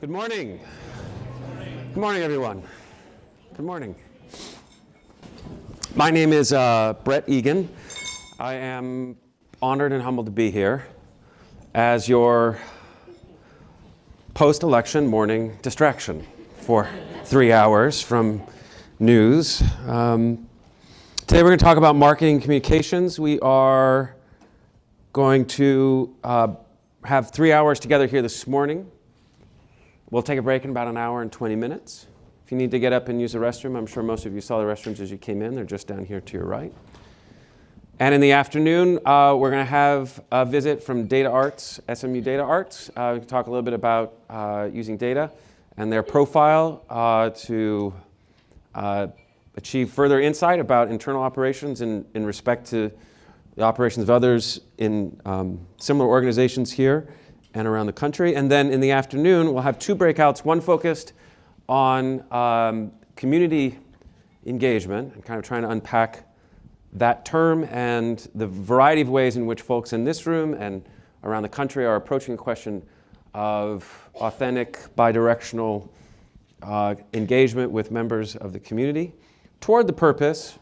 Good morning. Good morning, everyone. Good morning. My name is Brett Egan. I am honored and humbled to be here as your post-election morning distraction for 3 hours from news. Today we're going to talk about marketing communications. We are going to have 3 hours together here this morning. We'll take a break in about an hour and 20 minutes. If you need to get up and use the restroom, I'm sure most of you saw the restrooms as you came in. They're just down here to your right. And in the afternoon, we're going to have a visit from Data Arts, SMU Data Arts. We can talk a little bit about using data and their profile to achieve further insight about internal operations in respect to the operations of others in similar organizations here and around the country. And then in the afternoon, we'll have two breakouts, one focused on community engagement and kind of trying to unpack that term and the variety of ways in which folks in this room and around the country are approaching the question of authentic, bidirectional engagement with members of the community toward the purpose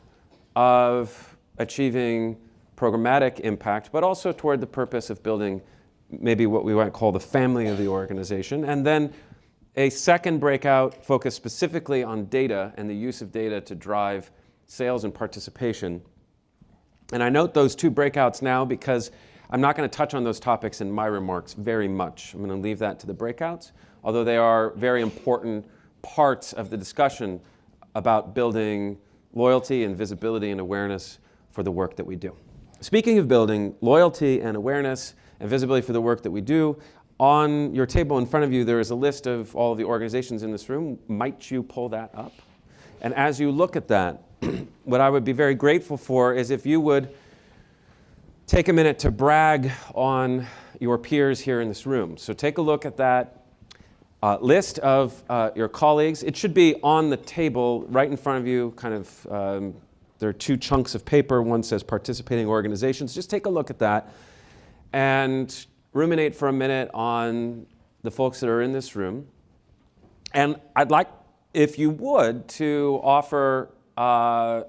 of achieving programmatic impact, but also toward the purpose of building maybe what we might call the family of the organization. And then a second breakout focused specifically on data and the use of data to drive sales and participation. And I note those two breakouts now because I'm not going to touch on those topics in my remarks very much. I'm going to leave that to the breakouts, although they are very important parts of the discussion about building loyalty and visibility and awareness for the work that we do. Speaking of building loyalty and awareness and visibility for the work that we do, on your table in front of you there is a list of all of the organizations in this room. Might you pull that up? And as you look at that, what I would be very grateful for is if you would take a minute to brag on your peers here in this room. So take a look at that list of your colleagues. It should be on the table right in front of you, kind of, there are two chunks of paper. One says participating organizations. Just take a look at that and ruminate for a minute on the folks that are in this room. And I'd like, if you would, to offer, I'd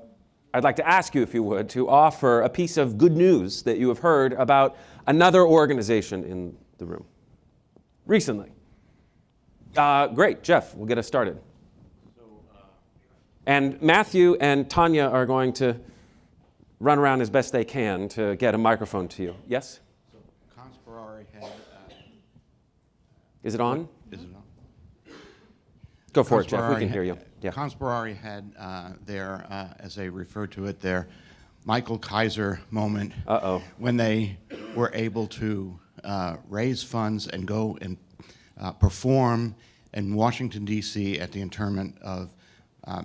like to ask you, if you would, to offer a piece of good news that you have heard about another organization in the room recently. Great, Jeff, we'll get us started. And Matthew and Tanya are going to run around as best they can to get a microphone to you. Yes? So Conspirari had... Is it on? Is it on? Go for it, Jeff. We can hear you. Yeah. Conspirari had their, as they referred to it, their Michael Kaiser moment. When they were able to raise funds and go and perform in Washington, D.C. at the interment of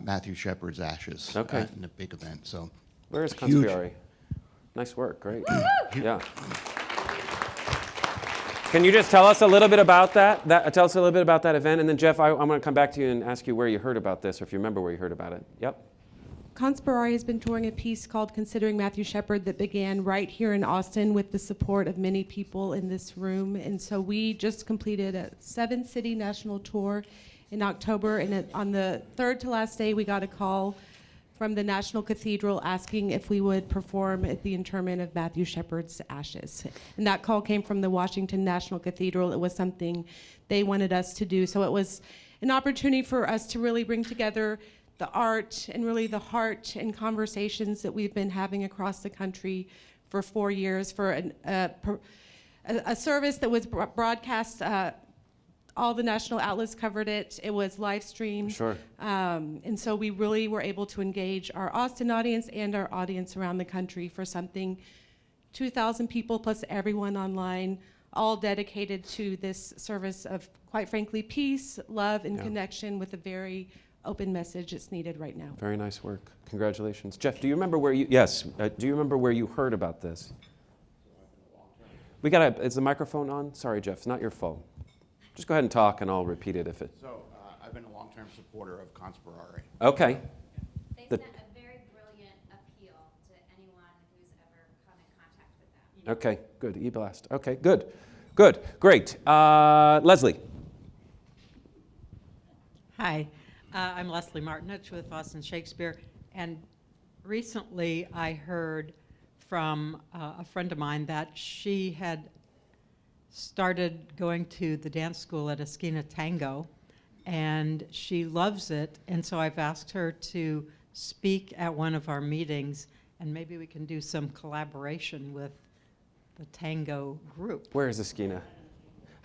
Matthew Shepard's ashes in a big event. So, where is Conspirari? Nice work. Great. Yeah. Can you just tell us a little bit about that? Tell us a little bit about that event, and then Jeff, I'm going to come back to you and ask you where you heard about this, or if you remember where you heard about it. Yep. Conspirari has been touring a piece called Considering Matthew Shepard that began right here in Austin with the support of many people in this room. And so we just completed a 7-city national tour in October, and on the third to last day we got a call from the National Cathedral asking if we would perform at the interment of Matthew Shepard's ashes. And that call came from the Washington National Cathedral. It was something they wanted us to do. So it was an opportunity for us to really bring together the art and really the heart and conversations that we've been having across the country for 4 years for a service that was broadcast. All the national outlets covered it. It was live streamed. Sure. And so we really were able to engage our Austin audience and our audience around the country for something, 2,000 people plus everyone online, all dedicated to this service of, quite frankly, peace, love, and connection with a very open message that's needed right now. Very nice work. Congratulations. Jeff, do you remember where you, do you remember where you heard about this? Is the microphone on? Sorry, Jeff, it's not your fault. Just go ahead and talk, and I'll repeat it if it... So, I've been a long-term supporter of Conspirari. Okay. They sent a very brilliant appeal to anyone who's ever come in contact with them. Okay, good. E-Blast. Okay, good. Great. Leslie. Hi, I'm Leslie Martinich with Austin Shakespeare, and recently I heard from a friend of mine that she had started going to the dance school at Esquina Tango, and she loves it, and so I've asked her to speak at one of our meetings, and maybe we can do some collaboration with the tango group. Where is Esquina?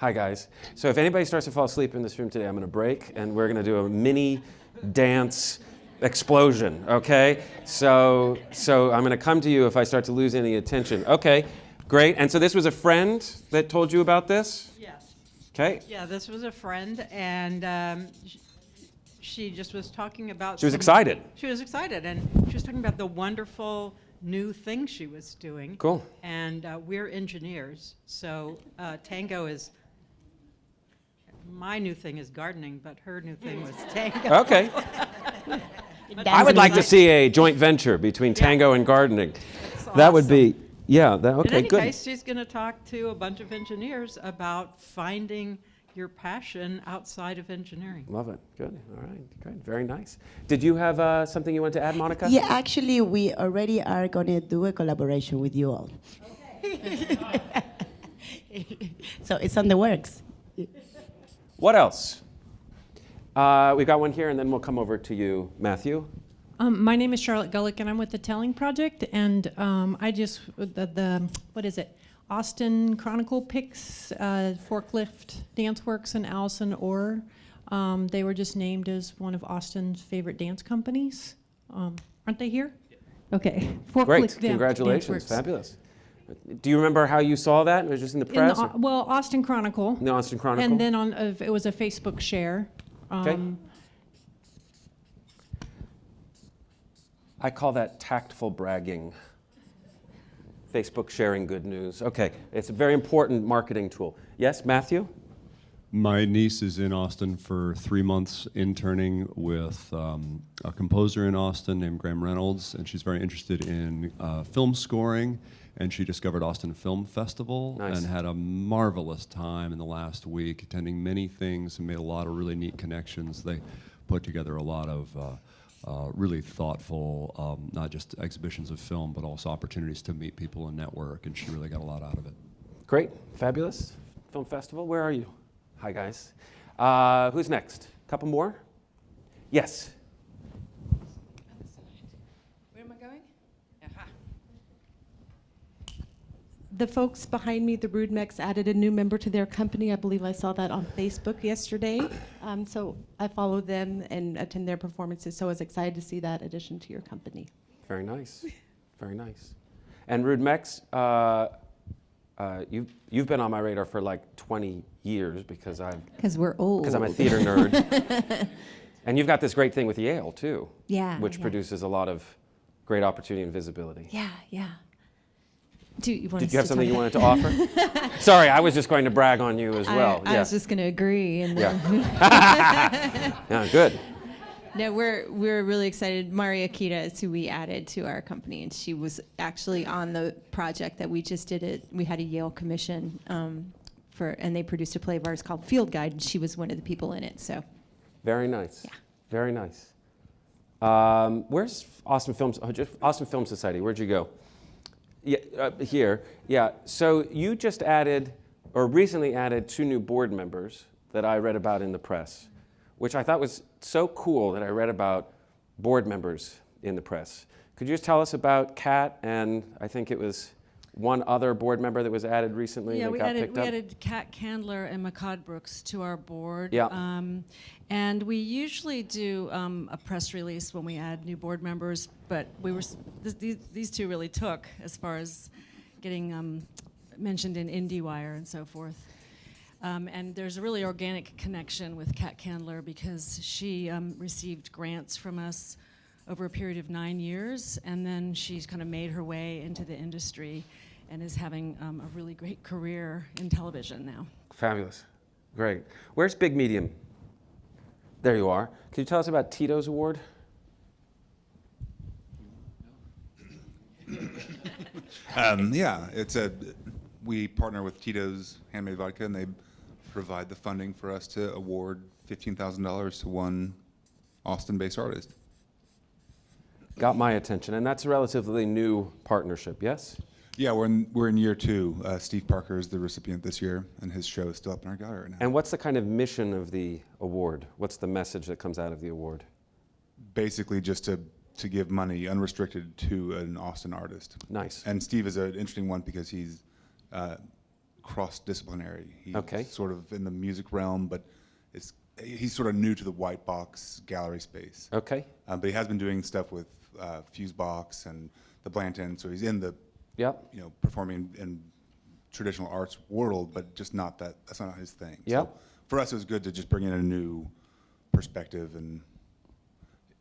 Hi, guys. So if anybody starts to fall asleep in this room today, I'm going to break, and we're going to do a mini dance explosion, okay? So I'm going to come to you if I start to lose any attention. Okay, great. And so this was a friend that told you about this? Yes. Okay. Yeah, this was a friend, and she just was talking about... She was excited. She was excited, and she was talking about the wonderful new thing she was doing. Cool. And we're engineers, so tango is... My new thing is gardening, but her new thing was tango. Okay. I would like to see a joint venture between tango and gardening. That's That would awesome. be, yeah, that, In okay, any good. case, she's going to talk to a bunch of engineers about finding your passion outside of engineering. Love it. Good. All right. Good. Very nice. Did you have something you want to add, Monica? Yeah, actually, we already are going to do a collaboration with you all. Okay. So it's on the works. What else? We've got one here, and then we'll come over to you, Matthew. My name is Charlotte Gullick, and I'm with the Telling Project. And I just what is it? Austin Chronicle picks Forklift Dance Works and Allison Orr. They were just named as one of Austin's favorite dance companies. Aren't they here? Okay. Great. Dance Congratulations. Works. Fabulous. Do you remember how you saw that? It was just in the press? or- Well, Austin Chronicle. The Austin Chronicle? And then it was a Facebook share. Okay. I call that tactful bragging. Facebook sharing good news. Okay, it's a very important marketing tool. Yes, Matthew? My niece is in Austin for 3 months interning with a composer in Austin named Graham Reynolds, and she's very interested in film scoring, and she discovered Austin Film Festival Nice. and had a marvelous time in the last week, attending many things and made a lot of really neat connections. They put together a lot of really thoughtful, not just exhibitions of film, but also opportunities to meet people and network, and she really got a lot out of it. Great, fabulous. Film festival, where are you? Hi, guys. Who's next? Couple more? Yes. Where am I going? Aha. The folks behind me, the Rudmex, added a new member to their company. I believe I saw that on Facebook yesterday. So I follow them and attend their performances. So I was excited to see that addition to your company. Very nice. Very nice. And Rudmex, you've been on my radar for like 20 years because We're old. I'm a theater nerd. And you've got this great thing with Yale too. Yeah. Which yeah. produces a lot of great opportunity and visibility. Yeah, yeah. Do you want Did us you have to something talk you wanted to offer? Sorry, I was just going to brag on you as well. I was just going to agree. And then Yeah, good. No, we're really excited. Maria Kita is who we added to our company, and she was actually on the project that we just did. We had a Yale commission and they produced a play of ours called Field Guide, and she was one of the people in it. So Very nice. Yeah. Very nice. Where's Austin Film? Just Austin Film Society. Where'd you go? Yeah, here. Yeah. So you just added, or recently added, 2 new board members that I read about in the press, which I thought was so cool that I read about board members in the press. Could you just tell us about Kat and I think it was one other board member that was added recently Yeah, that we got added, picked we up? added Kat Candler and McCod Brooks to our board. Yeah. And we usually do a press release when we add new board members, but these 2 really took as far as getting mentioned in IndieWire and so forth. And there's a really organic connection with Kat Candler because she received grants from us over a period of 9 years, and then she's kind of made her way into the industry and is having a really great career in television now. Fabulous. Great. Where's Big Medium? There you are. Can you tell us about Tito's Award? Yeah, we partner with Tito's Handmade Vodka, and they provide the funding for us to award $15,000 to one Austin-based artist. Got my attention, and that's a relatively new partnership, yes? Yeah, we're in year 2. Steve Parker is the recipient this year, and his show is still up in our gallery right now. And what's the kind of mission of the award? What's the message that comes out of the award? Basically just to give money unrestricted to an Austin artist. Nice. And Steve is an interesting one because he's cross-disciplinary. He's Okay. sort of in the music realm, but he's sort of new to the white box gallery space. Okay. But he has been doing stuff with Fusebox and the Blanton, so he's in the Yep. performing in traditional arts world, but just not that. That's not his thing. Yep. So for us, it was good to just bring in a new perspective and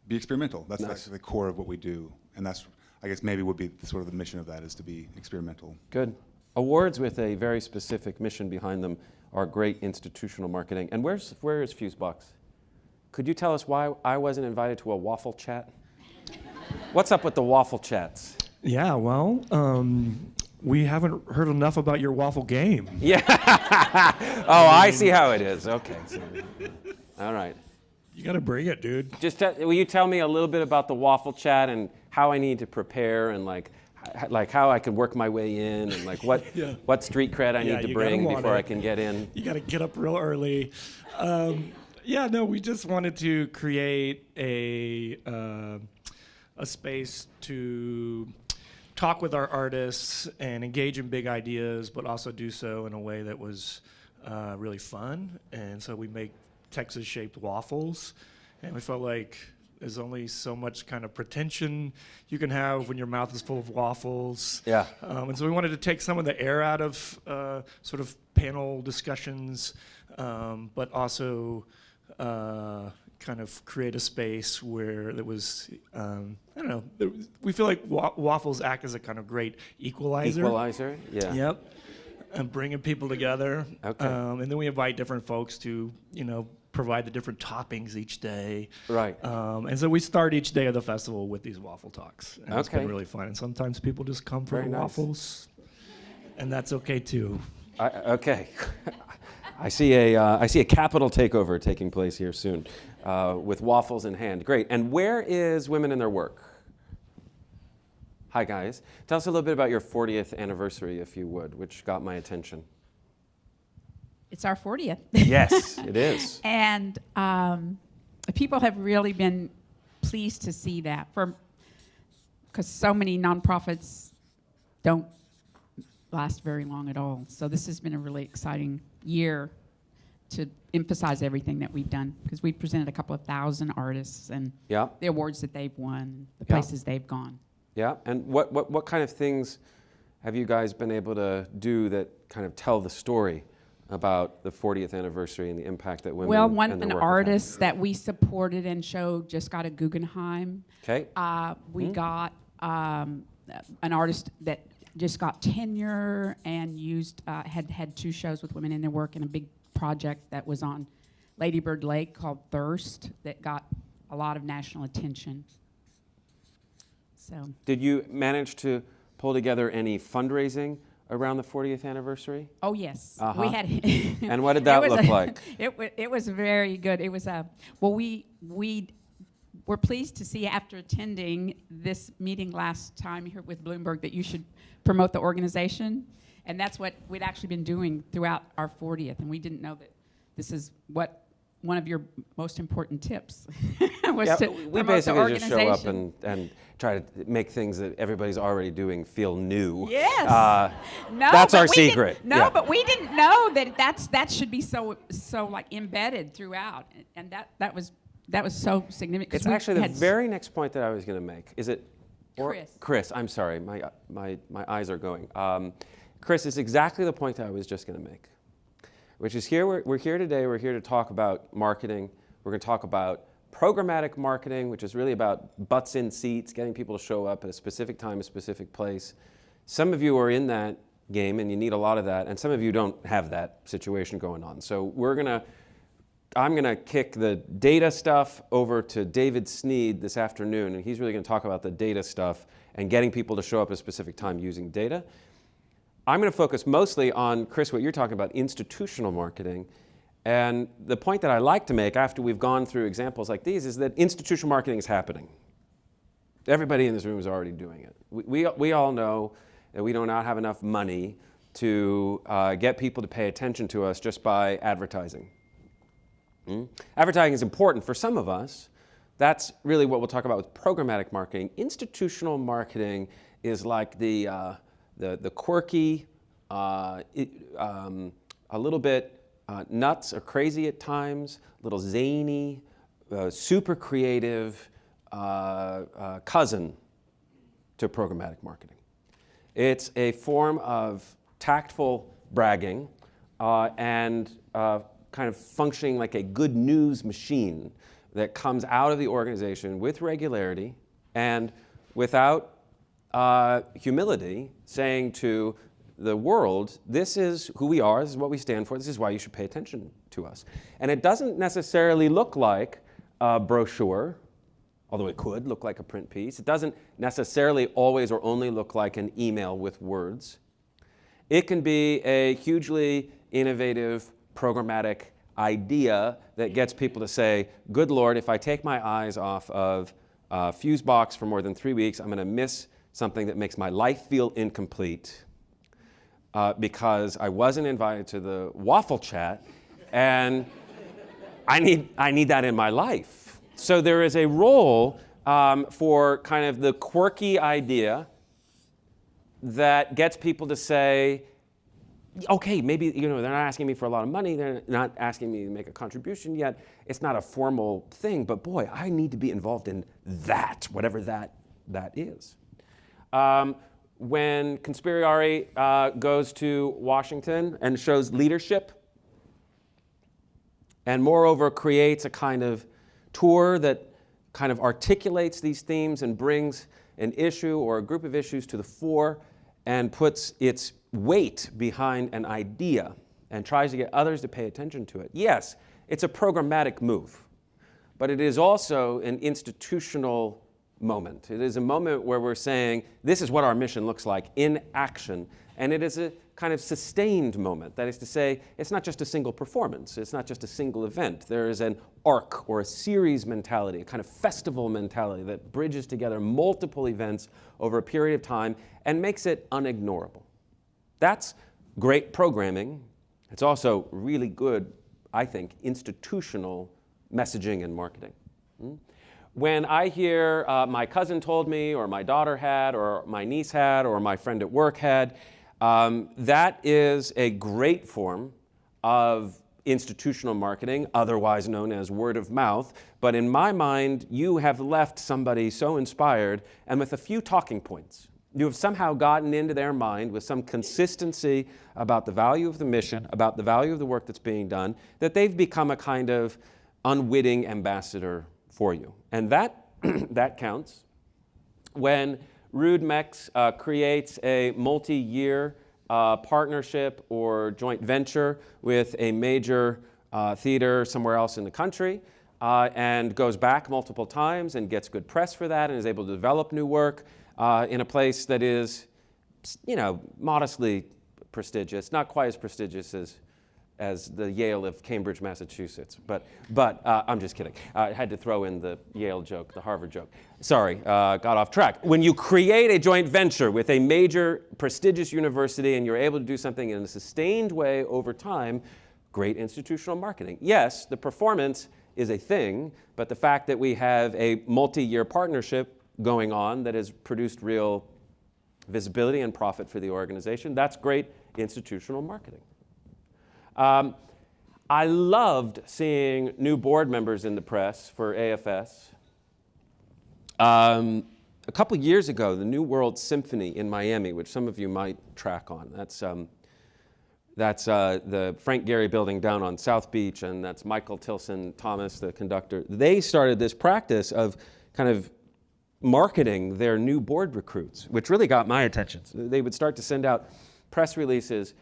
be experimental. That's Nice. actually the core of what we do, and that's, I guess, maybe would be sort of the mission of that, is to be experimental. Good. Awards with a very specific mission behind them are great institutional marketing. And where is Fusebox? Could you tell us why I wasn't invited to a waffle chat? What's up with the waffle chats? Yeah, well, we haven't heard enough about your waffle game. Yeah. Oh, I see how it is. Okay. So, all right. You got to bring it, dude. Just will you tell me a little bit about the waffle chat and how I need to prepare and like how I can work my way in and like what Yeah. what street cred I Yeah, need to you bring gotta want before it. I can get in? You got to get up real early. Yeah, no, we just wanted to create a space to talk with our artists and engage in big ideas, but also do so in a way that was really fun. And so we make Texas-shaped waffles, and we felt like there's only so much kind of pretension you can have when your mouth is full of waffles. Yeah. And so we wanted to take some of the air out of sort of panel discussions, but also kind of create a space where there was, I don't know, we feel like waffles act as a kind of great equalizer. Equalizer? Yeah. Yep. And bringing people together. Okay. And then we invite different folks to, provide the different toppings each day. Right. And so we start each day of the festival with these waffle talks. And it's been Okay. really fun. And sometimes people just come for Very the nice. waffles. And that's okay too. Okay. I see a capital takeover taking place here soon, with waffles in hand. Great. And where is Women in Their Work? Hi guys. Tell us a little bit about your 40th anniversary, if you would, which got my attention. It's our 40th. Yes, it is. And people have really been pleased to see that, because so many nonprofits don't last very long at all. So this has been a really exciting year to emphasize everything that we've done, because we've presented a couple of thousand artists and Yeah. the awards that they've won, the Yeah. places they've gone. Yeah. And what kind of things have you guys been able to do that kind of tell the story about the 40th anniversary and the impact that women Well, and an their work have had? artist that we supported and showed just got a Guggenheim. Okay. We got an artist that just got tenure and had 2 shows with Women in Their Work and a big project that was on Lady Bird Lake called Thirst that got a lot of national attention. So. Did you manage to pull together any fundraising around the 40th anniversary? Oh yes, Uh-huh. we had. And what did that It was look like? It was very good. It was we were pleased to see after attending this meeting last time here with Bloomberg that you should promote the organization, and that's what we'd actually been doing throughout our 40th, and we didn't know that this is what one of your most important tips was to we promote basically the just show up organization. and try to make things that everybody's already doing feel new. Yes. No, that's but our we secret. didn't- No, Yeah. but we didn't know that should be so like embedded throughout, and that was so significant. 'cause It's we actually the had very next point that I was going to make. Is it? Chris. Chris, I'm sorry, my eyes are going. Chris, is exactly the point that I was just going to make, which is we're here today. We're here to talk about marketing. We're going to talk about programmatic marketing, which is really about butts in seats, getting people to show up at a specific time, a specific place. Some of you are in that game and you need a lot of that, and some of you don't have that situation going on. So I'm going to kick the data stuff over to David Sneed this afternoon, and he's really going to talk about the data stuff and getting people to show up at a specific time using data. I'm going to focus mostly on, Chris, what you're talking about, institutional marketing, And the point that I like to make after we've gone through examples like these is that institutional marketing is happening. Everybody in this room is already doing it. We all know that we do not have enough money to get people to pay attention to us just by advertising. Advertising is important for some of us. That's really what we'll talk about with programmatic marketing. Institutional marketing is like the quirky, a little bit nuts or crazy at times, a little zany, super creative cousin to programmatic marketing. It's a form of tactful bragging and kind of functioning like a good news machine that comes out of the organization with regularity and without humility, saying to the world, this is who we are, this is what we stand for, this is why you should pay attention to us. And it doesn't necessarily look like a brochure, although it could look like a print piece. It doesn't necessarily always or only look like an email with words. It can be a hugely innovative programmatic idea that gets people to say, good Lord, if I take my eyes off of Fusebox for more than 3 weeks, I'm going to miss something that makes my life feel incomplete because I wasn't invited to the waffle chat, and I need that in my life. So there is a role for kind of the quirky idea that gets people to say, okay, maybe they're not asking me for a lot of money, they're not asking me to make a contribution yet, it's not a formal thing, but boy, I need to be involved in that, whatever that is. When Conspiriari goes to Washington and shows leadership, and moreover creates a kind of tour that kind of articulates these themes and brings an issue or a group of issues to the fore and puts its weight behind an idea and tries to get others to pay attention to it. Yes, it's a programmatic move, but it is also an institutional moment. It is a moment where we're saying, this is what our mission looks like in action, and it is a kind of sustained moment. That is to say, it's not just a single performance, it's not just a single event. There is an arc or a series mentality, a kind of festival mentality that bridges together multiple events over a period of time and makes it unignorable. That's great programming. It's also really good, I think, institutional messaging and marketing. When I hear my cousin told me, or my daughter had, or my niece had, or my friend at work had, that is a great form of institutional marketing, otherwise known as word of mouth. But in my mind, you have left somebody so inspired and with a few talking points. You have somehow gotten into their mind with some consistency about the value of the mission, about the value of the work that's being done, that they've become a kind of unwitting ambassador for you. And that, that counts. When Ruud Mex creates a multi-year partnership or joint venture with a major theater somewhere else in the country and goes back multiple times and gets good press for that and is able to develop new work in a place that is, modestly prestigious, not quite as prestigious as the Yale of Cambridge, Massachusetts. But I'm just kidding. I had to throw in the Yale joke, the Harvard joke. Sorry, got off track. When you create a joint venture with a major prestigious university and you're able to do something in a sustained way over time, great institutional marketing. Yes, the performance is a thing, but the fact that we have a multi-year partnership going on that has produced real visibility and profit for the organization, that's great institutional marketing. I loved seeing new board members in the press for AFS. A couple years ago, the New World Symphony in Miami, which some of you might track on, that's the Frank Gehry building down on South Beach, and that's Michael Tilson Thomas, the conductor. They started this practice of kind of marketing their new board recruits, which really got my attention. So they would start to send out press releases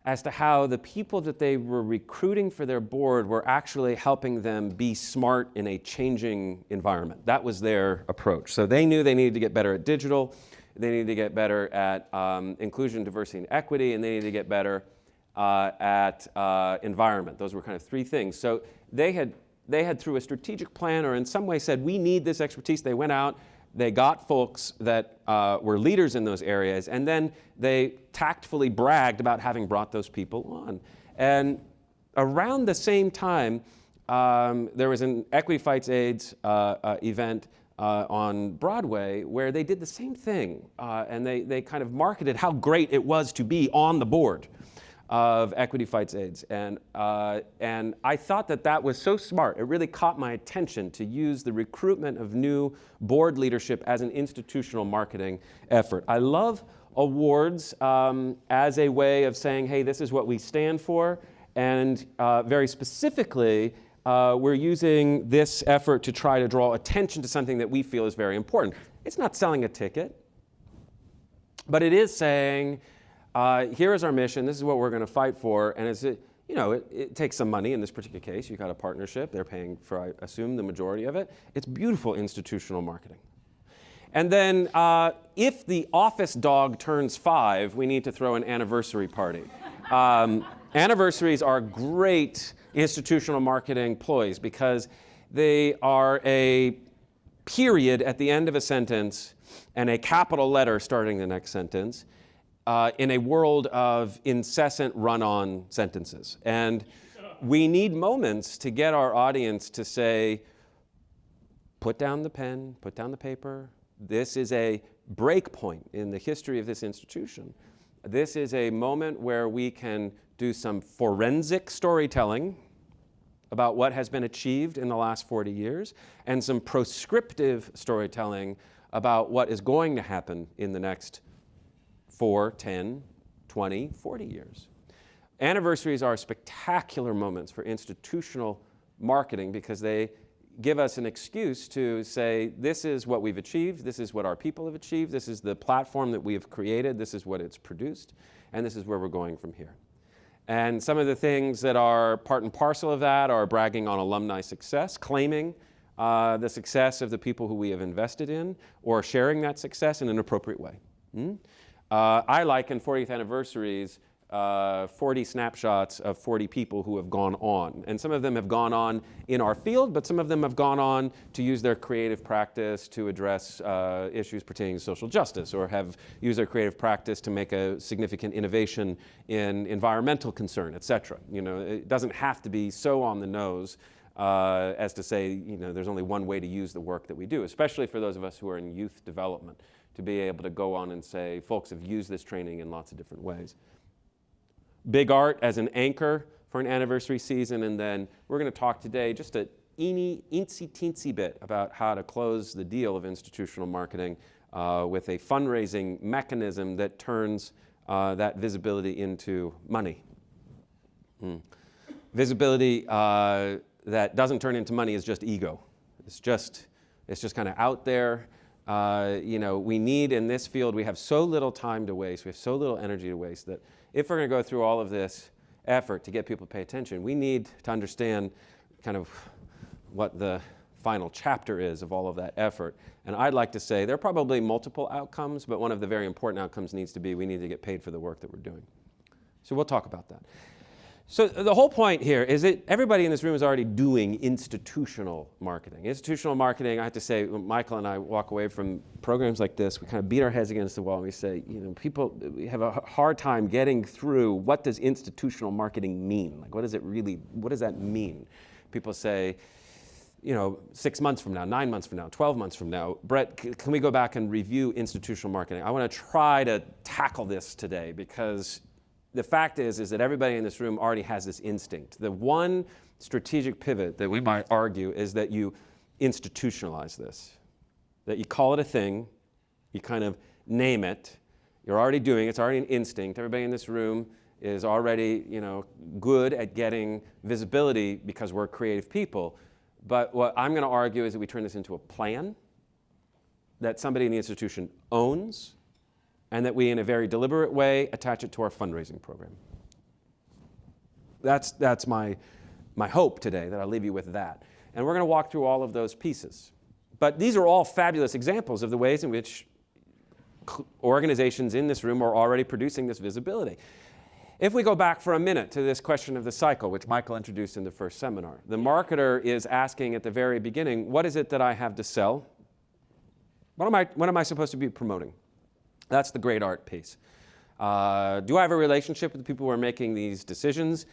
as to how the people that they were recruiting for their board were actually helping them be smart in a changing environment. That was their approach. So they knew they needed to get better at digital, they needed to get better at inclusion, diversity, and equity, and they needed to get better at environment. Those were kind of three things. So they had through a strategic plan or in some way said, we need this expertise. They went out, they got folks that were leaders in those areas, and then they tactfully bragged about having brought those people on. And around the same time, there was an Equity Fights AIDS event on Broadway where they did the same thing. And they kind of marketed how great it was to be on the board of Equity Fights AIDS. And I thought that was so smart. It really caught my attention to use the recruitment of new board leadership as an institutional marketing effort. I love awards as a way of saying, hey, this is what we stand for. And very specifically, we're using this effort to try to draw attention to something that we feel is very important. It's not selling a ticket, but it is saying, here is our mission, this is what we're going to fight for, and it takes some money in this particular case. You've got a partnership, they're paying for, I assume, the majority of it. It's beautiful institutional marketing. And then if the office dog turns 5, we need to throw an anniversary party. Anniversaries are great institutional marketing ploys because they are a period at the end of a sentence and a capital letter starting the next sentence. In a world of incessant run-on sentences. And we need moments to get our audience to say, put down the pen, put down the paper. This is a break point in the history of this institution. This is a moment where we can do some forensic storytelling about what has been achieved in the last 40 years and some proscriptive storytelling about what is going to happen in the next 4, 10, 20, 40 years. Anniversaries are spectacular moments for institutional marketing because they give us an excuse to say, this is what we've achieved, this is what our people have achieved, this is the platform that we have created, this is what it's produced, and this is where we're going from here. And some of the things that are part and parcel of that are bragging on alumni success, claiming the success of the people who we have invested in, or sharing that success in an appropriate way. I liken 40th anniversaries, 40 snapshots of 40 people who have gone on. And some of them have gone on in our field, but some of them have gone on to use their creative practice to address issues pertaining to social justice, or have used their creative practice to make a significant innovation in environmental concern, et cetera. It doesn't have to be so on the nose as to say, there's only one way to use the work that we do, especially for those of us who are in youth development, to be able to go on and say, folks have used this training in lots of different ways. Big art as an anchor for an anniversary season, and then we're going to talk today just a teensy bit about how to close the deal of institutional marketing with a fundraising mechanism that turns that visibility into money. Visibility that doesn't turn into money is just ego. It's just kind of out there. We need in this field, we have so little time to waste, we have so little energy to waste that if we're going to go through all of this effort to get people to pay attention, we need to understand kind of what the final chapter is of all of that effort. And I'd like to say there are probably multiple outcomes, but one of the very important outcomes needs to be we need to get paid for the work that we're doing. So we'll talk about that. So the whole point here is that everybody in this room is already doing institutional marketing. Institutional marketing, I have to say, when Michael and I walk away from programs like this, we kind of beat our heads against the wall and we say, people we have a hard time getting through what does institutional marketing mean? Like, what does that mean? People say, 6 months from now, 9 months from now, 12 months from now, Brett, can we go back and review institutional marketing? I want to try to tackle this today because the fact is that everybody in this room already has this instinct. The one strategic pivot that we might argue is that you institutionalize this, that you call it a thing, you kind of name it, you're already doing it, it's already an instinct. Everybody in this room is already, good at getting visibility because we're creative people. But what I'm going to argue is that we turn this into a plan that somebody in the institution owns, and that we, in a very deliberate way, attach it to our fundraising program. That's my hope today, that I'll leave you with that. And we're going to walk through all of those pieces. But these are all fabulous examples of the ways in which organizations in this room are already producing this visibility. If we go back for a minute to this question of the cycle, which Michael introduced in the first seminar, the marketer is asking at the very beginning, what is it that I have to sell? What am I supposed to be promoting? That's the great art piece. Do I have a relationship with the people who are making these decisions?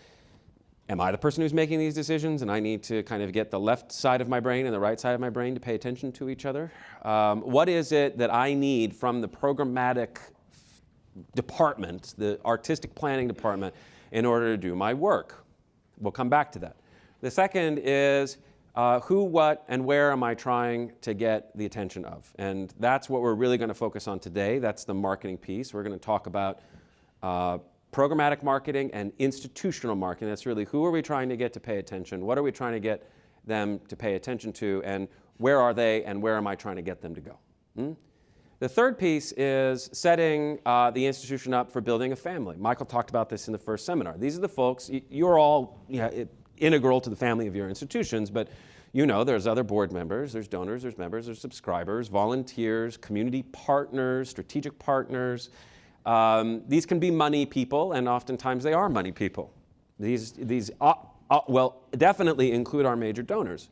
Am I the person who's making these decisions, and I need to kind of get the left side of my brain and the right side of my brain to pay attention to each other? What is it that I need from the programmatic department, the artistic planning department, in order to do my work? We'll come back to that. The second is who, what, and where am I trying to get the attention of? And that's what we're really going to focus on today. That's the marketing piece. We're going to talk about programmatic marketing and institutional marketing. That's really who are we trying to get to pay attention? What are we trying to get them to pay attention to? And where are they, and where am I trying to get them to go? The third piece is setting the institution up for building a family. Michael talked about this in the first seminar. These are the folks, you're all integral to the family of your institutions, but you know there's other board members, there's donors, there's members, there's subscribers, volunteers, community partners, strategic partners. These can be money people, and oftentimes they are money people. These will definitely include our major donors.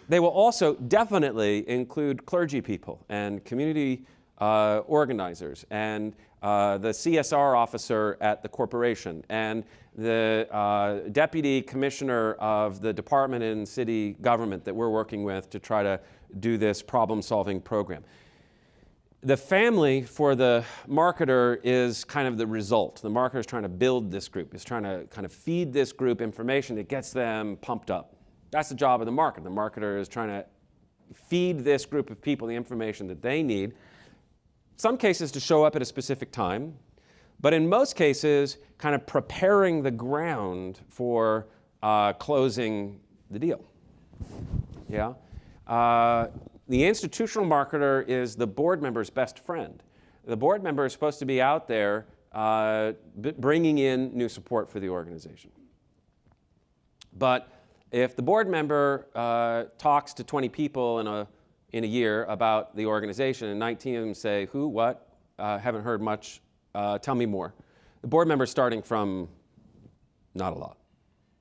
They will also definitely include clergy people and community organizers and the CSR officer at the corporation and the deputy commissioner of the department in city government that we're working with to try to do this problem-solving program. The family for the marketer is kind of the result. The marketer is trying to build this group. Is trying to kind of feed this group information that gets them pumped up. That's the job of the marketer. The marketer is trying to feed this group of people the information that they need. Some cases to show up at a specific time, but in most cases, kind of preparing the ground for closing the deal. Yeah. The institutional marketer is the board member's best friend. The board member is supposed to be out there bringing in new support for the organization. But if the board member talks to 20 people in a year about the organization and 19 of them say, who, what, haven't heard much, tell me more. The board member is starting from not a lot.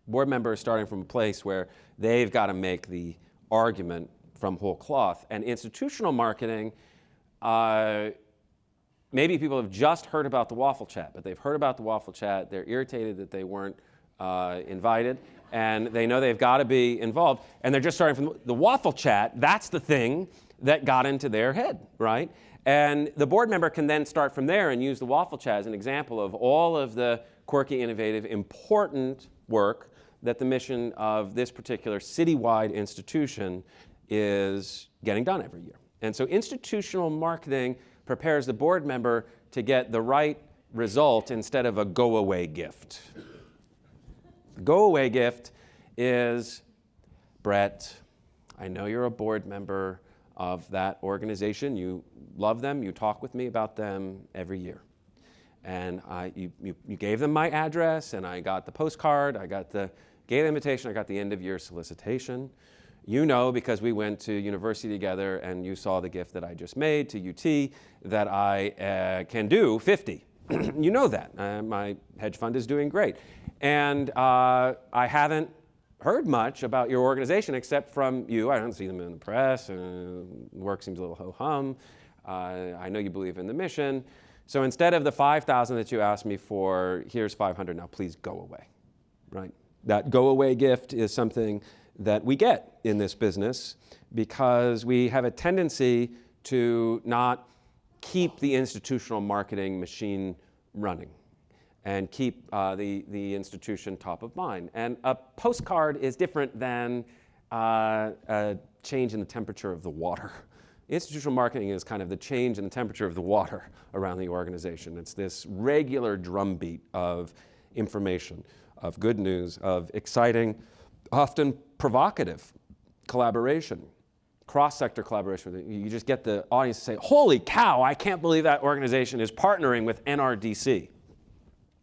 Board member is starting from a place where they've got to make the argument from whole cloth. And institutional marketing, maybe people have just heard about the Waffle Chat, but they've heard about the Waffle Chat, they're irritated that they weren't invited, and they know they've got to be involved, and they're just starting from the Waffle Chat. That's the thing that got into their head, right? And the board member can then start from there and use the Waffle Chat as an example of all of the quirky, innovative, important work that the mission of this particular citywide institution is getting done every year. And so institutional marketing prepares the board member to get the right result instead of a go-away gift. The go-away gift is, Brett, I know you're a board member of that organization. You love them. You talk with me about them every year. And you gave them my address, and I got the postcard. I got the gave the invitation. I got the end-of-year solicitation. You know, because we went to university together, and you saw the gift that I just made to UT, that I can do 50. You know that. My hedge fund is doing great. And I haven't heard much about your organization except from you. I don't see them in the press. Work seems a little ho-hum. I know you believe in the mission. So instead of the 5,000 that you asked me for, here's 500. Now please go away, right? That go-away gift is something that we get in this business because we have a tendency to not keep the institutional marketing machine running and keep the institution top of mind. And a postcard is different than a change in the temperature of the water. Institutional marketing is kind of the change in the temperature of the water around the organization. It's this regular drumbeat of information, of good news, of exciting, often provocative collaboration, cross-sector collaboration. You just get the audience to say, holy cow, I can't believe that organization is partnering with NRDC.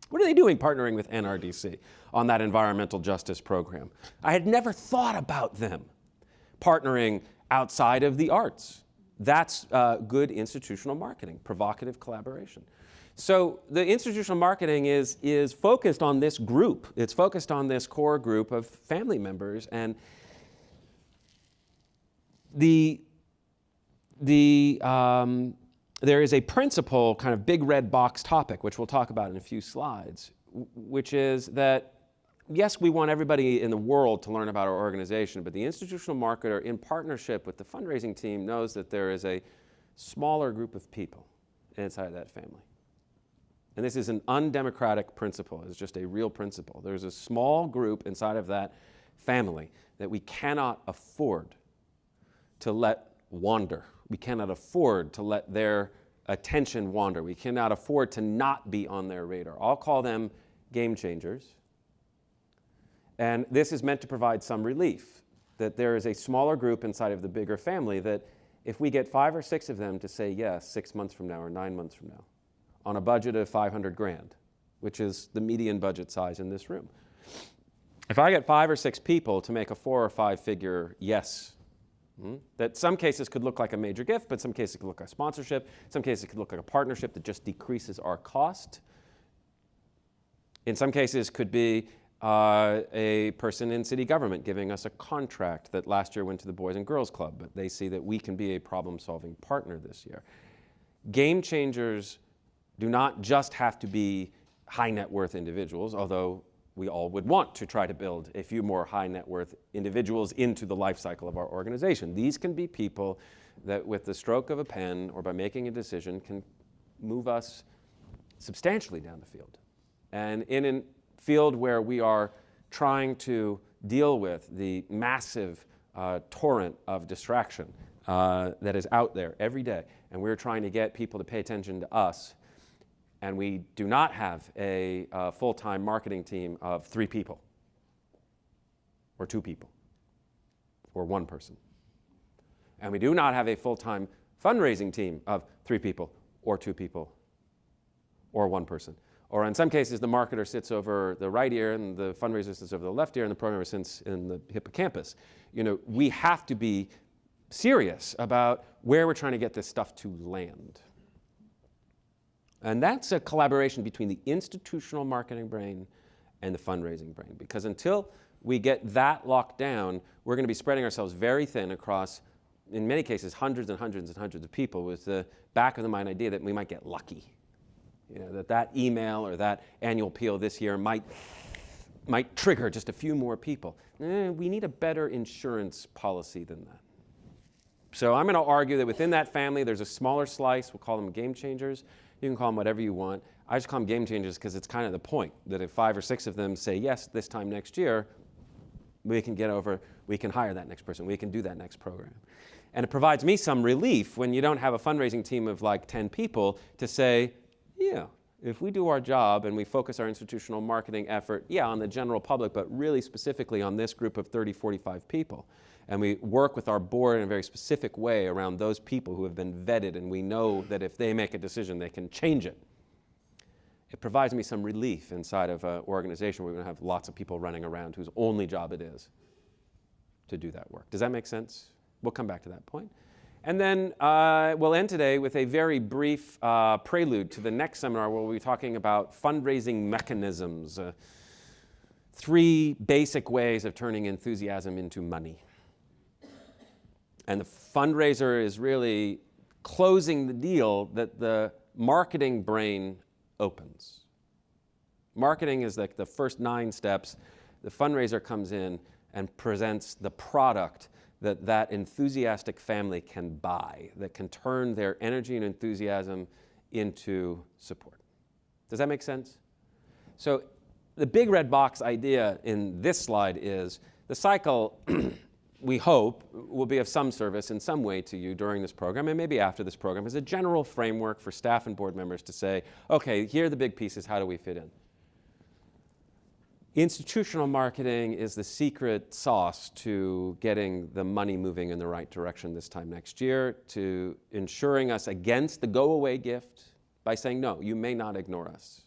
What are they doing partnering with NRDC on that environmental justice program? I had never thought about them partnering outside of the arts. That's good institutional marketing, provocative collaboration. So the institutional marketing is focused on this group. It's focused on this core group of family members. And there is a principal kind of big red box topic, which we'll talk about in a few slides, which is that, yes, we want everybody in the world to learn about our organization, but the institutional marketer, in partnership with the fundraising team, knows that there is a smaller group of people inside of that family. And this is an undemocratic principle. It's just a real principle. There's a small group inside of that family that we cannot afford to let wander. We cannot afford to let their attention wander. We cannot afford to not be on their radar. I'll call them game changers. And this is meant to provide some relief, that there is a smaller group inside of the bigger family that if we get 5 or 6 of them to say yes 6 months from now or 9 months from now, on a budget of $500,000, which is the median budget size in this room. If I get 5 or 6 people to make a 4 or 5 figure yes, that some cases could look like a major gift, but some cases could look like a sponsorship, some cases it could look like a partnership that just decreases our cost. In some cases could be a person in city government giving us a contract that last year went to the Boys and Girls Club, but they see that we can be a problem-solving partner this year. Game changers do not just have to be high net worth individuals, although we all would want to try to build a few more high net worth individuals into the life cycle of our organization. These can be people that with the stroke of a pen or by making a decision can move us substantially down the field. And in a field where we are trying to deal with the massive torrent of distraction that is out there every day, and we're trying to get people to pay attention to us, and we do not have a full-time marketing team of 3 people, or 2 people, or 1 person. And we do not have a full-time fundraising team of 3 people, or 2 people, or 1 person. Or in some cases, the marketer sits over the right ear and the fundraiser sits over the left ear and the programmer sits in the hippocampus. You know, we have to be serious about where we're trying to get this stuff to land. And that's a collaboration between the institutional marketing brain and the fundraising brain. Because until we get that locked down, we're going to be spreading ourselves very thin across, in many cases, hundreds and hundreds and hundreds of people with the back of the mind idea that we might get lucky. You know, that email or that annual appeal this year might trigger just a few more people. We need a better insurance policy than that. So I'm going to argue that within that family, there's a smaller slice. We'll call them game changers. You can call them whatever you want. I just call them game changers because it's kind of the point, that if 5 or 6 of them say yes this time next year, we can hire that next person. We can do that next program. And it provides me some relief when you don't have a fundraising team of like 10 people to say, yeah, if we do our job and we focus our institutional marketing effort, on the general public, but really specifically on this group of 30, 45 people, and we work with our board in a very specific way around those people who have been vetted, and we know that if they make a decision, they can change it. It provides me some relief inside of an organization where we're going to have lots of people running around whose only job it is to do that work. Does that make sense? We'll come back to that point. And then we'll end today with a very brief prelude to the next seminar where we'll be talking about fundraising mechanisms, 3 basic ways of turning enthusiasm into money. And the fundraiser is really closing the deal that the marketing brain opens. Marketing is like the first 9 steps. The fundraiser comes in and presents the product that enthusiastic family can buy, that can turn their energy and enthusiasm into support. Does that make sense? So the big red box idea in this slide is the cycle, we hope, will be of some service in some way to you during this program and maybe after this program as a general framework for staff and board members to say, okay, here are the big pieces, how do we fit in? Institutional marketing is the secret sauce to getting the money moving in the right direction this time next year, to ensuring us against the go-away gift by saying, no, you may not ignore us.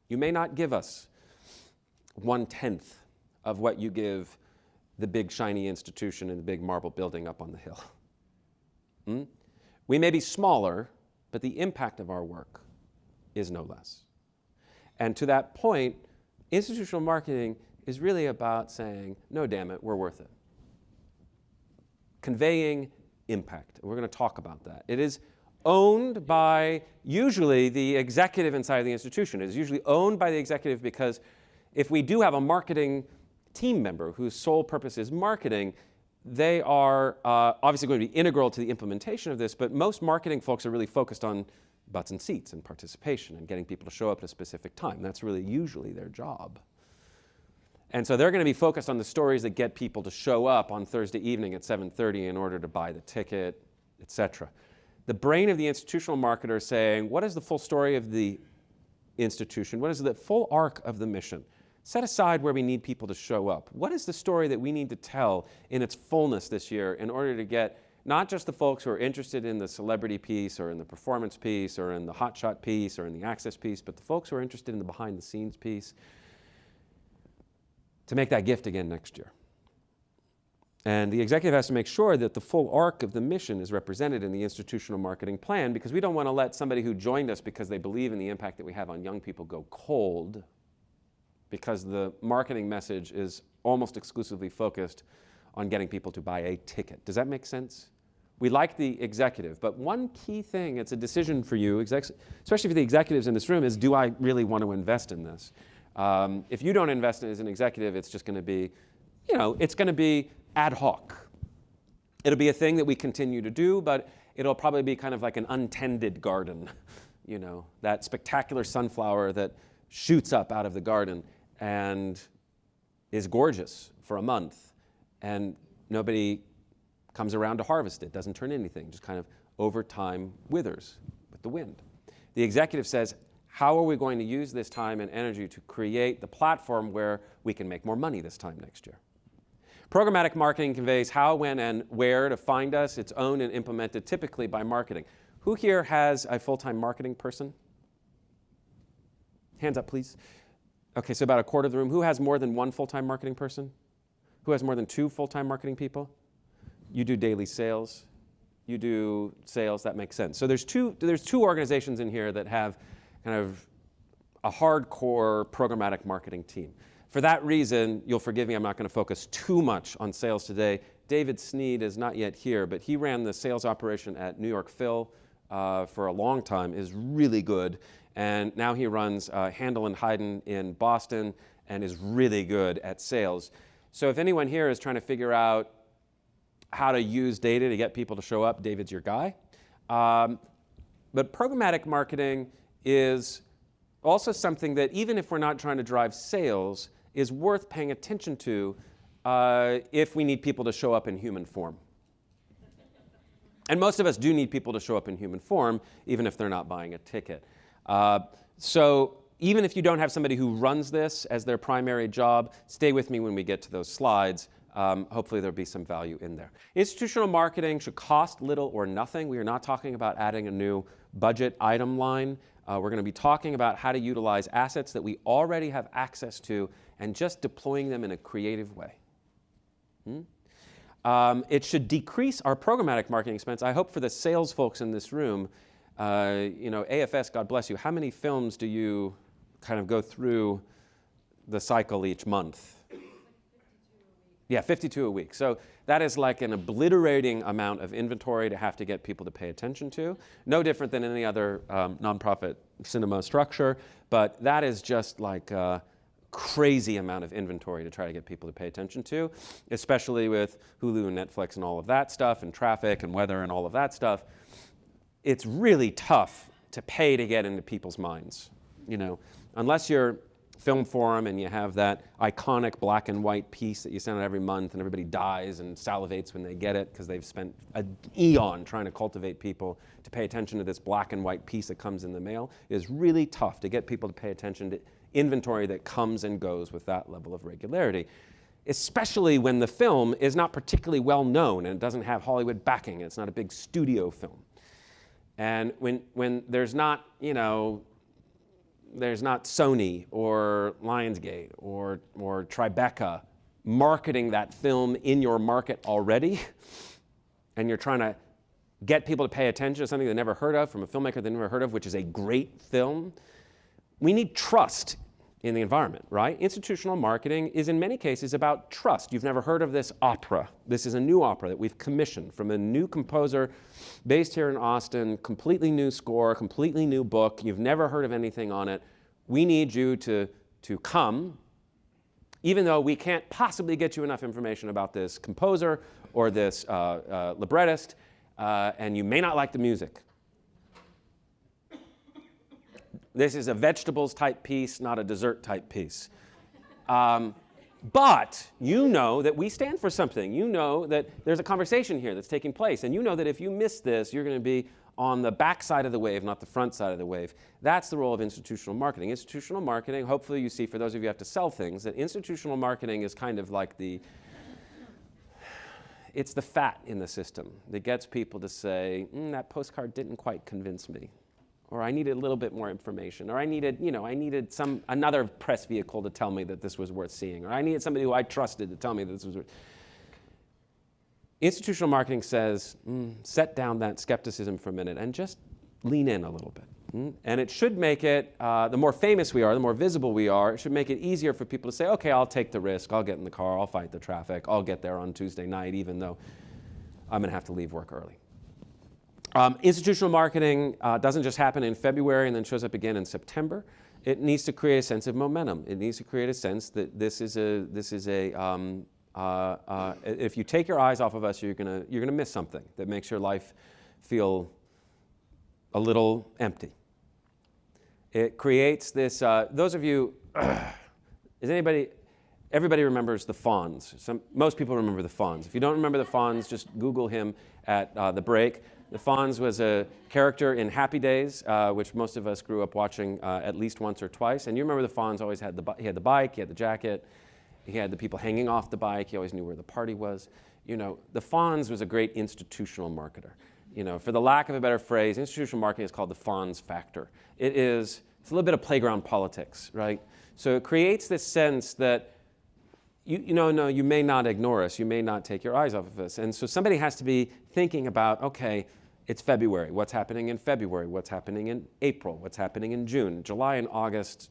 You may not give us 1/10 of what you give the big shiny institution in the big marble building up on the hill. We may be smaller, but the impact of our work is no less. And to that point, institutional marketing is really about saying, no, damn it, we're worth it. Conveying impact. And we're going to talk about that. It is owned by usually the executive inside of the institution. It is usually owned by the executive because if we do have a marketing team member whose sole purpose is marketing, they are obviously going to be integral to the implementation of this, but most marketing folks are really focused on butts and seats and participation and getting people to show up at a specific time. That's really usually their job. And so they're going to be focused on the stories that get people to show up on Thursday evening at 7:30 in order to buy the ticket, etc. The brain of the institutional marketer is saying, what is the full story of the institution? What is the full arc of the mission? Set aside where we need people to show up. What is the story that we need to tell in its fullness this year in order to get not just the folks who are interested in the celebrity piece or in the performance piece or in the hotshot piece or in the access piece, but the folks who are interested in the behind the scenes piece, to make that gift again next year. And the executive has to make sure that the full arc of the mission is represented in the institutional marketing plan, because we don't want to let somebody who joined us because they believe in the impact that we have on young people go cold, because the marketing message is almost exclusively focused on getting people to buy a ticket. Does that make sense? We like the executive, but one key thing, it's a decision for you, especially for the executives in this room, is do I really want to invest in this? If you don't invest in it as an executive, it's just going to be, it's going to be ad hoc. It'll be a thing that we continue to do, but it'll probably be kind of like an untended garden, that spectacular sunflower that shoots up out of the garden and is gorgeous for a month, and nobody comes around to harvest it, doesn't turn anything, just kind of over time withers with the wind. The executive says, how are we going to use this time and energy to create the platform where we can make more money this time next year? Programmatic marketing conveys how, when, and where to find us. It's owned and implemented typically by marketing. Who here has a full-time marketing person? Hands up, please. Okay, so about a quarter of the room. Who has more than one full-time marketing person? Who has more than 2 full-time marketing people? You do daily sales. You do sales, that makes sense. So there's two organizations in here that have kind of a hardcore programmatic marketing team. For that reason, you'll forgive me, I'm not going to focus too much on sales today. David Sneed is not yet here, but he ran the sales operation at New York Phil for a long time, is really good. And now he runs Handel and Hayden in Boston and is really good at sales. So if anyone here is trying to figure out how to use data to get people to show up, David's your guy. But programmatic marketing is also something that, even if we're not trying to drive sales, is worth paying attention to if we need people to show up in human form. And most of us do need people to show up in human form, even if they're not buying a ticket. So even if you don't have somebody who runs this as their primary job, stay with me when we get to those slides. Hopefully there'll be some value in there. Institutional marketing should cost little or nothing. We are not talking about adding a new budget item line. We're going to be talking about how to utilize assets that we already have access to and just deploying them in a creative way. It should decrease our programmatic marketing expense. I hope for the sales folks in this room, AFS, God bless you, how many films do you kind of go through the cycle each month? Yeah, 52 a week. So that is like an obliterating amount of inventory to have to get people to pay attention to. No different than any other nonprofit cinema structure, but that is just like a crazy amount of inventory to try to get people to pay attention to, especially with Hulu and Netflix and all of that stuff, and traffic and weather and all of that stuff. It's really tough to pay to get into people's minds. Unless you're Film Forum and you have that iconic black and white piece that you send out every month and everybody dies and salivates when they get it because they've spent an eon trying to cultivate people to pay attention to this black and white piece that comes in the mail. It is really tough to get people to pay attention to inventory that comes and goes with that level of regularity, especially when the film is not particularly well known and it doesn't have Hollywood backing. It's not a big studio film. And when there's not, there's not Sony or Lionsgate or Tribeca marketing that film in your market already, and you're trying to get people to pay attention to something they never heard of from a filmmaker they never heard of, which is a great film. We need trust in the environment, right? Institutional marketing is in many cases about trust. You've never heard of this opera. This is a new opera that we've commissioned from a new composer based here in Austin, completely new score, completely new book. You've never heard of anything on it. We need you to come, even though we can't possibly get you enough information about this composer or this librettist, and you may not like the music. This is a vegetables type piece, not a dessert type piece. But you know that we stand for something. You know that there's a conversation here that's taking place. And you know that if you miss this, you're going to be on the back side of the wave, not the front side of the wave. That's the role of institutional marketing. Institutional marketing, hopefully you see, for those of you who have to sell things, that institutional marketing is kind of like it's the fat in the system that gets people to say, that postcard didn't quite convince me. Or I needed a little bit more information, or I needed another press vehicle to tell me that this was worth seeing, or I needed somebody who I trusted to tell me that this was worth. Institutional marketing says, set down that skepticism for a minute and just lean in a little bit. And it should make it, the more famous we are, the more visible we are, it should make it easier for people to say, okay, I'll take the risk, I'll get in the car, I'll fight the traffic, I'll get there on Tuesday night, even though I'm going to have to leave work early. Institutional marketing doesn't just happen in February and then shows up again in September. It needs to create a sense of momentum. It needs to create a sense that this is if you take your eyes off of us, you're gonna miss something that makes your life feel a little empty. It creates this. Those of you, everybody remembers the Fonz. Most people remember the Fonz. If you don't remember the Fonz, just Google him at the break. The Fonz was a character in Happy Days, which most of us grew up watching at least once or twice. And you remember the Fonz always had he had the bike, he had the jacket, he had the people hanging off the bike, he always knew where the party was. You know, the Fonz was a great institutional marketer. You know, for the lack of a better phrase, institutional marketing is called the Fonz factor. It's a little bit of playground politics, right? So it creates this sense that you may not ignore us, you may not take your eyes off of us. And so somebody has to be thinking about, okay, it's February. What's happening in February? What's happening in April? What's happening in June? July and August,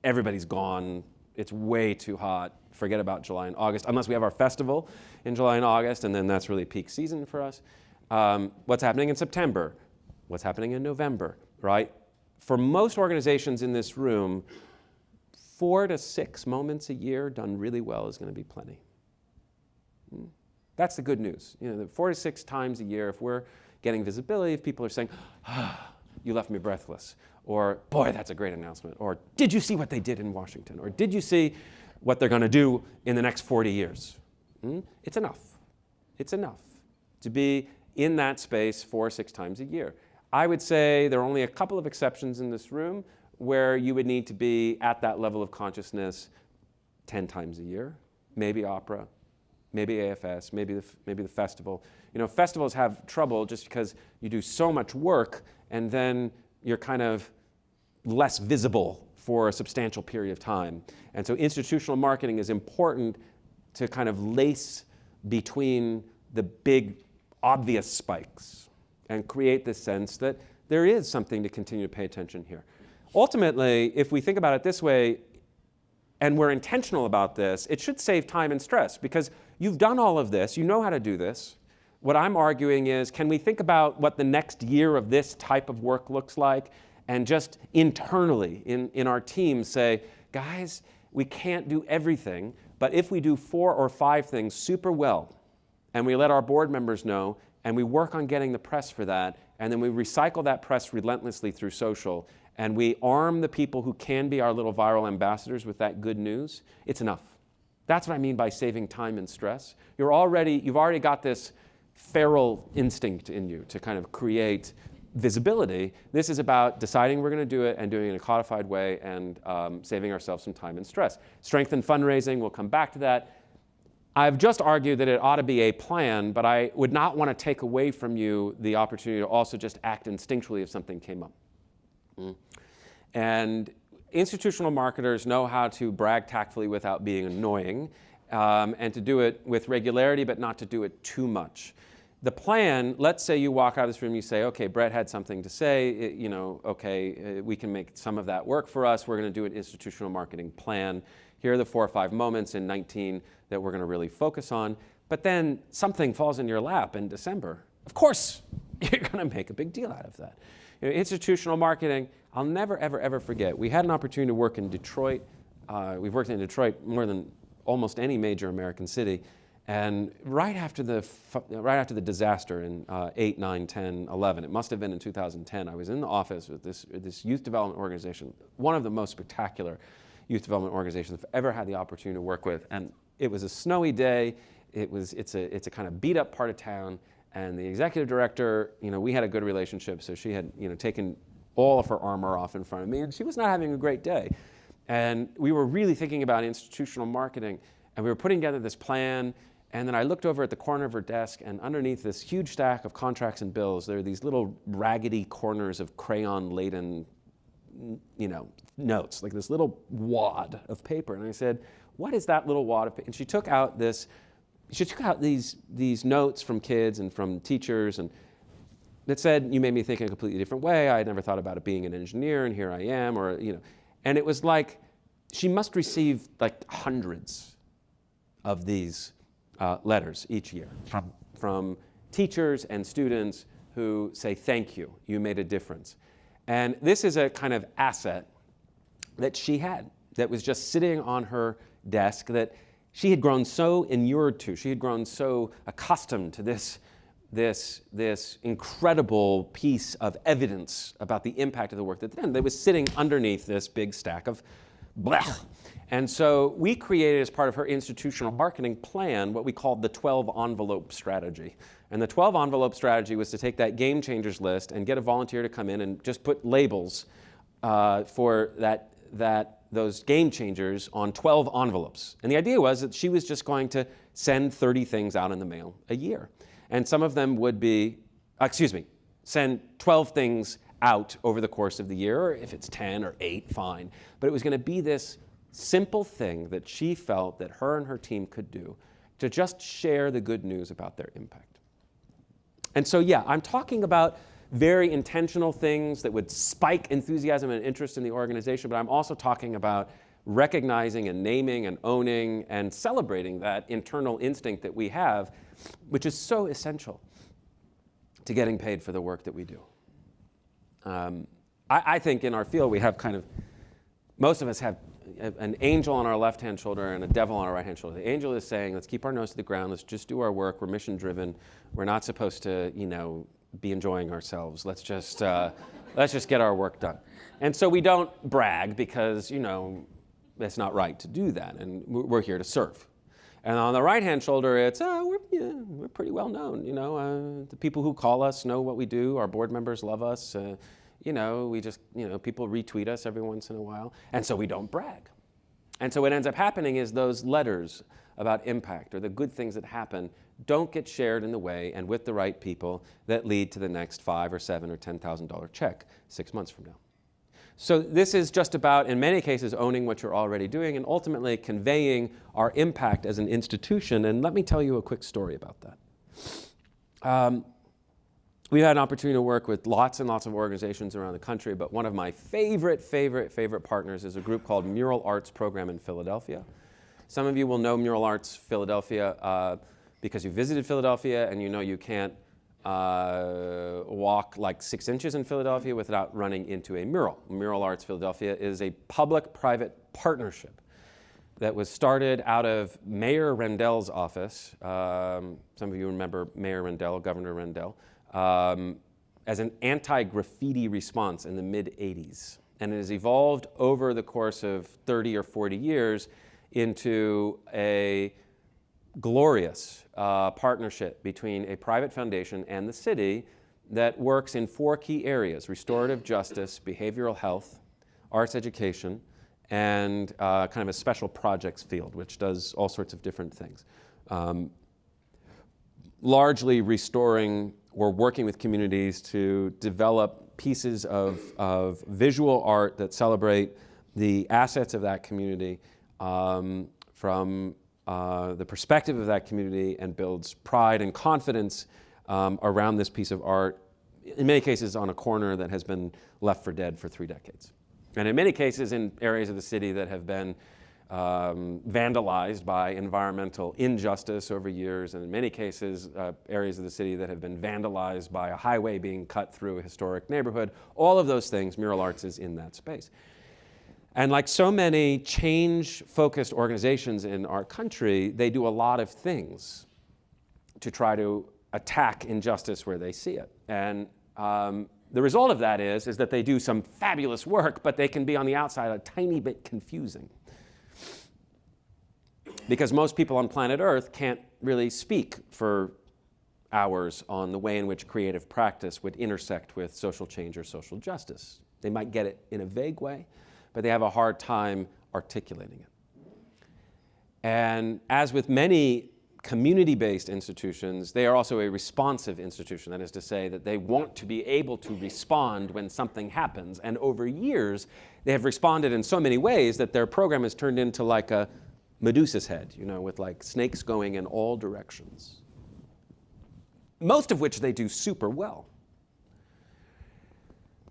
everybody's gone. It's way too hot. Forget about July and August, unless we have our festival in July and August, and then that's really peak season for us. What's happening in September? What's happening in November, right? For most organizations in this room, 4 to 6 moments a year done really well is going to be plenty. That's the good news. You know, 4 to 6 times a year, if we're getting visibility, if people are saying, you left me breathless, or boy, that's a great announcement, or did you see what they did in Washington, or did you see what they're going to do in the next 40 years? It's enough. It's enough to be in that space 4 or 6 times a year. I would say there are only a couple of exceptions in this room where you would need to be at that level of consciousness 10 times a year, maybe opera, maybe AFS, maybe the festival. You know, festivals have trouble just because you do so much work and then you're kind of less visible for a substantial period of time. And so institutional marketing is important to kind of lace between the big obvious spikes and create this sense that there is something to continue to pay attention here. Ultimately, if we think about it this way, and we're intentional about this, it should save time and stress because you've done all of this, you know how to do this. What I'm arguing is, can we think about what the next year of this type of work looks like and just internally in our team say, guys, we can't do everything, but if we do 4 or 5 things super well, and we let our board members know, and we work on getting the press for that, and then we recycle that press relentlessly through social, and we arm the people who can be our little viral ambassadors with that good news, it's enough. That's what I mean by saving time and stress. You've already got this feral instinct in you to kind of create visibility. This is about deciding we're going to do it and doing it in a codified way and saving ourselves some time and stress. Strengthen fundraising, we'll come back to that. I've just argued that it ought to be a plan, but I would not want to take away from you the opportunity to also just act instinctually if something came up. And institutional marketers know how to brag tactfully without being annoying, and to do it with regularity, but not to do it too much. the plan, let's say you walk out of this room, you say, okay, Brett had something to say, we can make some of that work for us. We're going to do an institutional marketing plan. Here are the 4 or 5 moments in 19 that we're going to really focus on. But then something falls in your lap in December. Of course, you're going to make a big deal out of that. Institutional marketing, I'll never, ever, ever forget. We had an opportunity to work in Detroit. We've worked in Detroit more than almost any major American city. And right after the disaster in 8, 9, 10, 11, it must have been in 2010, I was in the office with this youth development organization, one of the most spectacular youth development organizations I've ever had the opportunity to work with. And it was a snowy day. It's a kind of beat up part of town. And the executive director, we had a good relationship, so she had taken all of her armor off in front of me, and she was not having a great day. And we were really thinking about institutional marketing, and we were putting together this plan. And then I looked over at the corner of her desk, and underneath this huge stack of contracts and bills, there are these little raggedy corners of crayon-laden, notes, like this little wad of paper. And I said, "What is that little wad of paper?" And she took out these notes from kids and from teachers, and that said, "You made me think in a completely different way. I had never thought about it being an engineer, and here I am," And it was like she must receive like hundreds of these letters each year from teachers and students who say, "Thank you, you made a difference." And this is a kind of asset that she had that was just sitting on her desk that she had grown so inured to. She had grown so accustomed to this incredible piece of evidence about the impact of the work that was sitting underneath this big stack of blah. And so we created, as part of her institutional marketing plan, what we called the 12 envelope strategy. And the 12 envelope strategy was to take that game changers list and get a volunteer to come in and just put labels for those game changers on 12 envelopes. And the idea was that she was just going to send 30 things out in the mail a year. And some of them would be, send 12 things out over the course of the year, or if it's 10 or 8, fine. But it was going to be this simple thing that she felt that her and her team could do to just share the good news about their impact. And so, yeah, I'm talking about very intentional things that would spike enthusiasm and interest in the organization, but I'm also talking about recognizing and naming and owning and celebrating that internal instinct that we have, which is so essential to getting paid for the work that we do. I think in our field we have most of us have an angel on our left-hand shoulder and a devil on our right-hand shoulder. The angel is saying, let's keep our nose to the ground, let's just do our work, we're mission-driven, we're not supposed to, be enjoying ourselves. Let's just get our work done. And so we don't brag because, it's not right to do that, and we're here to serve. And on the right-hand shoulder, it's, we're pretty well known. The people who call us know what we do. Our board members love us. We just, people retweet us every once in a while. And so we don't brag. And so what ends up happening is those letters about impact or the good things that happen don't get shared in the way and with the right people that lead to the next $5 or $7 or $10,000 check 6 months from now. So this is just about, in many cases, owning what you're already doing and ultimately conveying our impact as an institution. And let me tell you a quick story about that. We've had an opportunity to work with lots and lots of organizations around the country, but one of my favorite partners is a group called Mural Arts Program in Philadelphia. Some of you will know Mural Arts Philadelphia because you visited Philadelphia and you can't walk like 6 inches in Philadelphia without running into a mural. Mural Arts Philadelphia is a public-private partnership that was started out of Mayor Rendell's office. Some of you remember Mayor Rendell, Governor Rendell, as an anti-graffiti response in the mid-'80s. And it has evolved over the course of 30 or 40 years into a glorious partnership between a private foundation and the city that works in 4 key areas: restorative justice, behavioral health, arts education, and kind of a special projects field, which does all sorts of different things. Largely restoring or working with communities to develop pieces of visual art that celebrate the assets of that community from the perspective of that community and builds pride and confidence around this piece of art, in many cases on a corner that has been left for dead for 3 decades. And in many cases in areas of the city that have been vandalized by environmental injustice over years, and in many cases areas of the city that have been vandalized by a highway being cut through a historic neighborhood. All of those things, Mural Arts is in that space. And like so many change-focused organizations in our country, they do a lot of things to try to attack injustice where they see it. And the result of that is that they do some fabulous work, but they can be on the outside a tiny bit confusing. Because most people on planet Earth can't really speak for hours on the way in which creative practice would intersect with social change or social justice. They might get it in a vague way, but they have a hard time articulating it. And as with many community-based institutions, they are also a responsive institution. That is to say that they want to be able to respond when something happens. And over years, they have responded in so many ways that their program has turned into like a Medusa's head, you know, with like snakes going in all directions. Most of which they do super well.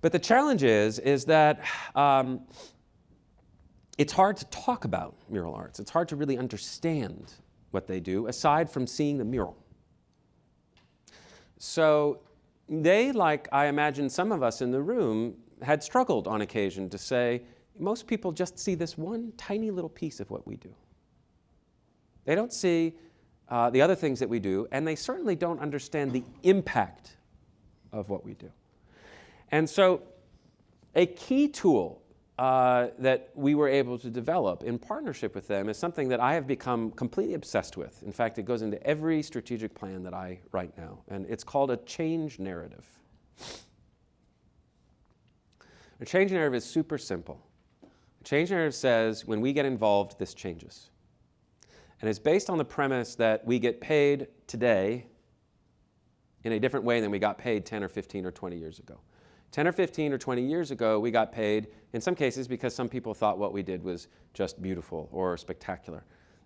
But the challenge is that it's hard to talk about mural arts. It's hard to really understand what they do, aside from seeing the mural. So they, like I imagine some of us in the room, had struggled on occasion to say, most people just see this one tiny little piece of what we do. They don't see the other things that we do, and they certainly don't understand the impact of what we do. And so a key tool that we were able to develop in partnership with them is something that I have become completely obsessed with. In fact, it goes into every strategic plan that I write now, and it's called a change narrative. A change narrative is super simple. A change narrative says, when we get involved, this changes. And it's based on the premise that we get paid today in a different way than we got paid 10 or 15 or 20 years ago. 10 or 15 or 20 years ago, we got paid, in some cases, because some people thought what we did was just beautiful or spectacular.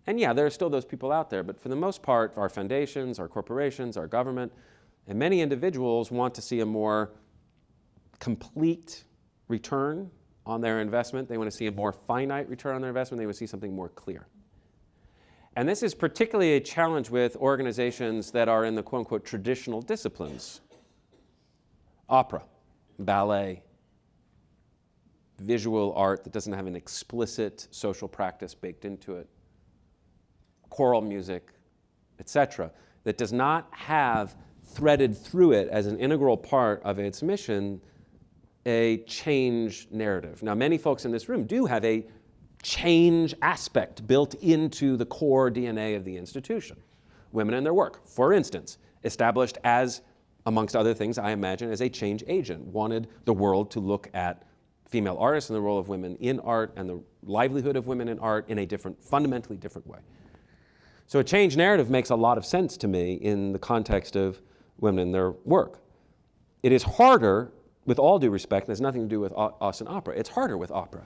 And yeah, there are still those people out there, but for the most part, our foundations, our corporations, our government, and many individuals want to see a more complete return on their investment. They want to see a more finite return on their investment. They want to see something more clear. And this is particularly a challenge with organizations that are in the quote-unquote traditional disciplines. Opera, ballet, visual art that doesn't have an explicit social practice baked into it, choral music, etc., that does not have threaded through it as an integral part of its mission a change narrative. Now, many folks in this room do have a change aspect built into the core DNA of the institution. Women in their work, for instance, established as, amongst other things, I imagine, as a change agent, wanted the world to look at female artists and the role of women in art and the livelihood of women in art in a different, fundamentally different way. So a change narrative makes a lot of sense to me in the context of women in their work. It is harder, with all due respect, and has nothing to do with Austin Opera, it's harder with opera.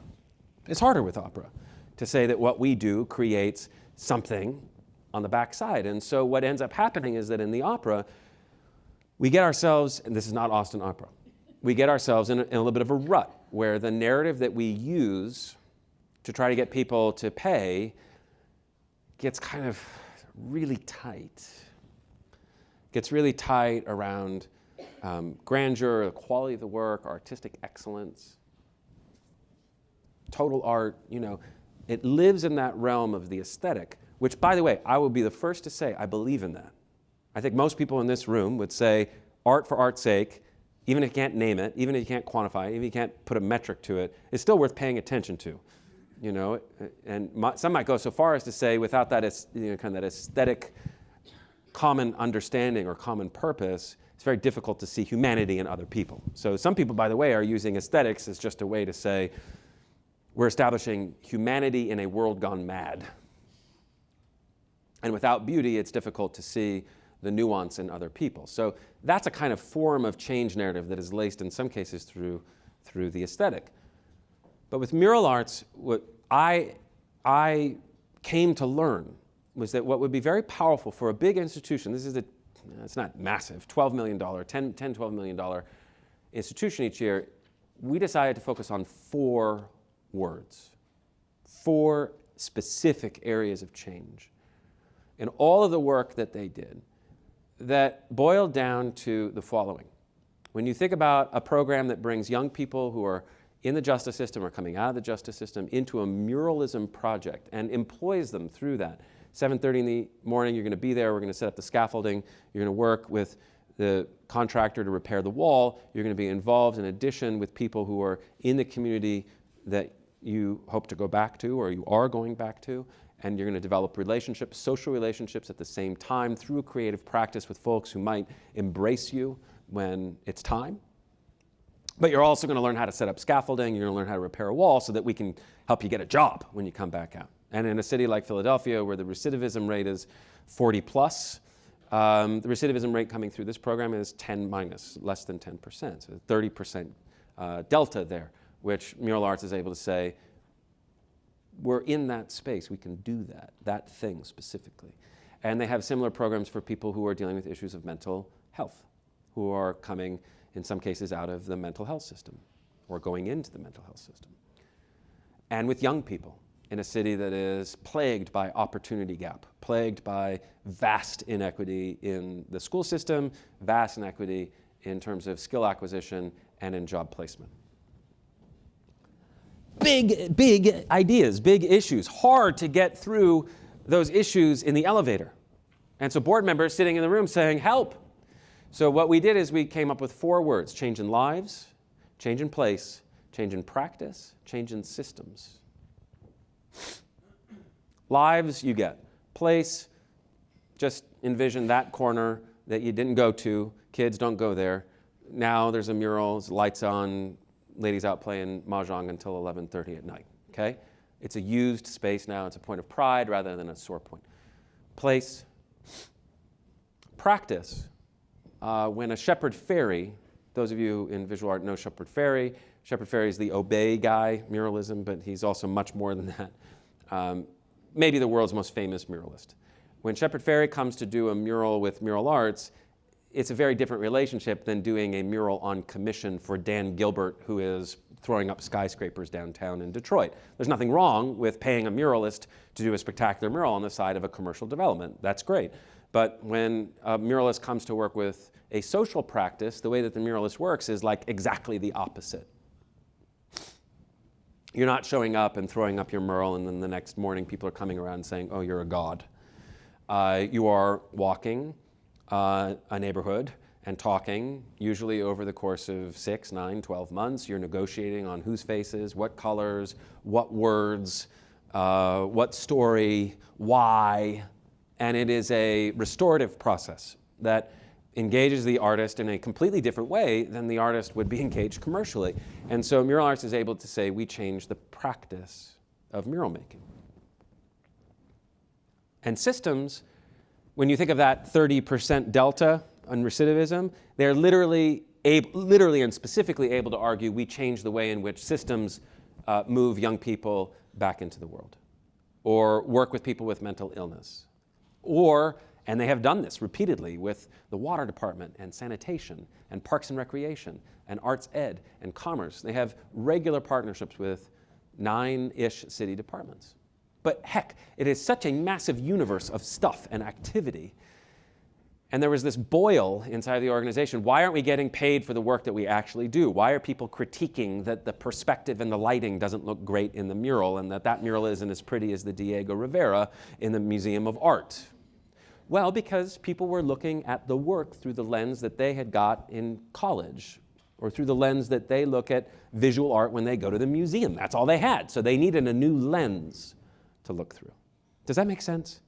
It's harder with opera to say that what we do creates something on the backside. And so what ends up happening is that in the opera, we get ourselves, and this is not Austin Opera, we get ourselves in a little bit of a rut where the narrative that we use to try to get people to pay gets kind of really tight. Gets really tight around grandeur, the quality of the work, artistic excellence, total art, you know. It lives in that realm of the aesthetic, which, by the way, I will be the first to say I believe in that. I think most people in this room would say art for art's sake, even if you can't name it, even if you can't quantify it, even if you can't put a metric to it, it's still worth paying attention to. You know, and some might go so far as to say without that, kind of that aesthetic common understanding or common purpose, it's very difficult to see humanity in other people. So some people, by the way, are using aesthetics as just a way to say, we're establishing humanity in a world gone mad. And without beauty, it's difficult to see the nuance in other people. So that's a kind of form of change narrative that is laced in some cases through the aesthetic. But with mural arts, what I came to learn was that what would be very powerful for a big institution, this is it's not massive, $12 million, $12 million institution each year, we decided to focus on 4 words, 4 specific areas of change. And all of the work that they did that boiled down to the following. When you think about a program that brings young people who are in the justice system or coming out of the justice system into a muralism project and employs them through that, 7:30 in the morning, you're going to be there, we're going to set up the scaffolding, you're going to work with the contractor to repair the wall, you're going to be involved in addition with people who are in the community that you hope to go back to or you are going back to, and you're going to develop relationships, social relationships at the same time through a creative practice with folks who might embrace you when it's time. But you're also going to learn how to set up scaffolding, you're going to learn how to repair a wall so that we can help you get a job when you come back out. And in a city like Philadelphia, where the recidivism rate is 40 plus, the recidivism rate coming through this program is 10 minus, less than 10%, so 30% delta there, which Mural Arts is able to say, we're in that space, we can do that thing specifically. And they have similar programs for people who are dealing with issues of mental health, who are coming, in some cases, out of the mental health system or going into the mental health system. And with young people in a city that is plagued by opportunity gap, plagued by vast inequity in the school system, vast inequity in terms of skill acquisition and in job placement. Big ideas, big issues, hard to get through those issues in the elevator. And so board members sitting in the room saying, help. So what we did is we came up with 4 words: change in lives, change in place, change in practice, change in systems. Lives, you get. Place, just envision that corner that you didn't go to. Kids, don't go there. Now there's a mural, lights on, ladies out playing mahjong until 11:30 at night, okay? It's a used space now. It's a point of pride rather than a sore point. Place. Practice. When a Shepard Fairey, those of you in visual art know Shepard Fairey. Shepard Fairey is the obey guy, muralism, but he's also much more than that. Maybe the world's most famous muralist. When Shepard Fairey comes to do a mural with Mural Arts, it's a very different relationship than doing a mural on commission for Dan Gilbert, who is throwing up skyscrapers downtown in Detroit. There's nothing wrong with paying a muralist to do a spectacular mural on the side of a commercial development. That's great. But when a muralist comes to work with a social practice, the way that the muralist works is like exactly the opposite. You're not showing up and throwing up your mural and then the next morning people are coming around saying, oh, you're a god. You are walking a neighborhood and talking, usually over the course of 6, 9, 12 months. You're negotiating on whose faces, what colors, what words, what story, why. And it is a restorative process that engages the artist in a completely different way than the artist would be engaged commercially. And so Mural Arts is able to say, we change the practice of mural making. And systems, when you think of that 30% delta on recidivism, they're literally and specifically able to argue we change the way in which systems move young people back into the world, or work with people with mental illness. And they have done this repeatedly with the water department and sanitation and parks and recreation and arts ed and commerce. They have regular partnerships with 9-ish city departments. But heck, it is such a massive universe of stuff and activity. And there was this boil inside the organization. Why aren't we getting paid for the work that we actually do? Why are people critiquing that the perspective and the lighting doesn't look great in the mural and that mural isn't as pretty as the Diego Rivera in the Museum of Art? Well, because people were looking at the work through the lens that they had got in college, or through the lens that they look at visual art when they go to the museum. That's all they had. So they needed a new lens to look through. Does that make sense?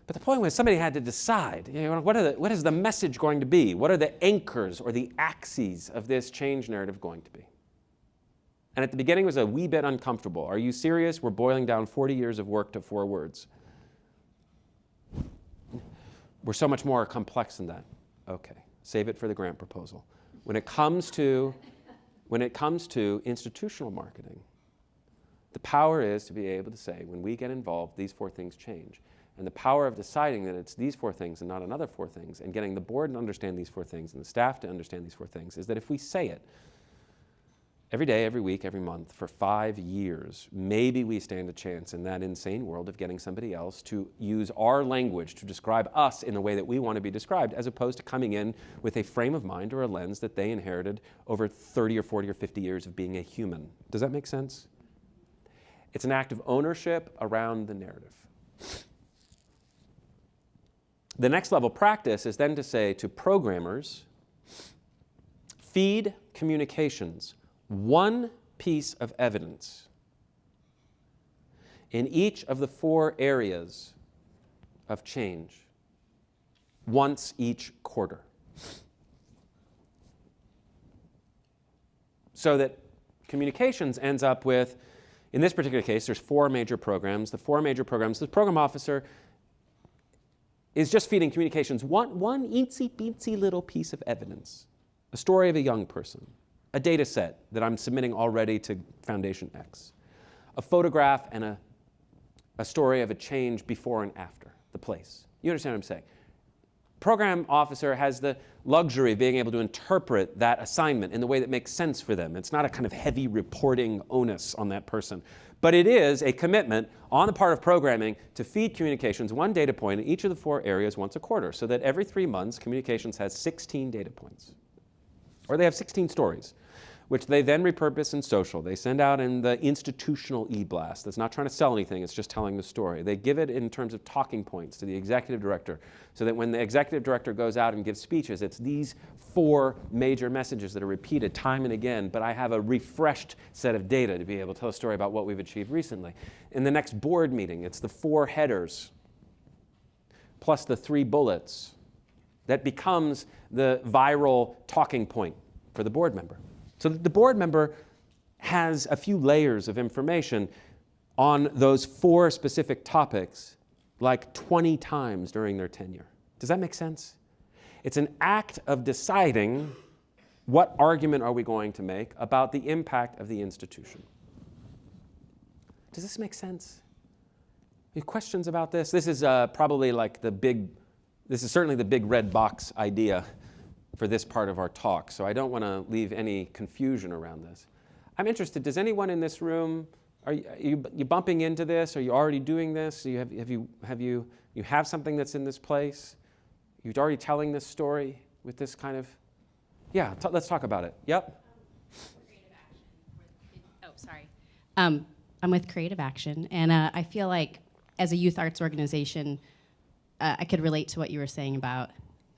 But the point was somebody had to decide, what is the message going to be? What are the anchors or the axes of this change narrative going to be? And at the beginning it was a wee bit uncomfortable. Are you serious? We're boiling down 40 years of work to 4 words. We're so much more complex than that. Okay, save it for the grant proposal. When it comes to institutional marketing, the power is to be able to say, when we get involved, these 4 things change. And the power of deciding that it's these 4 things and not another 4 things, and getting the board to understand these 4 things and the staff to understand these 4 things, is that if we say it every day, every week, every month for 5 years, maybe we stand a chance in that insane world of getting somebody else to use our language to describe us in the way that we want to be described, as opposed to coming in with a frame of mind or a lens that they inherited over 30 or 40 or 50 years of being a human. Does that make sense? It's an act of ownership around the narrative. The next level practice is then to say to programmers, feed communications 1 piece of evidence in each of the 4 areas of change once each quarter. So that communications ends up with, in this particular case, there's 4 major programs. The 4 major programs, the program officer is just feeding communications one itsy-bitsy little piece of evidence. A story of a young person, a data set that I'm submitting already to Foundation X, a photograph and a story of a change before and after the place. You understand what I'm saying? Program officer has the luxury of being able to interpret that assignment in the way that makes sense for them. It's not a kind of heavy reporting onus on that person. But it is a commitment on the part of programming to feed communications 1 data point in each of the 4 areas once a quarter, so that every 3 months, communications has 16 data points. Or they have 16 stories, which they then repurpose in social. They send out in the institutional e-blast that's not trying to sell anything, it's just telling the story. They give it in terms of talking points to the executive director, so that when the executive director goes out and gives speeches, it's these 4 major messages that are repeated time and again, but I have a refreshed set of data to be able to tell a story about what we've achieved recently. In the next board meeting, it's the 4 headers plus the 3 bullets that becomes the viral talking point for the board member. So that the board member has a few layers of information on those 4 specific topics like 20 times during their tenure. Does that make sense? It's an act of deciding what argument are we going to make about the impact of the institution. Does this make sense? Any questions about this? This is probably like this is certainly the big red box idea for this part of our talk, so I don't want to leave any confusion around this. I'm interested, does anyone in this room, are you bumping into this? Are you already doing this? You have something that's in this place? You're already telling this story with this kind of, yeah, let's talk about it. Yep. I'm with Creative Action, and I feel like as a youth arts organization, I could relate to what you were saying about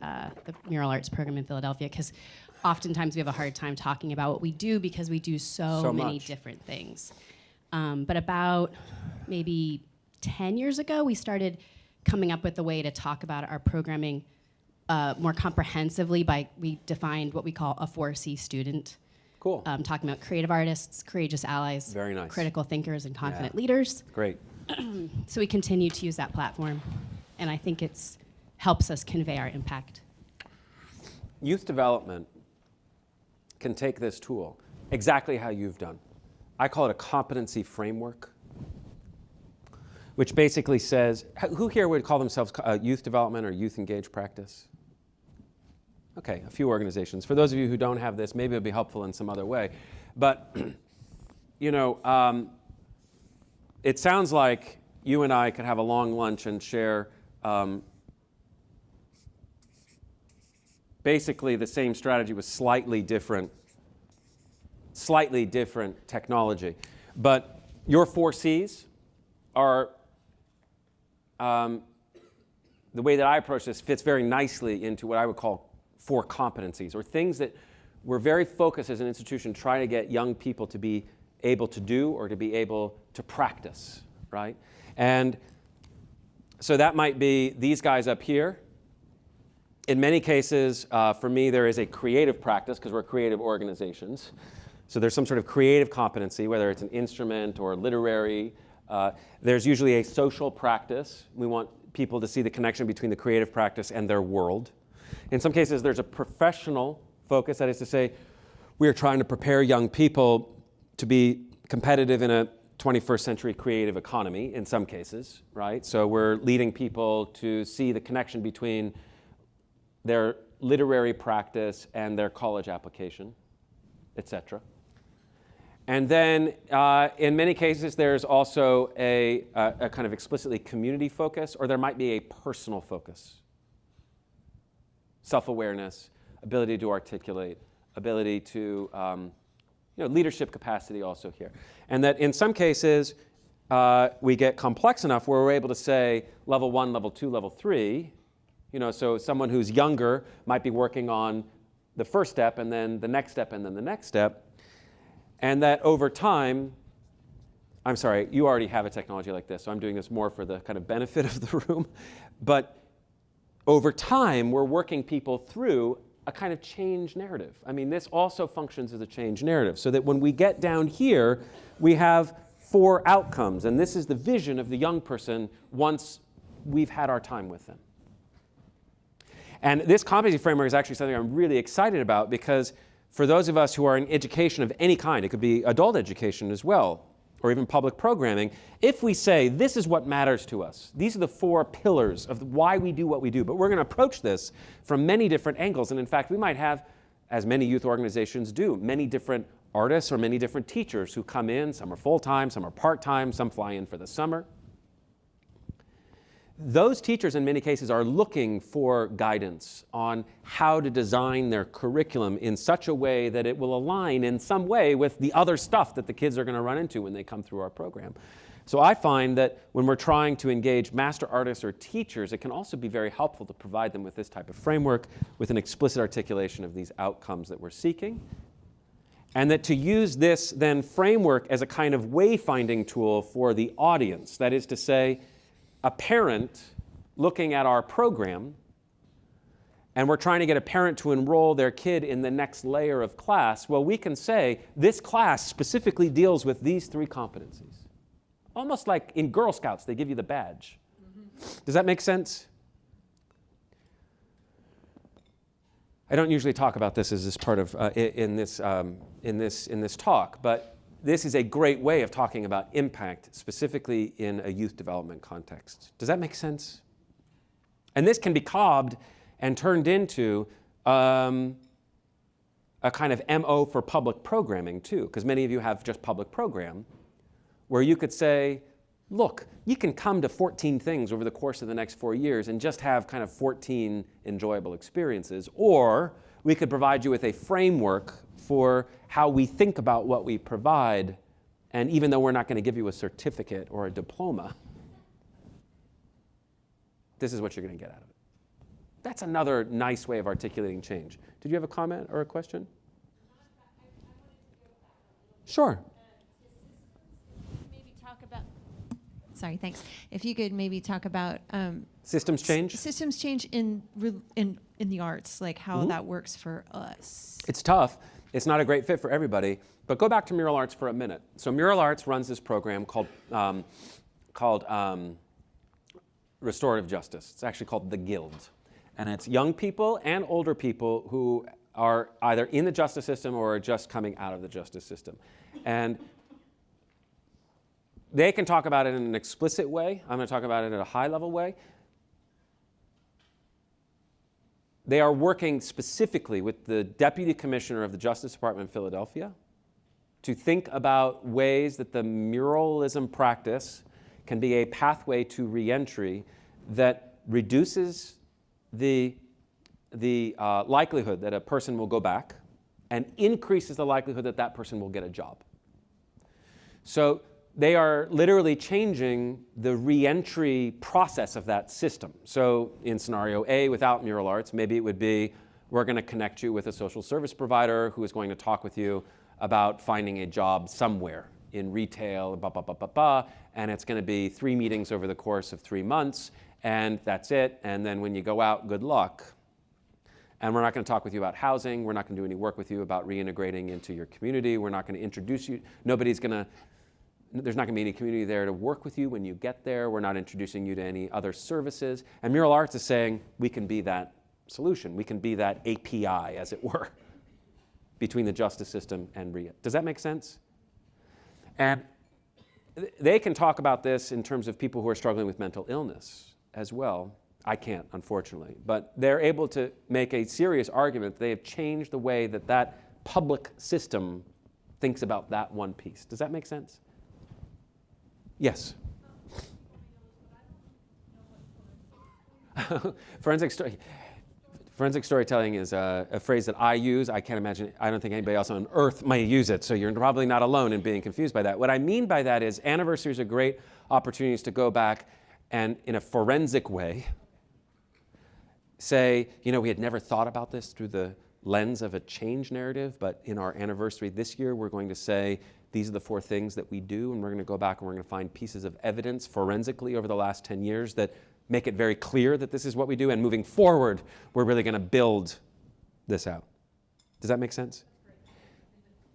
the mural arts program in Philadelphia, because oftentimes we have a hard time talking about what we do because we do so many different things. But about maybe 10 years ago, we started coming up with a way to talk about our programming more comprehensively. We defined what we call a 4C student. Cool. Talking about creative artists, courageous allies, very nice, critical thinkers, and confident leaders. Great. So we continue to use that platform, and I think it's helps us convey our impact. Youth development can take this tool exactly how you've done. I call it a competency framework, which basically says, who here would call themselves youth development or youth engaged practice? Okay, a few organizations. For those of you who don't have this, maybe it'll be helpful in some other way. But, you know, it sounds like you and I could have a long lunch and share basically the same strategy with slightly different technology. But your 4 C's are, the way that I approach this fits very nicely into what I would call 4 competencies, or things that we're very focused as an institution trying to get young people to be able to do or to be able to practice, right? And so that might be these guys up here. In many cases, for me, there is a creative practice because we're creative organizations. So there's some sort of creative competency, whether it's an instrument or literary. There's usually a social practice. We want people to see the connection between the creative practice and their world. In some cases, there's a professional focus. That is to say, we are trying to prepare young people to be competitive in a 21st century creative economy in some cases, right? So we're leading people to see the connection between their literary practice and their college application, etc. And then in many cases, there's also a kind of explicitly community focus, or there might be a personal focus. Self-awareness, ability to articulate, ability to, leadership capacity also here. And that in some cases, we get complex enough where we're able to say level 1, level 2, level 3. So someone who's younger might be working on the first step, and then the next step, and then the next step. And that over time, I'm sorry, you already have a technology like this, so I'm doing this more for the kind of benefit of the room. But over time, we're working people through a kind of change narrative. I mean, this also functions as a change narrative, so that when we get down here, we have 4 outcomes. And this is the vision of the young person once we've had our time with them. And this competency framework is actually something I'm really excited about, because for those of us who are in education of any kind, it could be adult education as well, or even public programming, if we say this is what matters to us, these are the 4 pillars of why we do what we do, but we're going to approach this from many different angles. And in fact, we might have, as many youth organizations do, many different artists or many different teachers who come in. Some are full-time, some are part-time, some fly in for the summer. Those teachers, in many cases, are looking for guidance on how to design their curriculum in such a way that it will align in some way with the other stuff that the kids are going to run into when they come through our program. So I find that when we're trying to engage master artists or teachers, it can also be very helpful to provide them with this type of framework with an explicit articulation of these outcomes that we're seeking. And that to use this then framework as a kind of wayfinding tool for the audience, that is to say, a parent looking at our program, and we're trying to get a parent to enroll their kid in the next layer of class, well, we can say, this class specifically deals with these 3 competencies. Almost like in Girl Scouts, they give you the badge. Does that make sense? I don't usually talk about this as part of in this talk, but this is a great way of talking about impact, specifically in a youth development context. Does that make sense? And this can be cobbed and turned into a kind of MO for public programming too, because many of you have just public program, where you could say, look, you can come to 14 things over the course of the next 4 years and just have kind of 14 enjoyable experiences, or we could provide you with a framework for how we think about what we provide, and even though we're not going to give you a certificate or a diploma, this is what you're going to get out of it. That's another nice way of articulating change. Did you have a comment or a question? Sure. Maybe talk about. Sorry, thanks. If you could maybe talk about systems change. Systems change in the arts, like how that works for us. It's tough. It's not a great fit for everybody. But go back to Mural Arts for a minute. So Mural Arts runs this program called Restorative Justice. It's actually called The Guild. And it's young people and older people who are either in the justice system or are just coming out of the justice system. And they can talk about it in an explicit way. I'm going to talk about it in a high-level way. They are working specifically with the Deputy Commissioner of the Justice Department in Philadelphia to think about ways that the muralism practice can be a pathway to reentry that reduces the likelihood that a person will go back and increases the likelihood that that person will get a job. So they are literally changing the reentry process of that system. So in scenario A, without Mural Arts, maybe it would be, we're going to connect you with a social service provider who is going to talk with you about finding a job somewhere in retail, and it's going to be 3 meetings over the course of 3 months, and that's it. And then when you go out, good luck. And we're not going to talk with you about housing. We're not going to do any work with you about reintegrating into your community. We're not going to introduce you. There's not going to be any community there to work with you when you get there. We're not introducing you to any other services. And Mural Arts is saying we can be that solution. We can be that API, as it were, between the justice system and RIA. Does that make sense? And they can talk about this in terms of people who are struggling with mental illness as well. I can't, unfortunately. But they're able to make a serious argument. They have changed the way that that public system thinks about that one piece. Does that make sense? Yes. Forensic storytelling is a phrase that I use. I can't imagine, I don't think anybody else on earth might use it, so you're probably not alone in being confused by that. What I mean by that is anniversaries are great opportunities to go back and, in a forensic way, say, you know, we had never thought about this through the lens of a change narrative, but in our anniversary this year, we're going to say, these are the 4 things that we do, and we're going to go back and we're going to find pieces of evidence forensically over the last 10 years that make it very clear that this is what we do, and moving forward, we're really going to build this out. Does that make sense?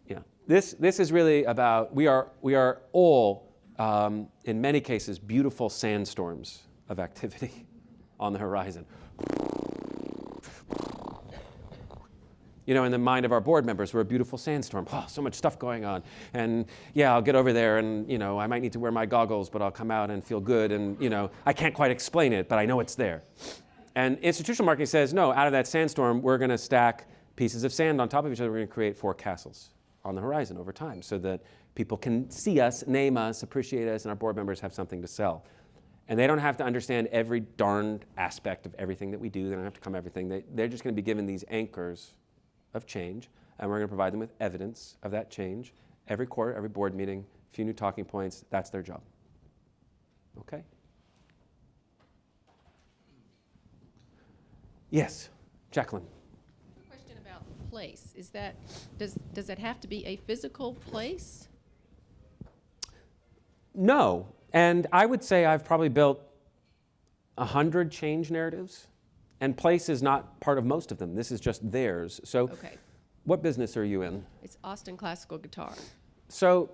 Yeah. This is really about, we are all, in many cases, beautiful sandstorms of activity on the horizon. You know, in the mind of our board members, we're a beautiful sandstorm. Oh, so much stuff going on. And yeah, I'll get over there and, you know, I might need to wear my goggles, but I'll come out and feel good. And, you know, I can't quite explain it, but I know it's there. And institutional marketing says, no, out of that sandstorm, we're going to stack pieces of sand on top of each other. We're going to create 4 castles on the horizon over time so that people can see us, name us, appreciate us, and our board members have something to sell. And they don't have to understand every darned aspect of everything that we do. They don't have to come everything. They're just going to be given these anchors of change, and we're going to provide them with evidence of that change every quarter, every board meeting, a few new talking points. That's their job. Okay? Yes, Jacqueline. Question about place. Is that, does it have to be a physical place? No, and I would say I've probably built 100 change narratives. And place is not part of most of them. This is just theirs. So Okay. What business are you in? It's Austin Classical Guitar. So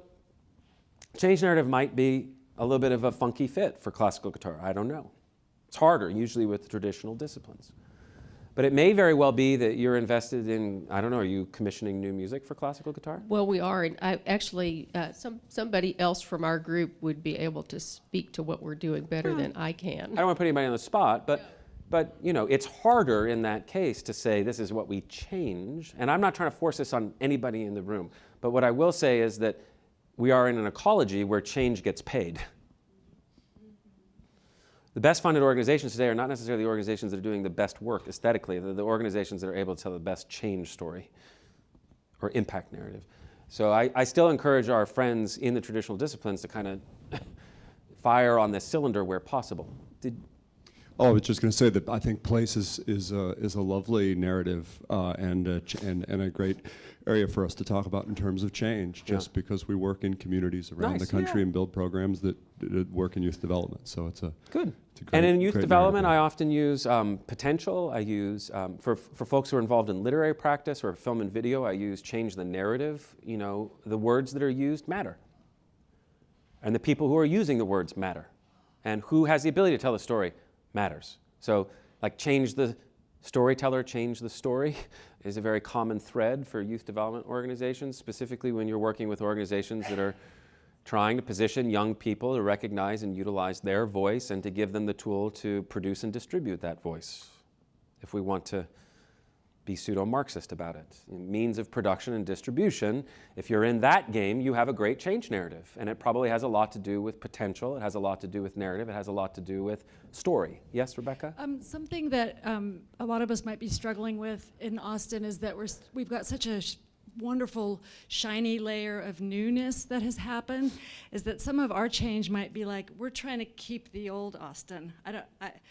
change narrative might be a little bit of a funky fit for classical guitar. I don't know. It's harder, usually with traditional disciplines. But it may very well be that you're invested in, I don't know, are you commissioning new music for classical guitar? Well, we are, and I actually, somebody else from our group would be able to speak to what we're doing better than I can. I don't want to put anybody on the spot, but you know, it's harder in that case to say this is what we change. And I'm not trying to force this on anybody in the room. But what I will say is that we are in an ecology where change gets paid. The best funded organizations today are not necessarily the organizations that are doing the best work aesthetically. They're the organizations that are able to tell the best change story or impact narrative. So I still encourage our friends in the traditional disciplines to kind of fire on this cylinder where possible. Oh, I was just going to say that I think place is a lovely narrative and a great area for us to talk about in terms of change, just because we work in communities around the country and build programs that work in youth development. So it's a good. It's a great, and in youth great development, narrative. I often use potential. I use for folks who are involved in literary practice or film and video. I use change the narrative. You know, the words that are used matter, and the people who are using the words matter, and who has the ability to tell the story matters. So, like, change the storyteller, change the story is a very common thread for youth development organizations, specifically when you're working with organizations that are trying to position young people to recognize and utilize their voice and to give them the tool to produce and distribute that voice. If we want to be pseudo-Marxist about it. Means of production and distribution, if you're in that game, you have a great change narrative. And it probably has a lot to do with potential, it has a lot to do with narrative, it has a lot to do with story. Yes, Rebecca? Something that a lot of us might be struggling with in Austin is that we've got such a wonderful shiny layer of newness that has happened, is that some of our change might be like, we're trying to keep the old Austin.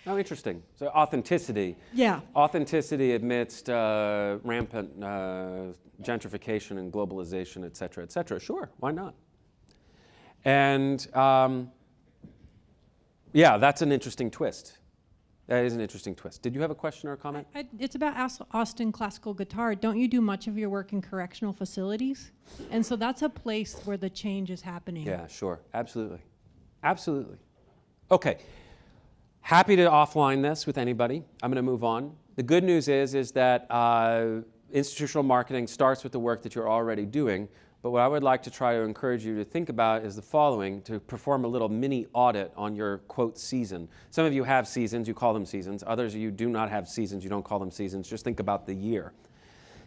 Oh, interesting. So authenticity. Yeah. Authenticity amidst rampant gentrification and globalization, et cetera, et cetera. Sure, why not? And yeah, that's an interesting twist. That is an interesting twist. Did you have a question or a comment? It's about Austin Classical Guitar. Don't you do much of your work in correctional facilities? And so that's a place where the change is happening. Yeah, sure. Absolutely. Absolutely. Okay. Happy to offline this with anybody. I'm going to move on. The good news is that institutional marketing starts with the work that you're already doing, But what I would like to try to encourage you to think about is the following, to perform a little mini audit on your, quote, season. Some of you have seasons, you call them seasons. Others of you do not have seasons, you don't call them seasons. Just think about the year.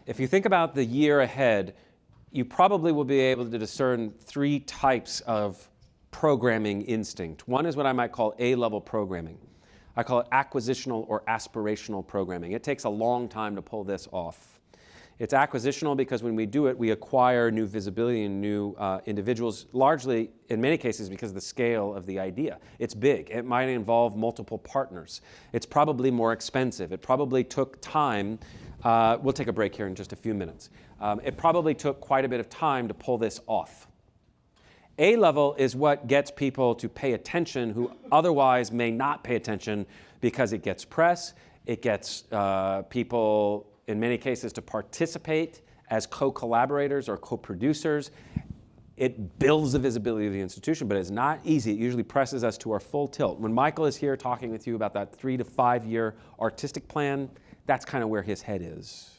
If you think about the year ahead, you probably will be able to discern 3 types of programming instinct. One is what I might call A-level programming. I call it acquisitional or aspirational programming. It takes a long time to pull this off. It's acquisitional because when we do it, we acquire new visibility and new individuals, largely, in many cases, because of the scale of the idea. It's big. It might involve multiple partners. It's probably more expensive. It probably took time. We'll take a break here in just a few minutes. It probably took quite a bit of time to pull this off. A-level is what gets people to pay attention who otherwise may not pay attention because it gets press, it gets people, in many cases, to participate as co-collaborators or co-producers. It builds the visibility of the institution, but it's not easy. It usually presses us to our full tilt. When Michael is here talking with you about that 3 to 5 year artistic plan, that's kind of where his head is.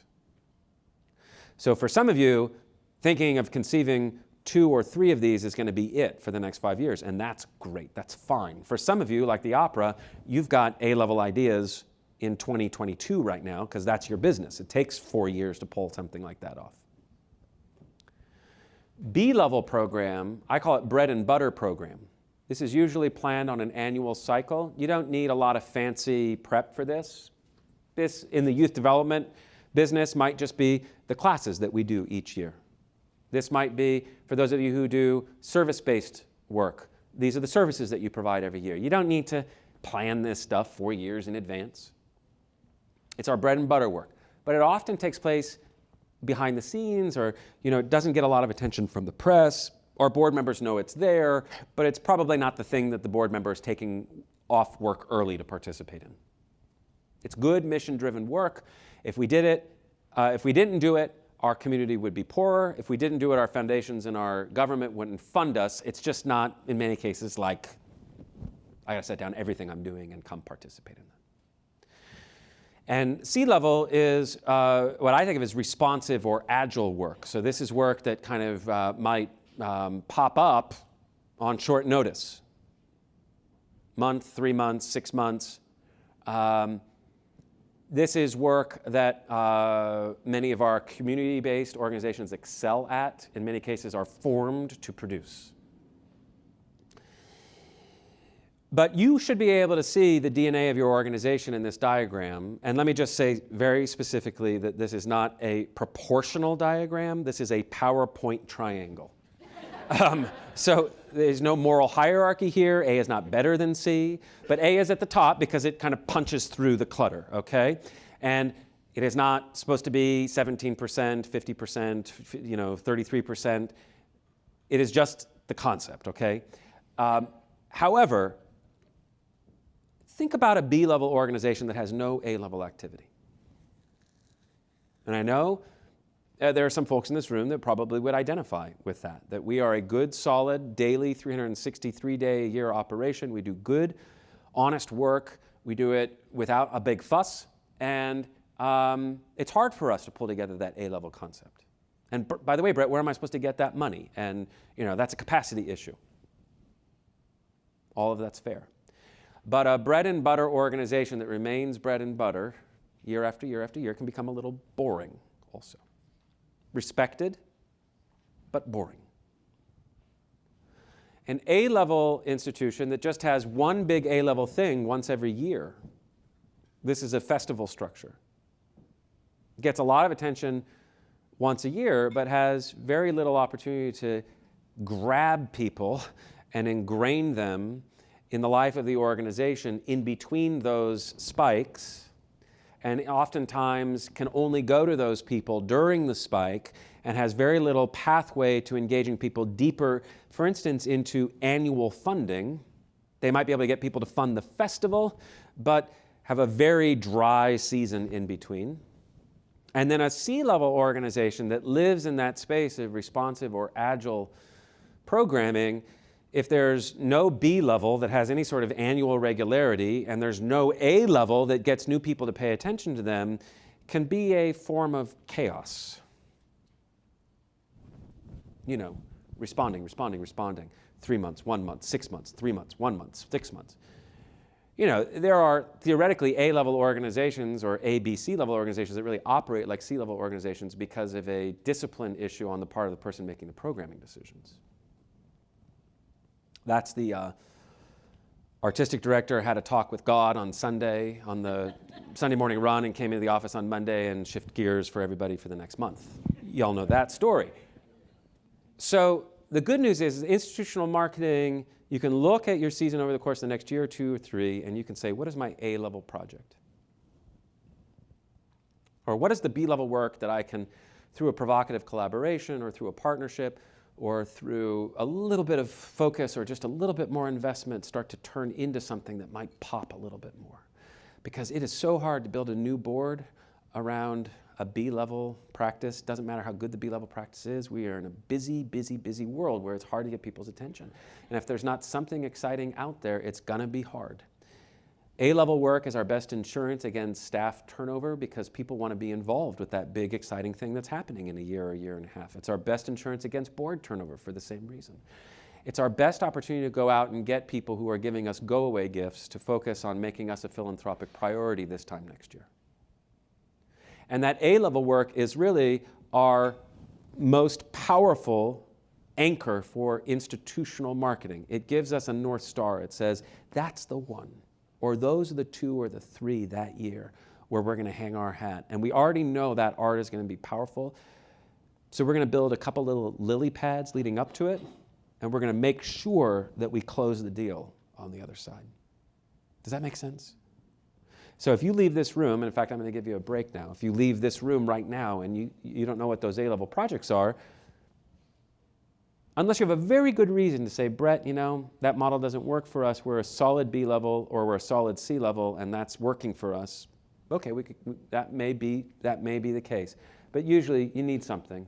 So for some of you, thinking of conceiving 2 or 3 of these is going to be it for the next 5 years, and that's great. That's fine. For some of you, like the opera, you've got A-level ideas in 2022 right now, because that's your business. It takes 4 years to pull something like that off. B-level program, I call it bread and butter program. This is usually planned on an annual cycle. You don't need a lot of fancy prep for this. This, in the youth development business, might just be the classes that we do each year. This might be, for those of you who do service-based work, these are the services that you provide every year. You don't need to plan this stuff 4 years in advance. It's our bread and butter work. But it often takes place behind the scenes, or it doesn't get a lot of attention from the press. Our board members know it's there, but it's probably not the thing that the board member is taking off work early to participate in. It's good mission-driven work. If we did it, if we didn't do it, our community would be poorer. If we didn't do it, our foundations and our government wouldn't fund us. It's just not, in many cases, like, I gotta set down everything I'm doing and come participate in that. And C-level is what I think of as responsive or agile work. So this is work that kind of might pop up on short notice. Month, 3 months, 6 months. This is work that many of our community-based organizations excel at, in many cases are formed to produce. But you should be able to see the DNA of your organization in this diagram. And let me just say very specifically that this is not a proportional diagram. This is a PowerPoint triangle. So there's no moral hierarchy here. A is not better than C, but A is at the top because it kind of punches through the clutter, okay? And it is not supposed to be 17%, 50%, 33%. It is just the concept, okay? However, think about a B-level organization that has no A-level activity. And I know there are some folks in this room that probably would identify with that we are a good, solid, daily, 363-day-a-year operation. We do good, honest work. We do it without a big fuss. And it's hard for us to pull together that A-level concept. And by the way, Brett, where am I supposed to get that money? And that's a capacity issue. All of that's fair. But a bread and butter organization that remains bread and butter year after year after year can become a little boring also. Respected, but boring. An A-level institution that just has one big A-level thing once every year, this is a festival structure. Gets a lot of attention once a year, but has very little opportunity to grab people and ingrain them in the life of the organization in between those spikes, and oftentimes can only go to those people during the spike and has very little pathway to engaging people deeper, for instance, into annual funding. They might be able to get people to fund the festival, but have a very dry season in between. And then a C-level organization that lives in that space of responsive or agile programming, if there's no B-level that has any sort of annual regularity, and there's no A-level that gets new people to pay attention to them, can be a form of chaos. responding. 3 months, 1 month, 6 months, 3 months, 1 month, 6 months. There are theoretically A-level organizations or A, B, C-level organizations that really operate like C-level organizations because of a discipline issue on the part of the person making the programming decisions. That's the artistic director had a talk with God on Sunday, on the Sunday morning run, and came into the office on Monday and shifted gears for everybody for the next month. Y'all know that story. So the good news is institutional marketing, you can look at your season over the course of the next year or 2 or 3, and you can say, what is my A-level project? Or what is the B-level work that I can, through a provocative collaboration or through a partnership or through a little bit of focus or just a little bit more investment, start to turn into something that might pop a little bit more? Because it is so hard to build a new board around a B-level practice. Doesn't matter how good the B-level practice is. We are in a busy world where it's hard to get people's attention. And if there's not something exciting out there, it's gonna be hard. A-level work is our best insurance against staff turnover because people want to be involved with that big, exciting thing that's happening in a year or a year and a half. It's our best insurance against board turnover for the same reason. It's our best opportunity to go out and get people who are giving us go-away gifts to focus on making us a philanthropic priority this time next year. And that A-level work is really our most powerful anchor for institutional marketing. It gives us a North Star. It says, that's the one, or those are the 2 or the 3 that year where we're going to hang our hat. And we already know that art is going to be powerful. So we're going to build a couple little lily pads leading up to it, and we're going to make sure that we close the deal on the other side. Does that make sense? So if you leave this room, and in fact, I'm going to give you a break now. If you leave this room right now and you don't know what those A-level projects are, unless you have a very good reason to say, Brett, that model doesn't work for us. We're a solid B-level or we're a solid C-level, and that's working for us. Okay, that may be the case. But usually you need something.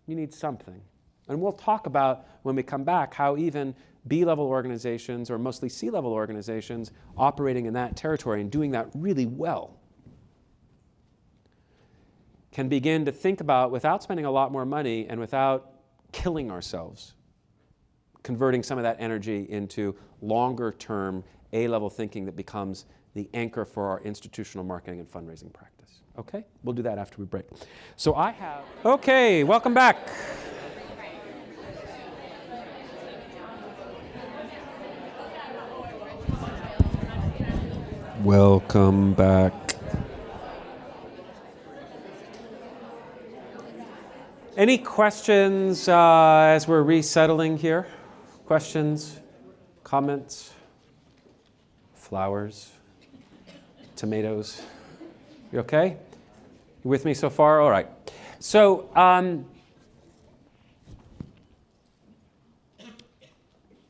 You need something. And we'll talk about, when we come back, how even B-level organizations, or mostly C-level organizations, operating in that territory and doing that really well, can begin to think about, without spending a lot more money and without killing ourselves, converting some of that energy into longer-term A-level thinking that becomes the anchor for our institutional marketing and fundraising practice. Okay? We'll do that after we break. So okay, welcome back. Welcome back. Any questions as we're resettling here? Questions, comments, flowers, tomatoes? You okay? You with me so far? All right. So,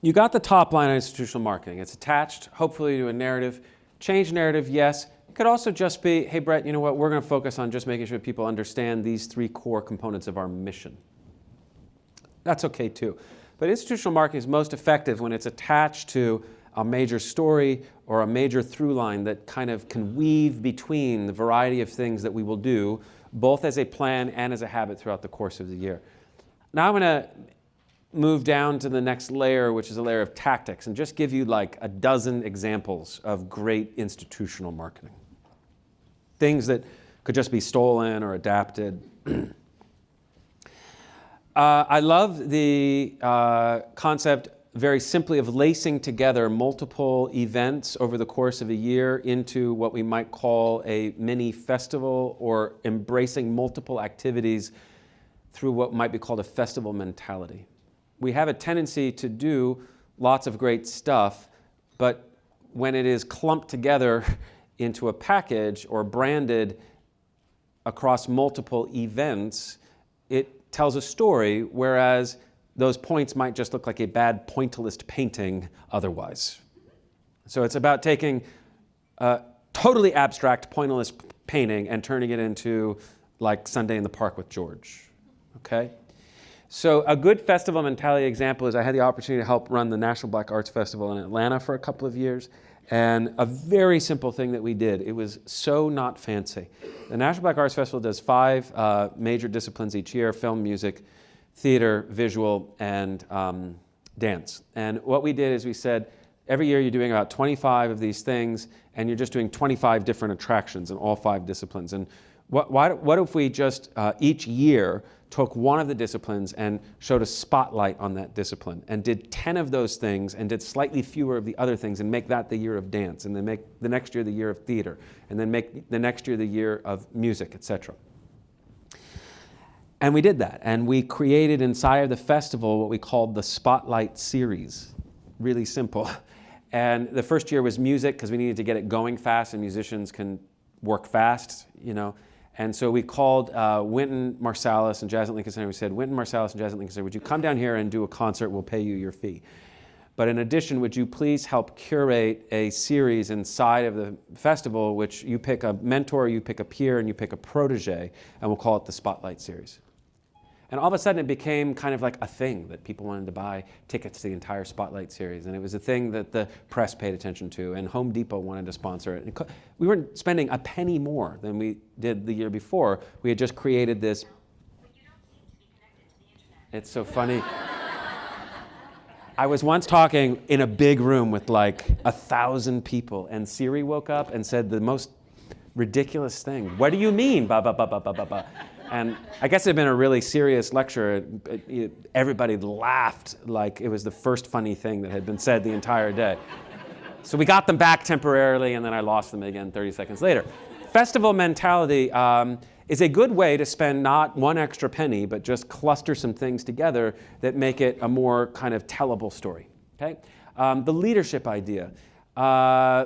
you got the top line on institutional marketing. It's attached, hopefully, to a narrative. Change narrative, yes. It could also just be, hey, Brett, you know what? We're going to focus on just making sure people understand these 3 core components of our mission. That's okay, too. But institutional marketing is most effective when it's attached to a major story or a major through line that kind of can weave between the variety of things that we will do, both as a plan and as a habit throughout the course of the year. Now I'm going to move down to the next layer, which is a layer of tactics, and just give you like a dozen examples of great institutional marketing. Things that could just be stolen or adapted. I love the concept, very simply, of lacing together multiple events over the course of a year into what we might call a mini festival, or embracing multiple activities through what might be called a festival mentality. We have a tendency to do lots of great stuff, but when it is clumped together into a package or branded across multiple events, it tells a story, whereas those points might just look like a bad pointillist painting otherwise. So it's about taking a totally abstract pointillist painting and turning it into like Sunday in the Park with George, okay? So a good festival mentality example is I had the opportunity to help run the National Black Arts Festival in Atlanta for a couple of years. And a very simple thing that we did, it was so not fancy. The National Black Arts Festival does 5 major disciplines each year: film, music, theater, visual, and dance. And what we did is we said, every year you're doing about 25 of these things, and you're just doing 25 different attractions in all 5 disciplines. And what if we just each year took one of the disciplines and showed a spotlight on that discipline and did 10 of those things and did slightly fewer of the other things and make that the year of dance, and then make the next year the year of theater, and then make the next year the year of music, etc. And we did that, and we created inside of the festival what we called the Spotlight Series. Really simple. And the first year was music, because we needed to get it going fast, and musicians can work fast, you know. And so we called Wynton Marsalis and Jazz at Lincoln Center. We said, Wynton Marsalis and Jazz at Lincoln Center, would you come down here and do a concert? We'll pay you your fee. But in addition, would you please help curate a series inside of the festival, which you pick a mentor, you pick a peer, and you pick a protege, and we'll call it the Spotlight Series. And all of a sudden, it became kind of like a thing that people wanted to buy tickets to the entire Spotlight Series. And it was a thing that the press paid attention to, and Home Depot wanted to sponsor it. And we weren't spending a penny more than we did the year before. We had just created this. It's so funny. I was once talking in a big room with like 1,000 people, and Siri woke up and said the most ridiculous thing. What do you mean? Ba ba ba ba ba ba ba. And I guess it had been a really serious lecture. Everybody laughed like it was the first funny thing that had been said the entire day. So we got them back temporarily, and then I lost them again 30 seconds later. Festival mentality is a good way to spend not one extra penny, but just cluster some things together that make it a more kind of tellable story. Okay? The leadership idea.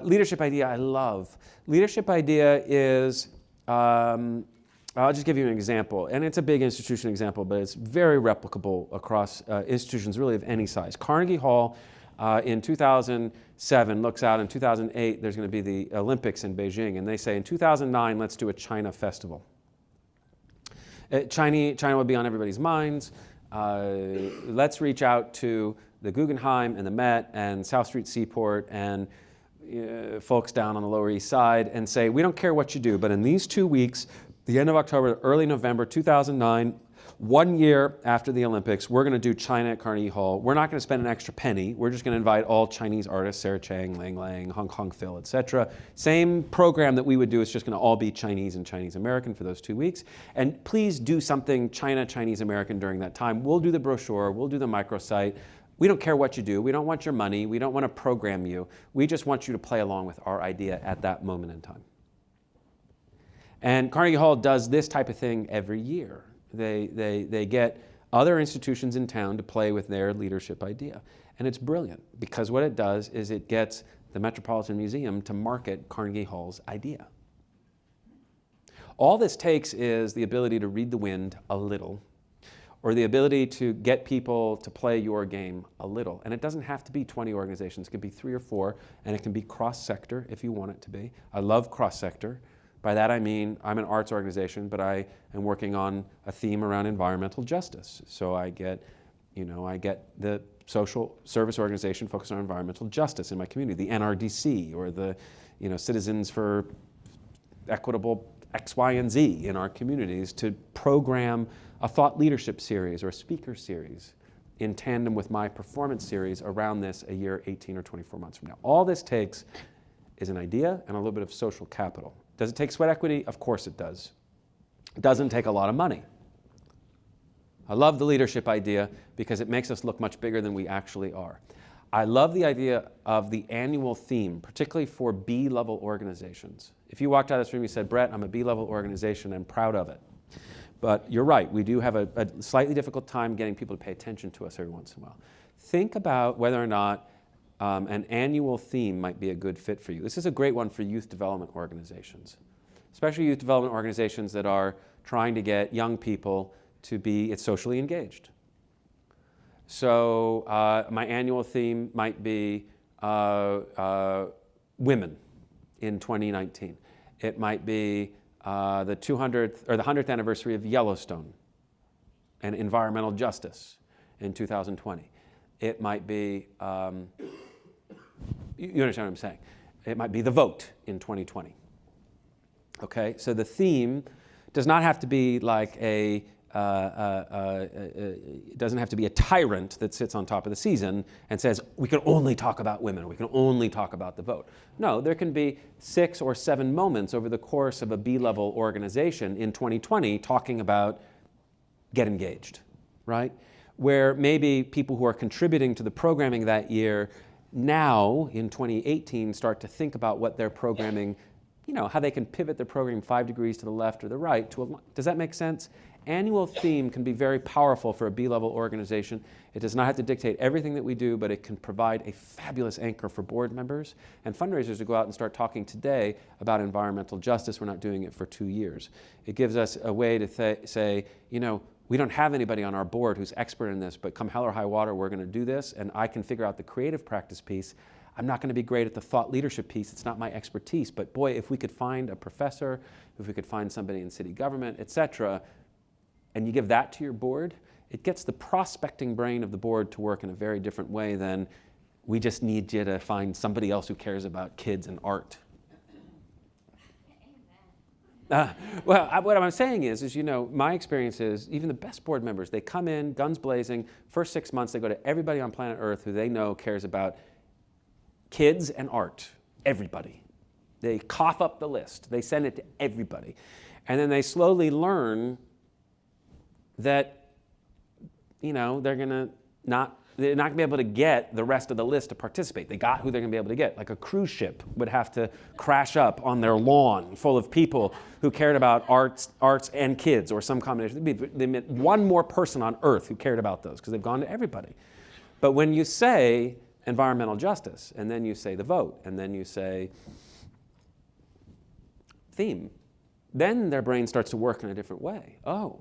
Leadership idea I love. Leadership idea is... I'll just give you an example, and it's a big institution example, but it's very replicable across institutions really of any size. Carnegie Hall in 2007 looks out, in 2008 there's going to be the Olympics in Beijing, and they say in 2009 let's do a China festival. China will be on everybody's minds. Let's reach out to the Guggenheim and the Met and South Street Seaport and folks down on the Lower East Side and say, we don't care what you do, but in these 2 weeks, the end of October, early November 2009, 1 year after the Olympics, we're going to do China at Carnegie Hall. We're not going to spend an extra penny. We're just going to invite all Chinese artists, Sarah Chang, Lang Lang, Hong Kong Phil, etc. Same program that we would do. It's just going to all be Chinese and Chinese American for those 2 weeks. And please do something China, Chinese American during that time. We'll do the brochure. We'll do the microsite. We don't care what you do. We don't want your money. We don't want to program you. We just want you to play along with our idea at that moment in time. And Carnegie Hall does this type of thing every year. They get other institutions in town to play with their leadership idea. And it's brilliant, because what it does is it gets the Metropolitan Museum to market Carnegie Hall's idea. All this takes is the ability to read the wind a little, or the ability to get people to play your game a little. And it doesn't have to be 20 organizations. It can be 3 or 4, and it can be cross-sector if you want it to be. I love cross-sector. By that I mean I'm an arts organization, but I am working on a theme around environmental justice. So I get the social service organization focused on environmental justice in my community, the NRDC, or the Citizens for Equitable X, Y, and Z in our communities, to program a thought leadership series or a speaker series in tandem with my performance series around this a year, 18 or 24 months from now. All this takes is an idea and a little bit of social capital. Does it take sweat equity? Of course it does. It doesn't take a lot of money. I love the leadership idea because it makes us look much bigger than we actually are. I love the idea of the annual theme, particularly for B-level organizations. If you walked out of this room and you said, Brett, I'm a B-level organization, I'm proud of it. But you're right, we do have a slightly difficult time getting people to pay attention to us every once in a while. Think about whether or not an annual theme might be a good fit for you. This is a great one for youth development organizations, especially youth development organizations that are trying to get young people to be socially engaged. So my annual theme might be women in 2019. It might be the 200th or the 100th anniversary of Yellowstone and environmental justice in 2020. It might be, you understand what I'm saying? It might be the vote in 2020. Okay, so the theme does not have to be like a it doesn't have to be a tyrant that sits on top of the season and says, we can only talk about women, we can only talk about the vote. No, there can be 6 or 7 moments over the course of a B-level organization in 2020 talking about get engaged, right? Where maybe people who are contributing to the programming that year now in 2018 start to think about what their programming, how they can pivot their program 5 degrees to the left or the right. Does that make sense? Annual theme can be very powerful for a B-level organization. It does not have to dictate everything that we do, but it can provide a fabulous anchor for board members and fundraisers to go out and start talking today about environmental justice. We're not doing it for 2 years. It gives us a way to say, we don't have anybody on our board who's expert in this, but come hell or high water, we're going to do this, and I can figure out the creative practice piece. I'm not going to be great at the thought leadership piece. It's not my expertise, but boy, if we could find a professor, if we could find somebody in city government, et cetera, and you give that to your board, it gets the prospecting brain of the board to work in a very different way than we just need you to find somebody else who cares about kids and art. What I'm saying is my experience is even the best board members, they come in guns blazing, first 6 months they go to everybody on planet Earth who they know cares about kids and art, everybody. They cough up the list, they send it to everybody. And then they slowly learn that, they're not going to be able to get the rest of the list to participate. They got who they're going to be able to get. Like a cruise ship would have to crash up on their lawn full of people who cared about arts and kids or some combination. They meant one more person on Earth who cared about those because they've gone to everybody. But when you say environmental justice, and then you say the vote, and then you say theme, then their brain starts to work in a different way. Oh,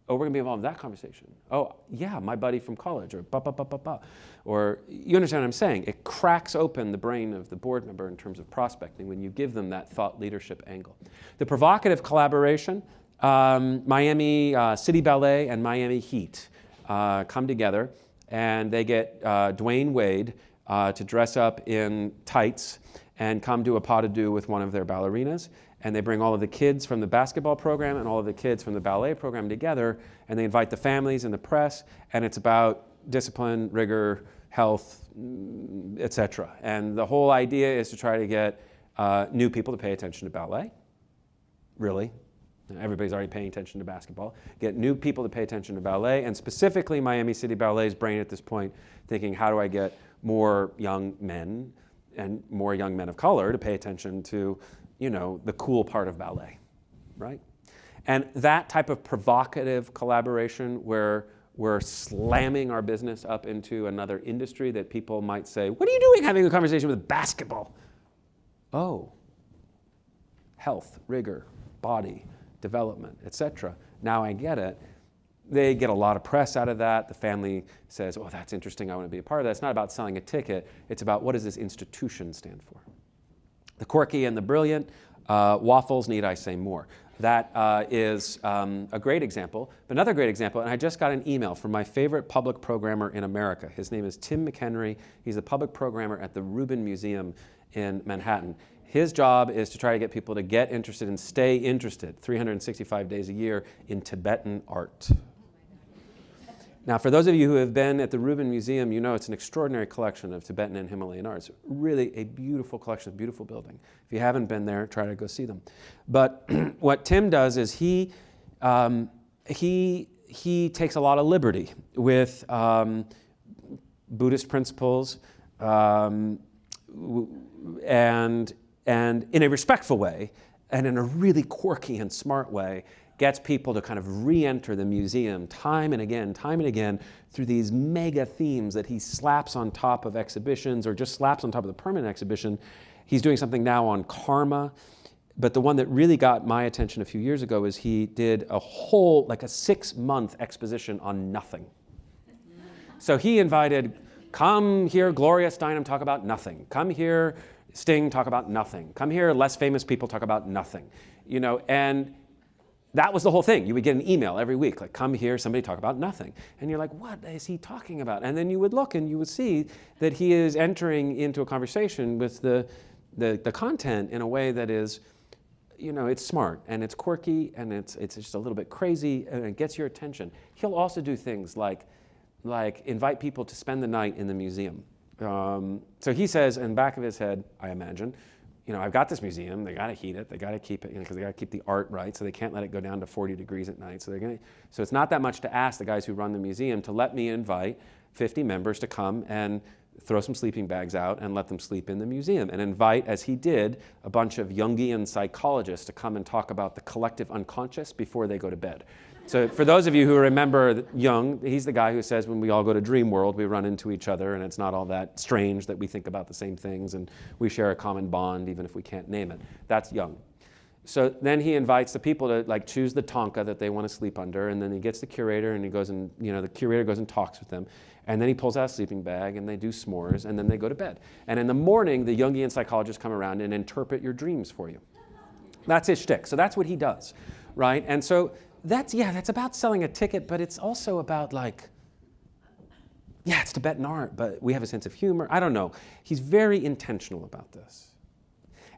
we're going to be involved in that conversation. Oh, yeah, my buddy from college, or ba-ba-ba-ba-ba. Or, you understand what I'm saying? It cracks open the brain of the board member in terms of prospecting when you give them that thought leadership angle. The provocative collaboration, Miami City Ballet and Miami Heat come together, and they get Dwayne Wade to dress up in tights and come do a pas de deux with one of their ballerinas. And they bring all of the kids from the basketball program and all of the kids from the ballet program together, and they invite the families and the press, and it's about discipline, rigor, health, etc. And the whole idea is to try to get new people to pay attention to ballet. Really. Everybody's already paying attention to basketball. Get new people to pay attention to ballet, and specifically Miami City Ballet's brain at this point thinking, how do I get more young men and more young men of color to pay attention to the cool part of ballet, right? And that type of provocative collaboration where we're slamming our business up into another industry that people might say, what are you doing having a conversation with basketball? Oh, health, rigor, body, development, etc. Now I get it. They get a lot of press out of that. The family says, oh, that's interesting, I want to be a part of that. It's not about selling a ticket. It's about what does this institution stand for? The quirky and the brilliant, waffles, need I say more? That is a great example. But another great example, and I just got an email from my favorite public programmer in America. His name is Tim McHenry. He's a public programmer at the Rubin Museum in Manhattan. His job is to try to get people to get interested and stay interested 365 days a year in Tibetan art. Now, for those of you who have been at the Rubin Museum, you know it's an extraordinary collection of Tibetan and Himalayan arts. Really a beautiful collection, a beautiful building. If you haven't been there, try to go see them. But what Tim does is he takes a lot of liberty with Buddhist principles and in a respectful way and in a really quirky and smart way, gets people to kind of re-enter the museum time and again through these mega themes that he slaps on top of exhibitions or just slaps on top of the permanent exhibition. He's doing something now on karma, but the one that really got my attention a few years ago is he did a whole, like a 6-month exposition on nothing. So he invited, come here, Gloria Steinem, talk about nothing. Come here, Sting, talk about nothing. Come here, less famous people, talk about nothing. And that was the whole thing. You would get an email every week, like, come here, somebody talk about nothing. And you're like, what is he talking about? And then you would look and you would see that he is entering into a conversation with the content in a way that is, it's smart and it's quirky and it's just a little bit crazy and it gets your attention. He'll also do things like invite people to spend the night in the museum. So he says in the back of his head, I imagine, I've got this museum, they gotta heat it, they gotta keep it, because they gotta keep the art right, so they can't let it go down to 40 degrees at night. So it's not that much to ask the guys who run the museum to let me invite 50 members to come and throw some sleeping bags out and let them sleep in the museum, and invite, as he did, a bunch of Jungian psychologists to come and talk about the collective unconscious before they go to bed. So for those of you who remember Jung, he's the guy who says when we all go to dream world, we run into each other and it's not all that strange that we think about the same things and we share a common bond even if we can't name it. That's Jung. So then he invites the people to choose the tanka that they want to sleep under, and then he gets the curator and he goes and, the curator goes and talks with them, and then he pulls out a sleeping bag and they do s'mores and then they go to bed. And in the morning, the Jungian psychologists come around and interpret your dreams for you. That's his shtick. So that's what he does, right? And so that's about selling a ticket, but it's also about it's Tibetan art, but we have a sense of humor. I don't know. He's very intentional about this.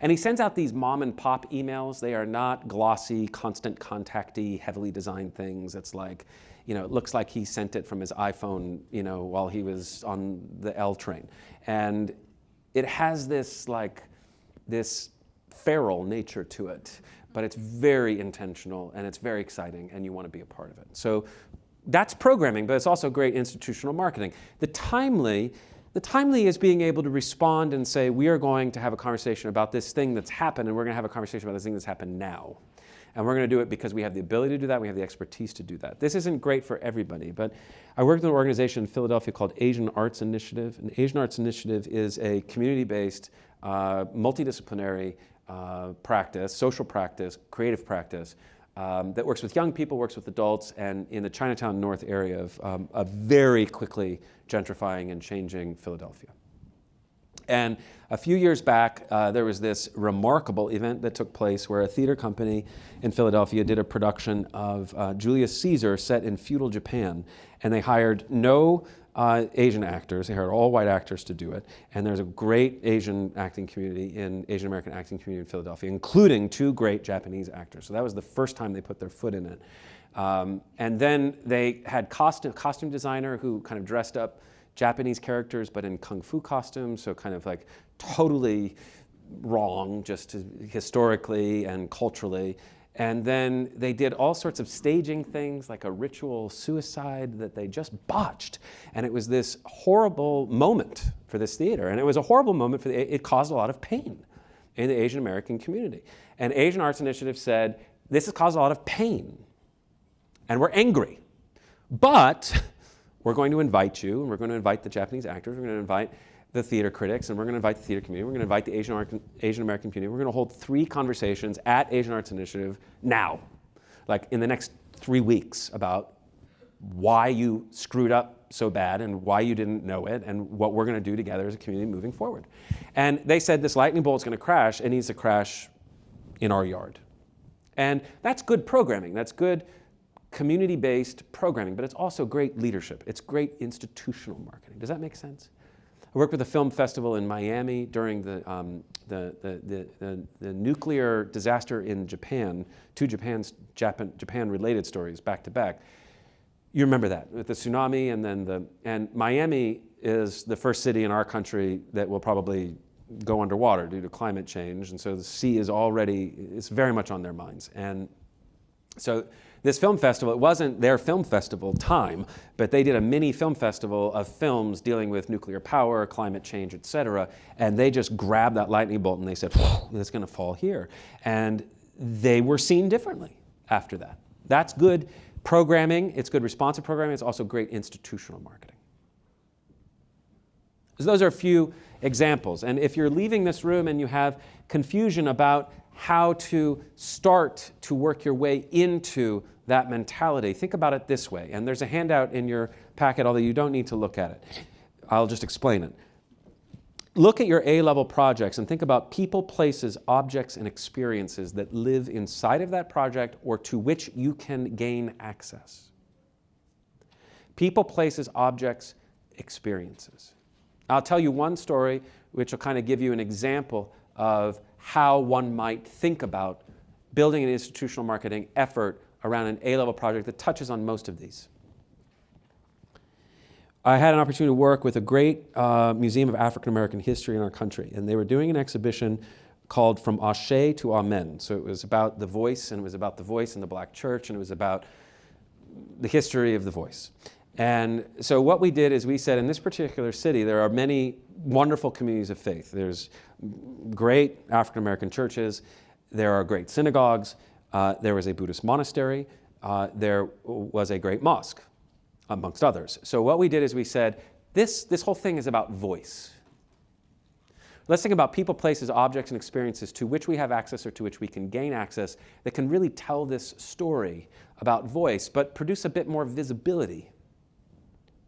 And he sends out these mom and pop emails. They are not glossy, constant contacty, heavily designed things. It's it looks like he sent it from his iPhone, while he was on the L train. And it has this feral nature to it, but it's very intentional and it's very exciting and you want to be a part of it. So that's programming, but it's also great institutional marketing. The timely is being able to respond and say, we are going to have a conversation about this thing that's happened, and we're going to have a conversation about this thing that's happened now. And we're going to do it because we have the ability to do that, we have the expertise to do that. This isn't great for everybody, but I worked with an organization in Philadelphia called Asian Arts Initiative. And Asian Arts Initiative is a community-based, multidisciplinary practice, social practice, creative practice, that works with young people, works with adults, and in the Chinatown North area of very quickly gentrifying and changing Philadelphia. And a few years back, there was this remarkable event that took place where a theater company in Philadelphia did a production of Julius Caesar set in feudal Japan, and they hired no Asian actors. They hired all white actors to do it. And there's a great Asian acting community, Asian American acting community in Philadelphia, including 2 great Japanese actors. So that was the first time they put their foot in it. And then they had costume designer who kind of dressed up Japanese characters, but in kung fu costumes, so kind of totally wrong, just historically and culturally. And then they did all sorts of staging things, like a ritual suicide that they just botched. And it was this horrible moment for this theater. And it was a horrible moment it caused a lot of pain in the Asian American community. And Asian Arts Initiative said, this has caused a lot of pain. And we're angry. But we're going to invite you, and we're going to invite the Japanese actors, we're going to invite the theater critics, and we're going to invite the theater community, we're going to invite the Asian American community. We're going to hold 3 conversations at Asian Arts Initiative now, in the next 3 weeks, about why you screwed up so bad and why you didn't know it and what we're going to do together as a community moving forward. And they said this lightning bolt is going to crash. It needs to crash in our yard. And that's good programming. That's good community-based programming, but it's also great leadership. It's great institutional marketing. Does that make sense? I worked with a film festival in Miami during the nuclear disaster in Japan, 2 Japan-related stories back to back. You remember that, with the tsunami and Miami is the first city in our country that will probably go underwater due to climate change, and so the sea it's very much on their minds. And so this film festival, it wasn't their film festival time, but they did a mini film festival of films dealing with nuclear power, climate change, et cetera, and they just grabbed that lightning bolt and they said, it's going to fall here. And they were seen differently after that. That's good programming, it's good responsive programming, it's also great institutional marketing. So those are a few examples. And if you're leaving this room and you have confusion about how to start to work your way into that mentality, think about it this way. And there's a handout in your packet, although you don't need to look at it. I'll just explain it. Look at your A-level projects and think about people, places, objects, and experiences that live inside of that project or to which you can gain access. People, places, objects, experiences. I'll tell you one story which will kind of give you an example of how one might think about building an institutional marketing effort around an A-level project that touches on most of these. I had an opportunity to work with a great Museum of African American History in our country, and they were doing an exhibition called From Ashe to Amen. So it was about the voice, and it was about the voice in the black church, and it was about the history of the voice. And so what we did is we said, in this particular city, there are many wonderful communities of faith. There's great African American churches, there are great synagogues, there was a Buddhist monastery, there was a great mosque, amongst others. So what we did is we said, this whole thing is about voice. Let's think about people, places, objects, and experiences to which we have access or to which we can gain access that can really tell this story about voice, but produce a bit more visibility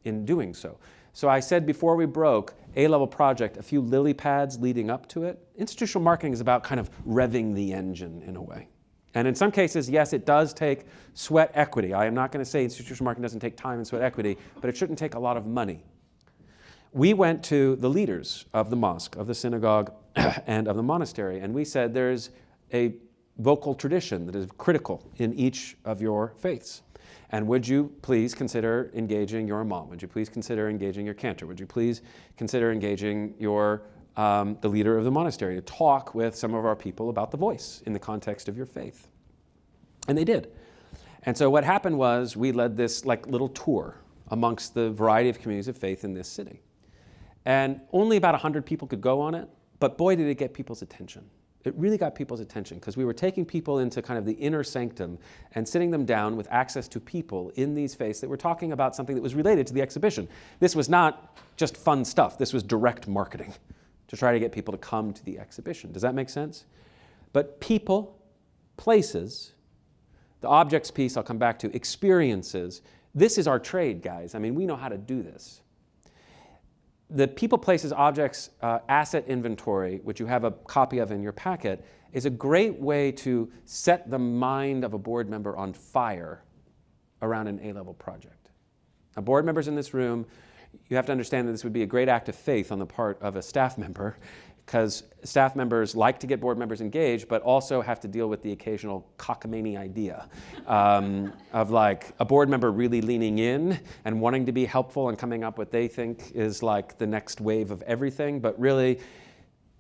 in doing so. So I said before we broke, A-level project, a few lily pads leading up to it. Institutional marketing is about kind of revving the engine in a way. And in some cases, yes, it does take sweat equity. I am not going to say institutional marketing doesn't take time and sweat equity, but it shouldn't take a lot of money. We went to the leaders of the mosque, of the synagogue, and of the monastery, and we said there's a vocal tradition that is critical in each of your faiths. And would you please consider engaging your imam? Would you please consider engaging your cantor? Would you please consider engaging your the leader of the monastery to talk with some of our people about the voice in the context of your faith? And they did. And so what happened was we led this like little tour amongst the variety of communities of faith in this city. And only about 100 people could go on it, but boy did it get people's attention. It really got people's attention because we were taking people into kind of the inner sanctum and sitting them down with access to people in these faiths that were talking about something that was related to the exhibition. This was not just fun stuff. This was direct marketing to try to get people to come to the exhibition. Does that make sense? But people, places, the objects piece I'll come back to, experiences, this is our trade, guys. I mean, we know how to do this. The people, places, objects, asset inventory, which you have a copy of in your packet, is a great way to set the mind of a board member on fire around an A-level project. Now, board members in this room, you have to understand that this would be a great act of faith on the part of a staff member, because staff members like to get board members engaged, but also have to deal with the occasional cockamamie idea of like a board member really leaning in and wanting to be helpful and coming up what they think is like the next wave of everything, but really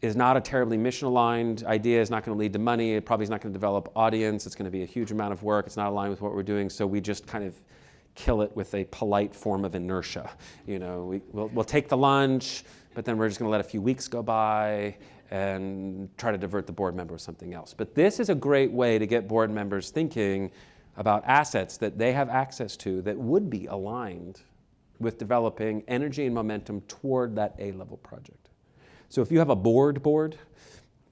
is not a terribly mission-aligned idea, is not going to lead to money, it probably is not going to develop audience, it's going to be a huge amount of work, it's not aligned with what we're doing, so we just kind of kill it with a polite form of inertia. You know, we'll take the lunch, but then we're just going to let a few weeks go by and try to divert the board member with something else. But this is a great way to get board members thinking about assets that they have access to that would be aligned with developing energy and momentum toward that A-level project. So if you have a board,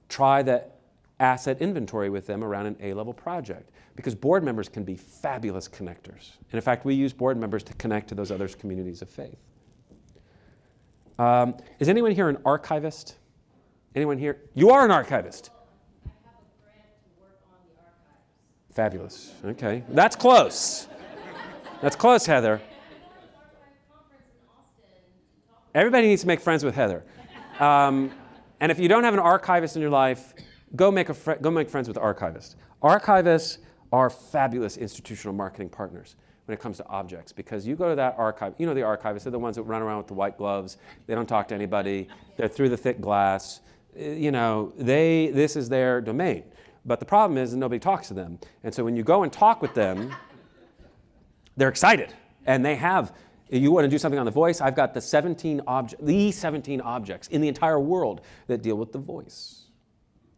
try that asset inventory with them around an A-level project, because board members can be fabulous connectors. And in fact, we use board members to connect to those other communities of faith. Is anyone here an archivist? Anyone here? You are an archivist. I have a grant to work on the archives. Fabulous. Okay. That's close. That's close, Heather. Everybody needs to make friends with Heather. And if you don't have an archivist in your life, go make friends with archivists. Archivists are fabulous institutional marketing partners when it comes to objects, because you go to that archive, you know the archivists, they're the ones that run around with the white gloves, they don't talk to anybody, they're through the thick glass, you know, this is their domain. But the problem is that nobody talks to them. And so when you go and talk with them, they're excited. And they have, you want to do something on the voice, I've got the 17 objects in the entire world that deal with the voice.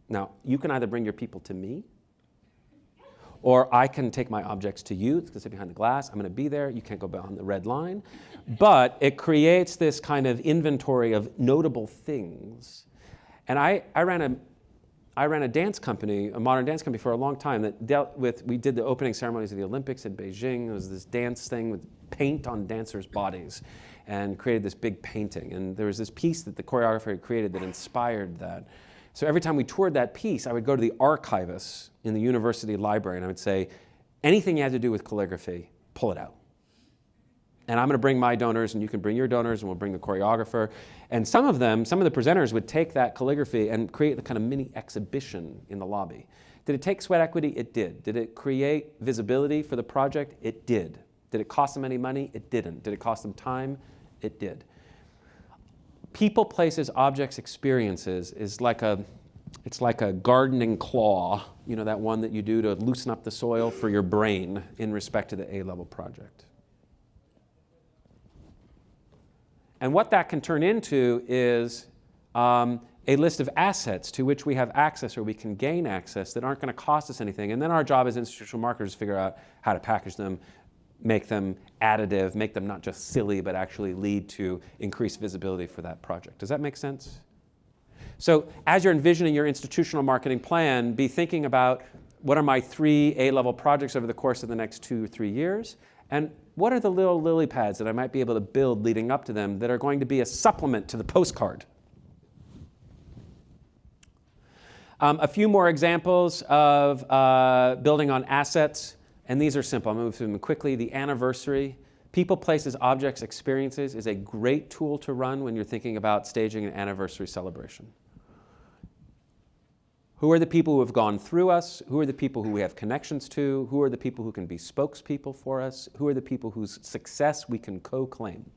Now, you can either bring your people to me, or I can take my objects to you. It's going to sit behind the glass. I'm going to be there. You can't go beyond the red line. But it creates this kind of inventory of notable things. And I ran a dance company, a modern dance company for a long time that dealt with, we did the opening ceremonies of the Olympics in Beijing. It was this dance thing with paint on dancers' bodies and created this big painting. And there was this piece that the choreographer had created that inspired that. So every time we toured that piece, I would go to the archivist in the university library and I would say, anything you have to do with calligraphy, pull it out. And I'm going to bring my donors and you can bring your donors and we'll bring the choreographer. And some of the presenters would take that calligraphy and create a kind of mini exhibition in the lobby. Did it take sweat equity? It did. Did it create visibility for the project? It did. Did it cost them any money? It didn't. Did it cost them time? It did. People, places, objects, experiences is like it's like a gardening claw, you know, that one that you do to loosen up the soil for your brain in respect to the A-level project. And what that can turn into is a list of assets to which we have access or we can gain access that aren't going to cost us anything. And then our job as institutional marketers is to figure out how to package them, make them additive, make them not just silly, but actually lead to increased visibility for that project. Does that make sense? So as you're envisioning your institutional marketing plan, be thinking about what are my 3 A-level projects over the course of the next 2 or 3 years, and what are the little lily pads that I might be able to build leading up to them that are going to be a supplement to the postcard. A few more examples of building on assets, and these are simple. I'll move through them quickly. The anniversary. People, places, objects, experiences is a great tool to run when you're thinking about staging an anniversary celebration. Who are the people who have gone through us? Who are the people who we have connections to? Who are the people who can be spokespeople for us? Who are the people whose success we can co-claim?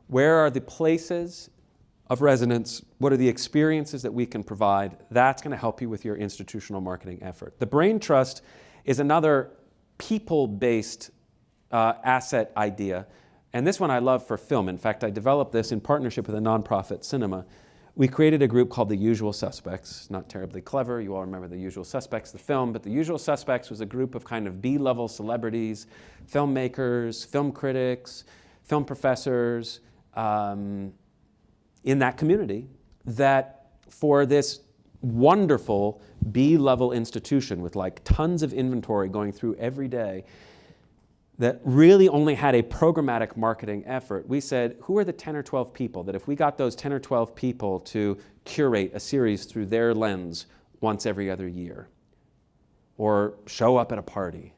Where are the places of resonance? What are the experiences that we can provide? That's going to help you with your institutional marketing effort. The Brain Trust is another people-based asset idea. And this one I love for film. In fact, I developed this in partnership with a nonprofit cinema. We created a group called The Usual Suspects. Not terribly clever. You all remember The Usual Suspects, the film. But The Usual Suspects was a group of kind of B-level celebrities, filmmakers, film critics, film professors in that community that for this wonderful B-level institution with like tons of inventory going through every day that really only had a programmatic marketing effort, we said, who are the 10 or 12 people that if we got those 10 or 12 people to curate a series through their lens once every other year, or show up at a party,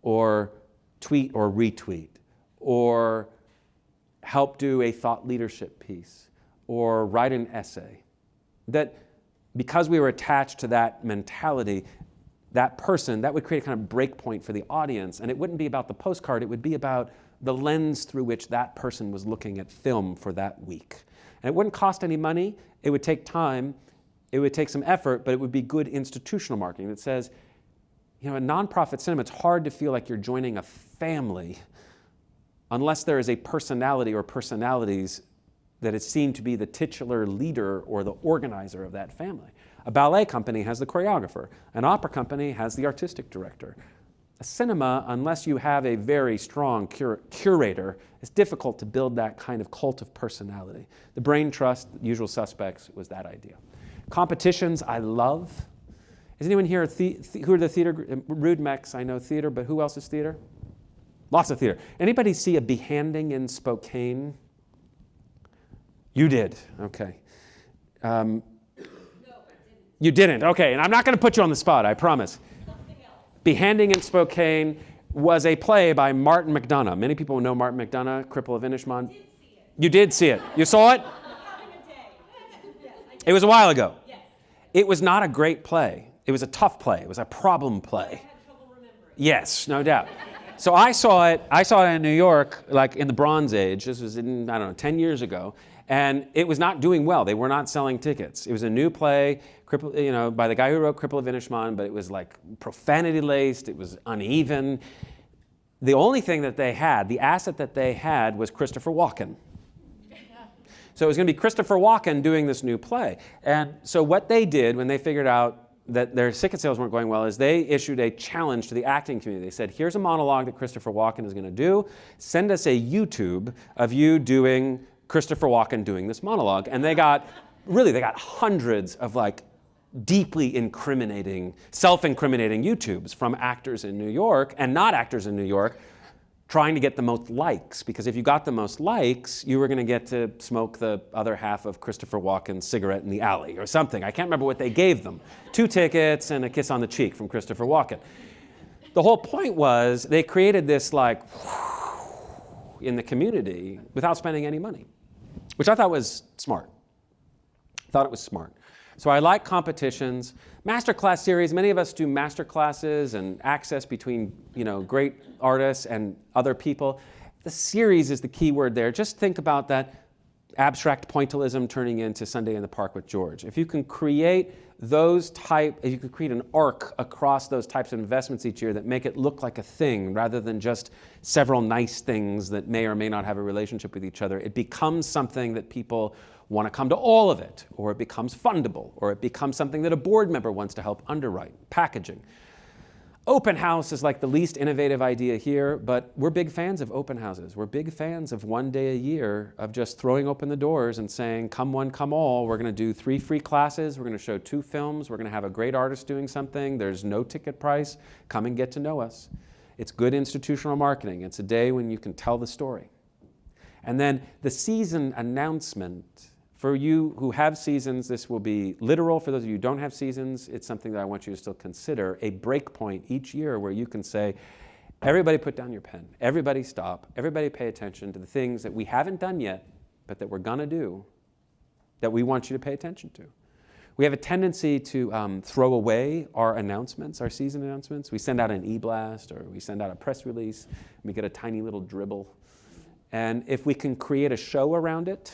or tweet or retweet, or help do a thought leadership piece, or write an essay, that because we were attached to that mentality, that person, that would create a kind of break point for the audience. And it wouldn't be about the postcard, it would be about the lens through which that person was looking at film for that week. And it wouldn't cost any money, it would take time, it would take some effort, but it would be good institutional marketing that says, you know, in nonprofit cinema, it's hard to feel like you're joining a family unless there is a personality or personalities that is seen to be the titular leader or the organizer of that family. A ballet company has the choreographer. An opera company has the artistic director. A cinema, unless you have a very strong curator, it's difficult to build that kind of cult of personality. The Brain Trust, Usual Suspects, was that idea. Competitions, I love. Is anyone here, who are the theater, Rude Mex, I know theater, but who else is theater? Lots of theater. Anybody see a behanding in Spokane? You did, okay. You didn't, okay, and I'm not gonna put you on the spot, I promise. Behanding in Spokane was a play by Martin McDonough. Many people know Martin McDonough, Cripple of Inishmaan. You did see it. You saw it? It was a while ago. It was not a great play. It was a tough play. It was a problem play. Yes, no doubt. So I saw it in New York, like in the Bronze Age. This was in, I don't know, 10 years ago. And it was not doing well. They were not selling tickets. It was a new play, you know, by the guy who wrote Cripple of Inishmaan, but it was like profanity-laced, it was uneven. The only thing that they had, the asset that they had, was Christopher Walken. So it was going to be Christopher Walken doing this new play. And so what they did when they figured out that their ticket sales weren't going well is they issued a challenge to the acting community. They said, here's a monologue that Christopher Walken is going to do. Send us a YouTube of you doing Christopher Walken doing this monologue. And they got hundreds of like deeply incriminating, self-incriminating YouTubes from actors in New York and not actors in New York trying to get the most likes, because if you got the most likes, you were going to get to smoke the other half of Christopher Walken's cigarette in the alley or something. I can't remember what they gave them. 2 tickets and a kiss on the cheek from Christopher Walken. The whole point was they created this like in the community without spending any money, which I thought was smart. So I like competitions. Masterclass series, many of us do masterclasses and access between, great artists and other people. The series is the key word there. Just think about that abstract pointillism turning into Sunday in the Park with George. If you can create if you can create an arc across those types of investments each year that make it look like a thing rather than just several nice things that may or may not have a relationship with each other, it becomes something that people want to come to all of it, or it becomes fundable, or it becomes something that a board member wants to help underwrite, packaging. Open house is like the least innovative idea here, but we're big fans of open houses. We're big fans of one day a year of just throwing open the doors and saying, come one, come all. We're going to do 3 free classes. We're going to show 2 films. We're going to have a great artist doing something. There's no ticket price. Come and get to know us. It's good institutional marketing. It's a day when you can tell the story. And then the season announcement. For you who have seasons, this will be literal. For those of you who don't have seasons, it's something that I want you to still consider, a break point each year where you can say, everybody put down your pen, everybody stop, everybody pay attention to the things that we haven't done yet, but that we're going to do, that we want you to pay attention to. We have a tendency to throw away our announcements, our season announcements. We send out an e-blast or we send out a press release, and we get a tiny little dribble. And if we can create a show around it,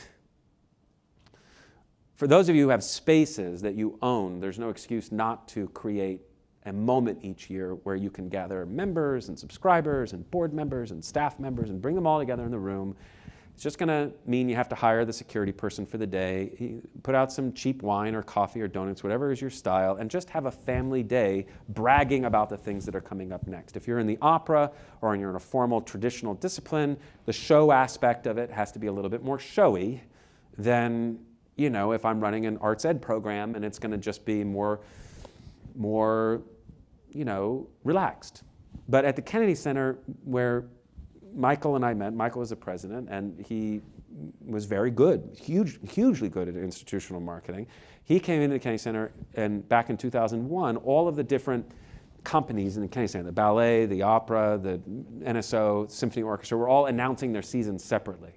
for those of you who have spaces that you own, there's no excuse not to create a moment each year where you can gather members and subscribers and board members and staff members and bring them all together in the room. It's just going to mean you have to hire the security person for the day, put out some cheap wine or coffee or donuts, whatever is your style, and just have a family day bragging about the things that are coming up next. If you're in the opera or you're in a formal traditional discipline, the show aspect of it has to be a little bit more showy than if I'm running an arts ed program and it's going to just be more, relaxed. But at the Kennedy Center, where Michael and I met, Michael was the president, and he was very good, hugely good at institutional marketing. He came into the Kennedy Center, and back in 2001, all of the different companies in the Kennedy Center, the ballet, the opera, the NSO, Symphony Orchestra, were all announcing their seasons separately.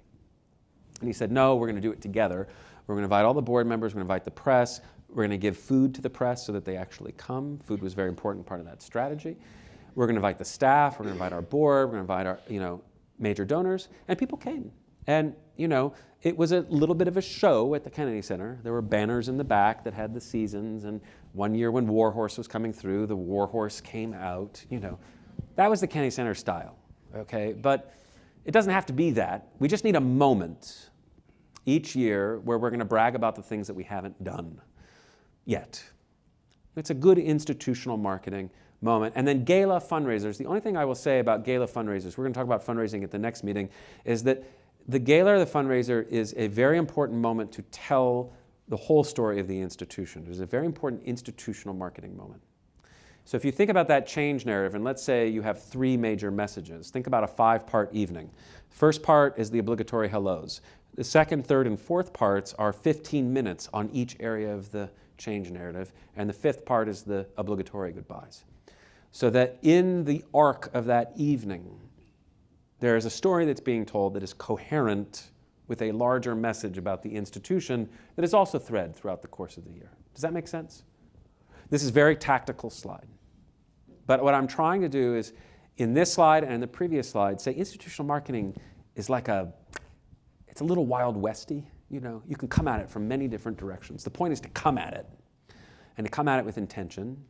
And he said, no, we're going to do it together. We're going to invite all the board members, we're going to invite the press, we're going to give food to the press so that they actually come. Food was a very important part of that strategy. We're going to invite the staff, we're going to invite our board, we're going to invite our major donors, and people came. And it was a little bit of a show at the Kennedy Center. There were banners in the back that had the seasons, and one year when Warhorse was coming through, the Warhorse came out. That was the Kennedy Center style, okay? But it doesn't have to be that. We just need a moment each year where we're going to brag about the things that we haven't done yet. It's a good institutional marketing moment. And then gala fundraisers. The only thing I will say about gala fundraisers, we're going to talk about fundraising at the next meeting, is that the gala or the fundraiser is a very important moment to tell the whole story of the institution. It is a very important institutional marketing moment. So if you think about that change narrative, and let's say you have 3 major messages, think about a 5-part evening. First part is the obligatory hellos. The second, third, and fourth parts are 15 minutes on each area of the change narrative, and the 5th part is the obligatory goodbyes. So that in the arc of that evening, there is a story that's being told that is coherent with a larger message about the institution that is also thread throughout the course of the year. Does that make sense? This is a very tactical slide. But what I'm trying to do is, in this slide and in the previous slide, say institutional marketing is like it's a little Wild Westy. You can come at it from many different directions. The point is to come at it, and to come at it with intention,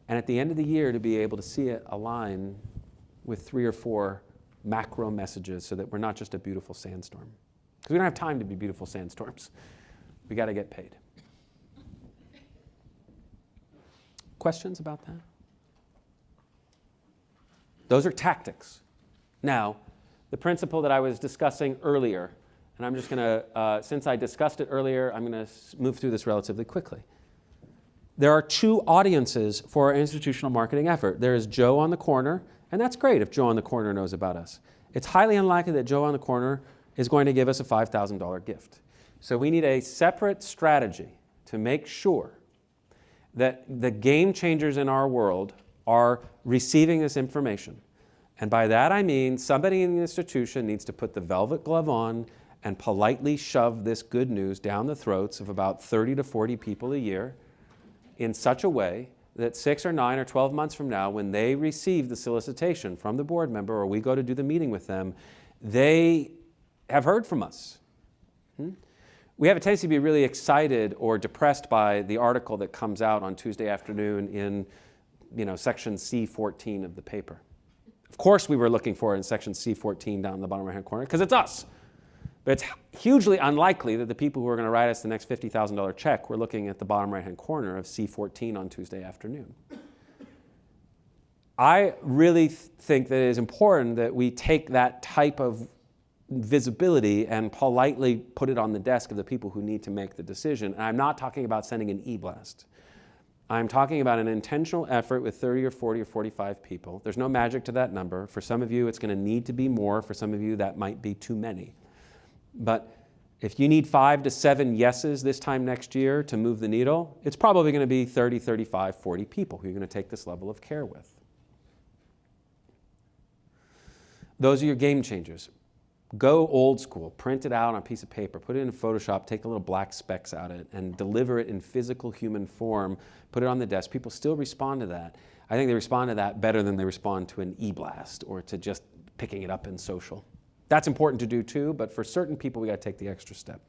and at the end of the year to be able to see it align with 3 or 4 macro messages so that we're not just a beautiful sandstorm. Because we don't have time to be beautiful sandstorms. We got to get paid. Questions about that? Those are tactics. Now, the principle that I was discussing earlier, and I'm just going to, since I discussed it earlier, I'm going to move through this relatively quickly. There are 2 audiences for our institutional marketing effort. There is Joe on the corner, and that's great if Joe on the corner knows about us. It's highly unlikely that Joe on the corner is going to give us a $5,000 gift. So we need a separate strategy to make sure that the game changers in our world are receiving this information. And by that I mean somebody in the institution needs to put the velvet glove on and politely shove this good news down the throats of about 30 to 40 people a year in such a way that 6 or 9 or 12 months from now, when they receive the solicitation from the board member or we go to do the meeting with them, they have heard from us. We have a tendency to be really excited or depressed by the article that comes out on Tuesday afternoon in section C14 of the paper. Of course we were looking for it in section C14 down in the bottom right-hand corner, because it's us. But it's hugely unlikely that the people who are going to write us the next $50,000 check were looking at the bottom right-hand corner of C14 on Tuesday afternoon. I really think that it is important that we take that type of visibility and politely put it on the desk of the people who need to make the decision. And I'm not talking about sending an e-blast. I'm talking about an intentional effort with 30 or 40 or 45 people. There's no magic to that number. For some of you, it's going to need to be more. For some of you, that might be too many. But if you need 5 to 7 yeses this time next year to move the needle, it's probably going to be 30, 35, 40 people who you're going to take this level of care with. Those are your game changers. Go old school, print it out on a piece of paper, put it in Photoshop, take the little black specks out of it, and deliver it in physical human form, put it on the desk. People still respond to that. I think they respond to that better than they respond to an e-blast or to just picking it up in social. That's important to do too, but for certain people, we got to take the extra step.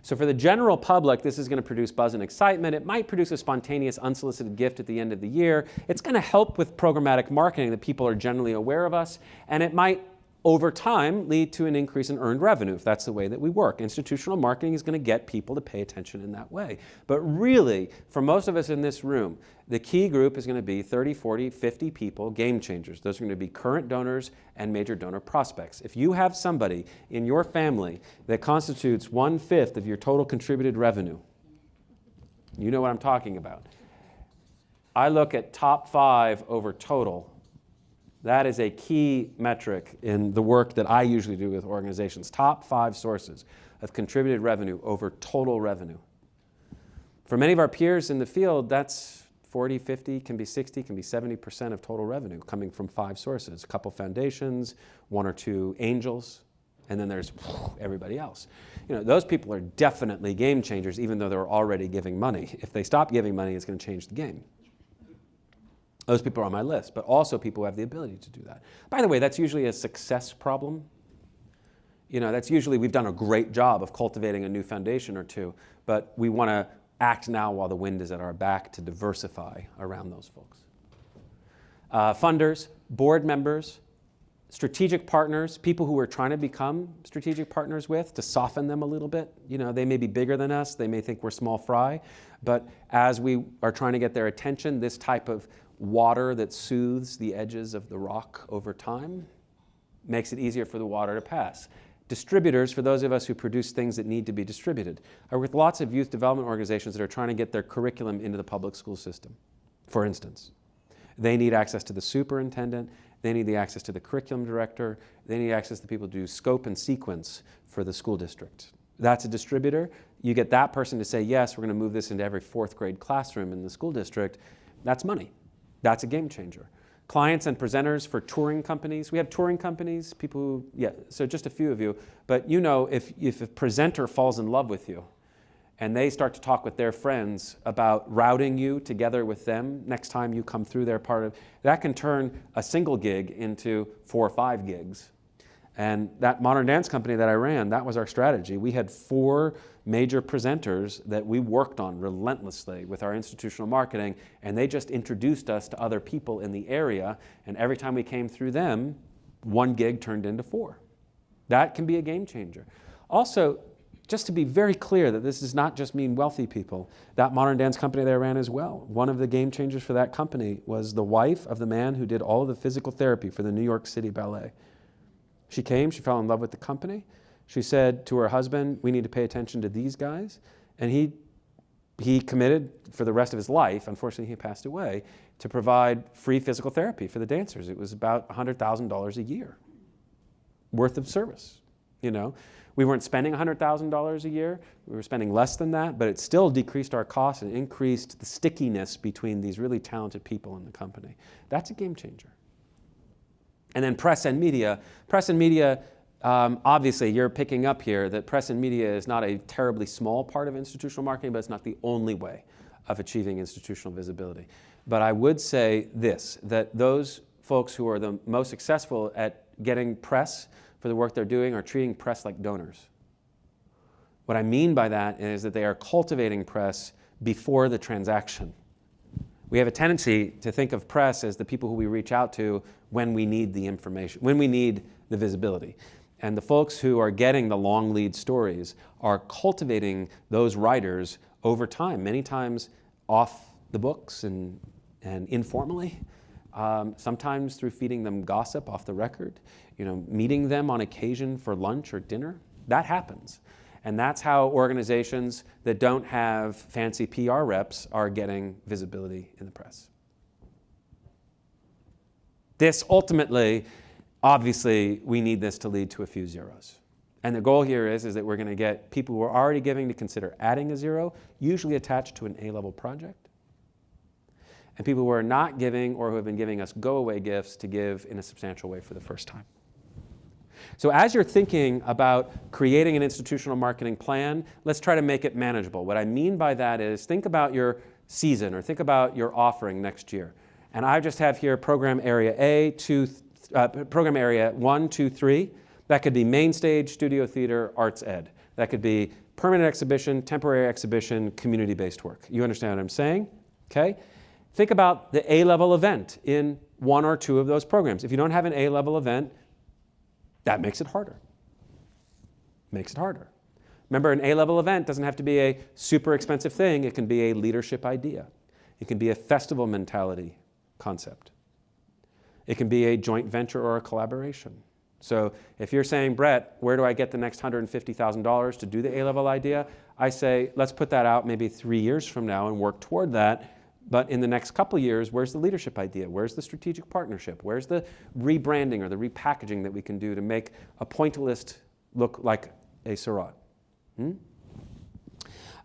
So for the general public, this is going to produce buzz and excitement. It might produce a spontaneous, unsolicited gift at the end of the year. It's going to help with programmatic marketing that people are generally aware of us, and it might over time lead to an increase in earned revenue if that's the way that we work. Institutional marketing is going to get people to pay attention in that way. But really, for most of us in this room, the key group is going to be 30, 40, 50 people, game changers. Those are going to be current donors and major donor prospects. If you have somebody in your family that constitutes 1/5 of your total contributed revenue, you know what I'm talking about. I look at top 5 over total. That is a key metric in the work that I usually do with organizations. Top 5 sources of contributed revenue over total revenue. For many of our peers in the field, that's 40, 50, can be 60, can be 70% of total revenue coming from 5 sources. A couple foundations, 1 or 2 angels, and then there's everybody else. Those people are definitely game changers, even though they're already giving money. If they stop giving money, it's going to change the game. Those people are on my list, but also people who have the ability to do that. By the way, that's usually a success problem. That's usually we've done a great job of cultivating a new foundation or 2, but we want to act now while the wind is at our back to diversify around those folks. Funders, board members, strategic partners, people who we're trying to become strategic partners with to soften them a little bit. They may be bigger than us, they may think we're small fry, but as we are trying to get their attention, this type of water that soothes the edges of the rock over time makes it easier for the water to pass. Distributors, for those of us who produce things that need to be distributed, are with lots of youth development organizations that are trying to get their curriculum into the public school system. For instance, they need access to the superintendent, they need the access to the curriculum director, they need access to people to do scope and sequence for the school district. That's a distributor. You get that person to say, yes, we're going to move this into every 4th grade classroom in the school district. That's money. That's a game changer. Clients and presenters for touring companies. We have touring companies, people who, so just a few of you. But if a presenter falls in love with you and they start to talk with their friends about routing you together with them next time you come through their part of, that can turn a single gig into 4 or 5 gigs. And that modern dance company that I ran, that was our strategy. We had 4 major presenters that we worked on relentlessly with our institutional marketing, and they just introduced us to other people in the area, and every time we came through them, 1 gig turned into 4. That can be a game changer. Also, just to be very clear that this does not just mean wealthy people, that modern dance company that I ran as well, one of the game changers for that company was the wife of the man who did all of the physical therapy for the New York City Ballet. She came, she fell in love with the company. She said to her husband, we need to pay attention to these guys. And he committed for the rest of his life, unfortunately he passed away, to provide free physical therapy for the dancers. It was about $100,000 a year worth of service. We weren't spending $100,000 a year, we were spending less than that, but it still decreased our costs and increased the stickiness between these really talented people in the company. That's a game changer. And then press and media. Press and media, Obviously, you're picking up here that press and media is not a terribly small part of institutional marketing, but it's not the only way of achieving institutional visibility. But I would say this, that those folks who are the most successful at getting press for the work they're doing are treating press like donors. What I mean by that is that they are cultivating press before the transaction. We have a tendency to think of press as the people who we reach out to when we need the information, when we need the visibility. And the folks who are getting the long lead stories are cultivating those writers over time, many times off the books and informally, sometimes through feeding them gossip off the record, meeting them on occasion for lunch or dinner. That happens. And that's how organizations that don't have fancy PR reps are getting visibility in the press. This ultimately, obviously, we need this to lead to a few zeros. And the goal here is that we're going to get people who are already giving to consider adding a zero, usually attached to an A-level project, and people who are not giving or who have been giving us go-away gifts to give in a substantial way for the first time. So as you're thinking about creating an institutional marketing plan, let's try to make it manageable. What I mean by that is think about your season or think about your offering next year. And I just have here program area A, program area 1, 2, 3. That could be main stage, studio theater, arts ed. That could be permanent exhibition, temporary exhibition, community-based work. You understand what I'm saying? Okay? Think about the A-level event in one or two of those programs. If you don't have an A-level event, that makes it harder. Makes it harder. Remember, an A-level event doesn't have to be a super expensive thing. It can be a leadership idea. It can be a festival mentality concept. It can be a joint venture or a collaboration. So if you're saying, Brett, where do I get the next $150,000 to do the A-level idea? I say, let's put that out maybe 3 years from now and work toward that. But in the next couple years, where's the leadership idea? Where's the strategic partnership? Where's the rebranding or the repackaging that we can do to make a Pointillist look like a Surratt?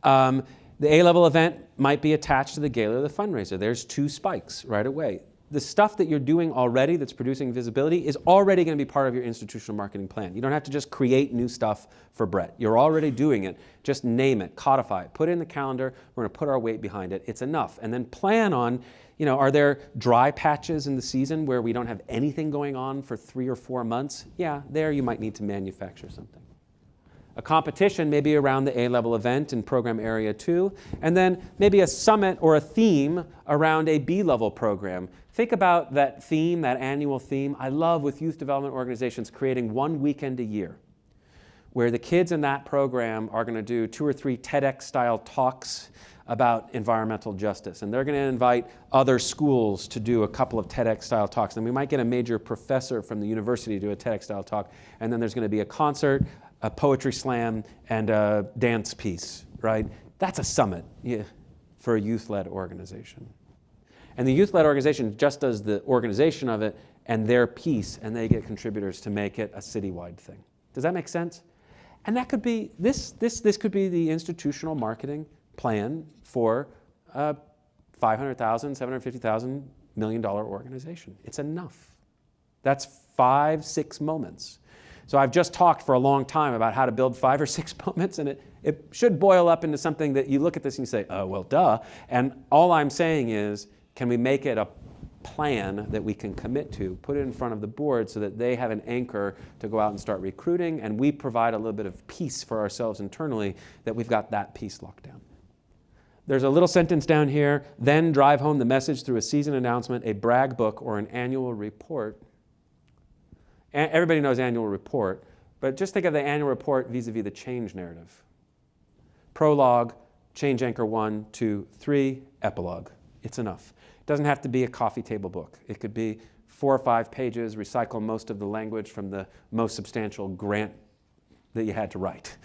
The A-level event might be attached to the gala or the fundraiser. There's 2 spikes right away. The stuff that you're doing already that's producing visibility is already going to be part of your institutional marketing plan. You don't have to just create new stuff for Brett. You're already doing it. Just name it, codify it, put it in the calendar. We're going to put our weight behind it. It's enough. And then plan on, are there dry patches in the season where we don't have anything going on for 3 or 4 months? Yeah, there you might need to manufacture something. A competition maybe around the A-level event in program area 2, and then maybe a summit or a theme around a B-level program. Think about that theme, that annual theme. I love with youth development organizations creating one weekend a year where the kids in that program are going to do 2 or 3 TEDx-style talks about environmental justice. And they're going to invite other schools to do a couple of TEDx-style talks. And we might get a major professor from the university to do a TEDx-style talk. And then there's going to be a concert, a poetry slam, and a dance piece, right? That's a summit for a youth-led organization. And the youth-led organization just does the organization of it and their piece, and they get contributors to make it a citywide thing. Does that make sense? And that could be, this could be the institutional marketing plan for a $500,000, $750,000, $1 million organization. It's enough. That's 5, 6 moments. So I've just talked for a long time about how to build 5 or 6 moments, and it should boil up into something that you look at this and you say, oh, well, duh. And all I'm saying is, can we make it a plan that we can commit to, put it in front of the board so that they have an anchor to go out and start recruiting, and we provide a little bit of peace for ourselves internally that we've got that piece locked down. There's a little sentence down here, then drive home the message through a season announcement, a brag book, or an annual report. Everybody knows annual report, but just think of the annual report vis-a-vis the change narrative. Prologue, change anchor 1, 2, 3, epilogue. It's enough. It doesn't have to be a coffee table book. It could be 4 or 5 pages, recycle most of the language from the most substantial grant that you had to write.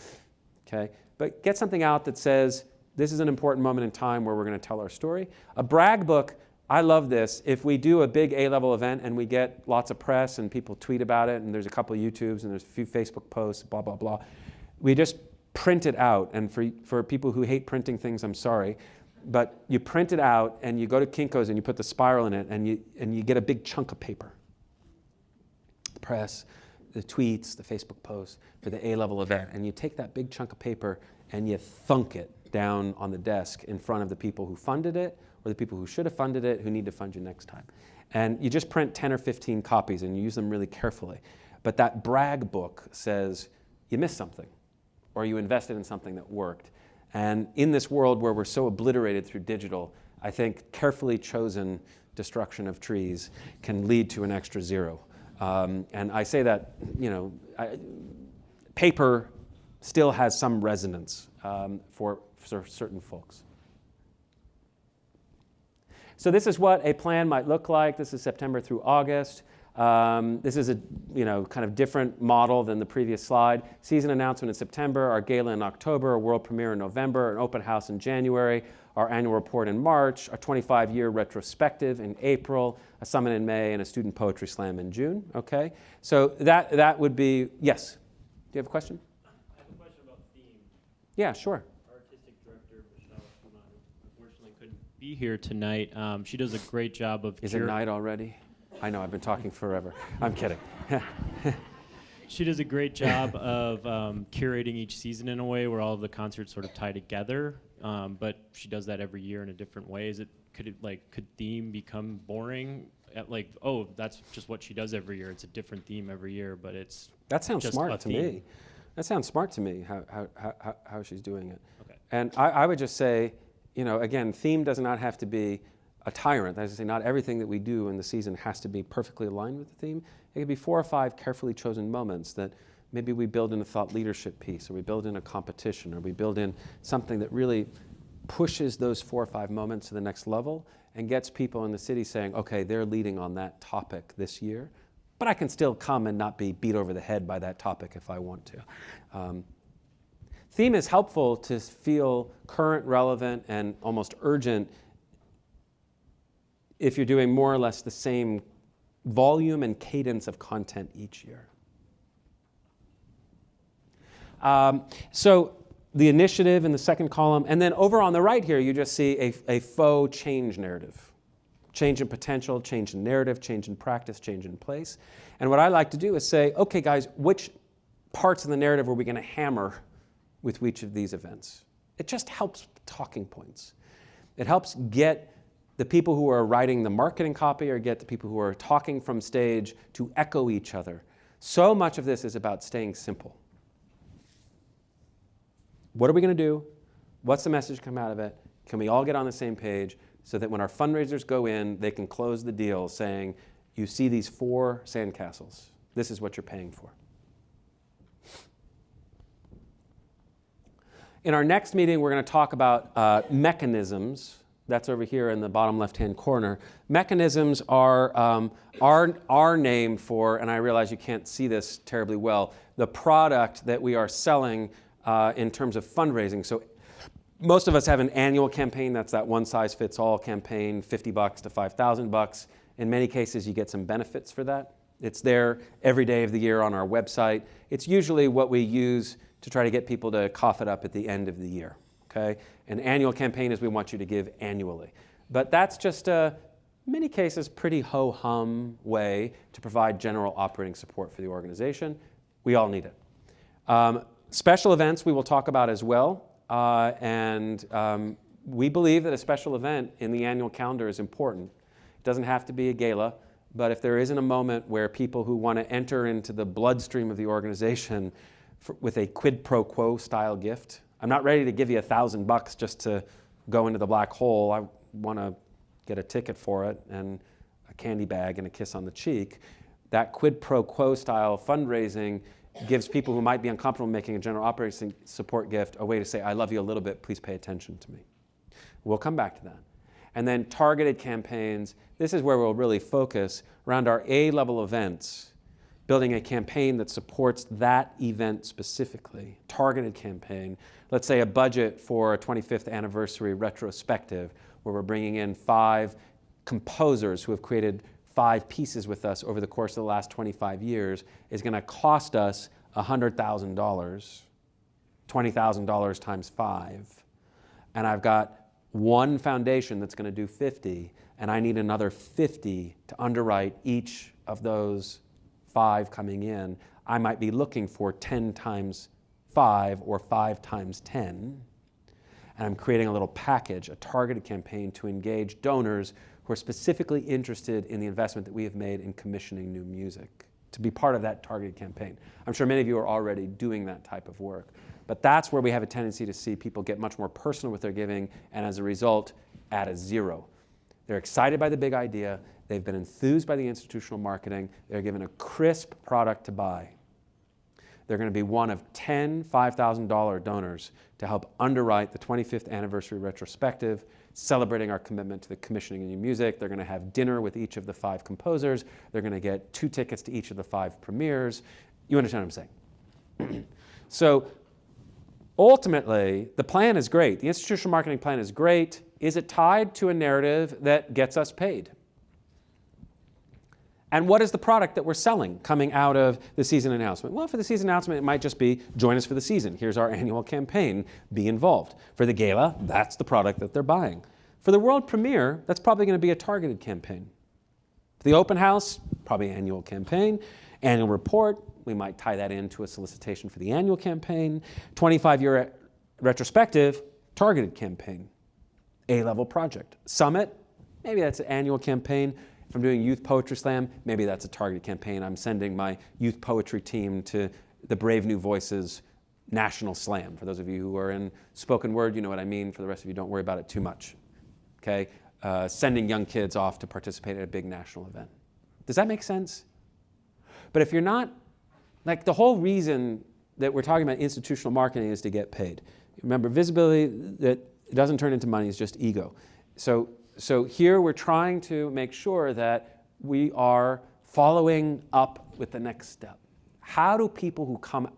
Okay? But get something out that says, this is an important moment in time where we're going to tell our story. A brag book, I love this. If we do a big A-level event and we get lots of press and people tweet about it and there's a couple of YouTubes and there's a few Facebook posts, blah, blah, blah, we just print it out. And for people who hate printing things, I'm sorry. But you print it out and you go to Kinko's and you put the spiral in it and you get a big chunk of paper. Press, the tweets, the Facebook posts for the A-level event, and you take that big chunk of paper and you thunk it down on the desk in front of the people who funded it or the people who should have funded it who need to fund you next time. And you just print 10 or 15 copies and you use them really carefully. But that brag book says you missed something or you invested in something that worked. And in this world where we're so obliterated through digital, I think carefully chosen destruction of trees can lead to an extra zero. And I say that, paper still has some resonance for certain folks. So this is what a plan might look like. This is September through August. This is a kind of different model than the previous slide. Season announcement in September, our gala in October, a world premiere in November, an open house in January, our annual report in March, a 25-year retrospective in April, a summit in May, and a student poetry slam in June. Okay, so that would be, yes. Do you have a question? I have a question about theme. Yeah, sure. Our artistic director, Michelle, unfortunately couldn't be here tonight. She does a great job of... Is it night already? I know, I've been talking forever. I'm kidding. She does a great job of curating each season in a way where all of the concerts sort of tie together, but she does that every year in a different way. Could theme become boring? That's just what she does every year. It's a different theme every year, but it's that sounds just smart a to theme. me. That sounds smart to me. How she's doing it. Okay. And I would just say, again, theme does not have to be a tyrant. That is to say, not everything that we do in the season has to be perfectly aligned with the theme. It could be 4 or 5 carefully chosen moments that maybe we build in a thought leadership piece, or we build in a competition, or we build in something that really pushes those 4 or 5 moments to the next level and gets people in the city saying, okay, they're leading on that topic this year, but I can still come and not be beat over the head by that topic if I want to. Theme is helpful to feel current, relevant, and almost urgent if you're doing more or less the same volume and cadence of content each year. So the initiative in the second column, and then over on the right here, you just see a faux change narrative. Change in potential, change in narrative, change in practice, change in place. And what I like to do is say, okay, guys, which parts of the narrative are we going to hammer with each of these events? It just helps talking points. It helps get the people who are writing the marketing copy or get the people who are talking from stage to echo each other. So much of this is about staying simple. What are we going to do? What's the message come out of it? Can we all get on the same page so that when our fundraisers go in, they can close the deal saying, you see these 4 sandcastles. This is what you're paying for. In our next meeting, we're going to talk about mechanisms. That's over here in the bottom left-hand corner. Mechanisms are our name for, and I realize you can't see this terribly well, the product that we are selling in terms of fundraising. So most of us have an annual campaign. That's that one-size-fits-all campaign, $50 to $5,000. In many cases, you get some benefits for that. It's there every day of the year on our website. It's usually what we use to try to get people to cough it up at the end of the year. Okay? An annual campaign is we want you to give annually. But that's just in many cases, pretty ho-hum way to provide general operating support for the organization. We all need it. Special events we will talk about as well. We believe that a special event in the annual calendar is important. It doesn't have to be a gala, but if there isn't a moment where people who want to enter into the bloodstream of the organization with a quid pro quo style gift, I'm not ready to give you $1,000 just to go into the black hole. I want to get a ticket for it and a candy bag and a kiss on the cheek. That quid pro quo style fundraising gives people who might be uncomfortable making a general operating support gift a way to say, I love you a little bit, please pay attention to me. We'll come back to that. And then targeted campaigns, this is where we'll really focus around our A-level events, building a campaign that supports that event specifically, targeted campaign. Let's say a budget for a 25th anniversary retrospective where we're bringing in 5 composers who have created 5 pieces with us over the course of the last 25 years is going to cost us $100,000, $20,000 times 5. And I've got one foundation that's going to do 50, and I need another 50 to underwrite each of those 5 coming in. I might be looking for 10 times 5 or 5 times 10. And I'm creating a little package, a targeted campaign to engage donors who are specifically interested in the investment that we have made in commissioning new music, to be part of that targeted campaign. I'm sure many of you are already doing that type of work. But that's where we have a tendency to see people get much more personal with their giving, and as a result, add a zero. They're excited by the big idea. They've been enthused by the institutional marketing. They're given a crisp product to buy. They're going to be one of 10 $5,000 donors to help underwrite the 25th anniversary retrospective, celebrating our commitment to the commissioning of new music. They're going to have dinner with each of the 5 composers. They're going to get 2 tickets to each of the 5 premieres. You understand what I'm saying? So ultimately, the plan is great. The institutional marketing plan is great. Is it tied to a narrative that gets us paid? And what is the product that we're selling coming out of the season announcement? Well, for the season announcement, it might just be, join us for the season. Here's our annual campaign. Be involved. For the gala, that's the product that they're buying. For the world premiere, that's probably going to be a targeted campaign. For the open house, probably annual campaign. Annual report, we might tie that into a solicitation for the annual campaign. 25-year retrospective, targeted campaign. A-level project. Summit, maybe that's an annual campaign. If I'm doing Youth Poetry Slam, maybe that's a targeted campaign. I'm sending my youth poetry team to the Brave New Voices National Slam. For those of you who are in spoken word, you know what I mean. For the rest of you, don't worry about it too much. Okay? Sending young kids off to participate at a big national event. Does that make sense? But if you're not, like the whole reason that we're talking about institutional marketing is to get paid. Remember, visibility that doesn't turn into money is just ego. So here we're trying to make sure that we are following up with the next step. How do people who come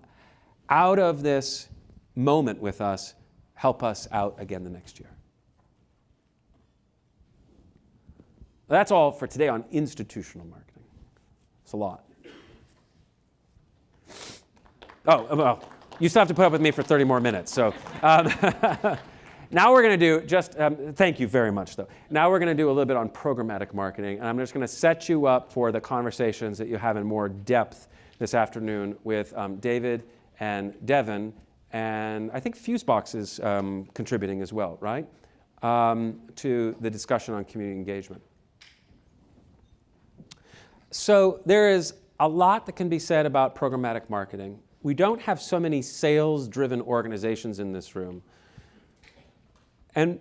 out of this moment with us help us out again the next year? That's all for today on institutional marketing. It's a lot. Oh, well, you still have to put up with me for 30 more minutes. So now we're going to do just, thank you very much, though. Now we're going to do a little bit on programmatic marketing. And I'm just going to set you up for the conversations that you have in more depth this afternoon with David and Devin. And I think Fusebox is contributing as well, right, to the discussion on community engagement. So there is a lot that can be said about programmatic marketing. We don't have so many sales-driven organizations in this room. And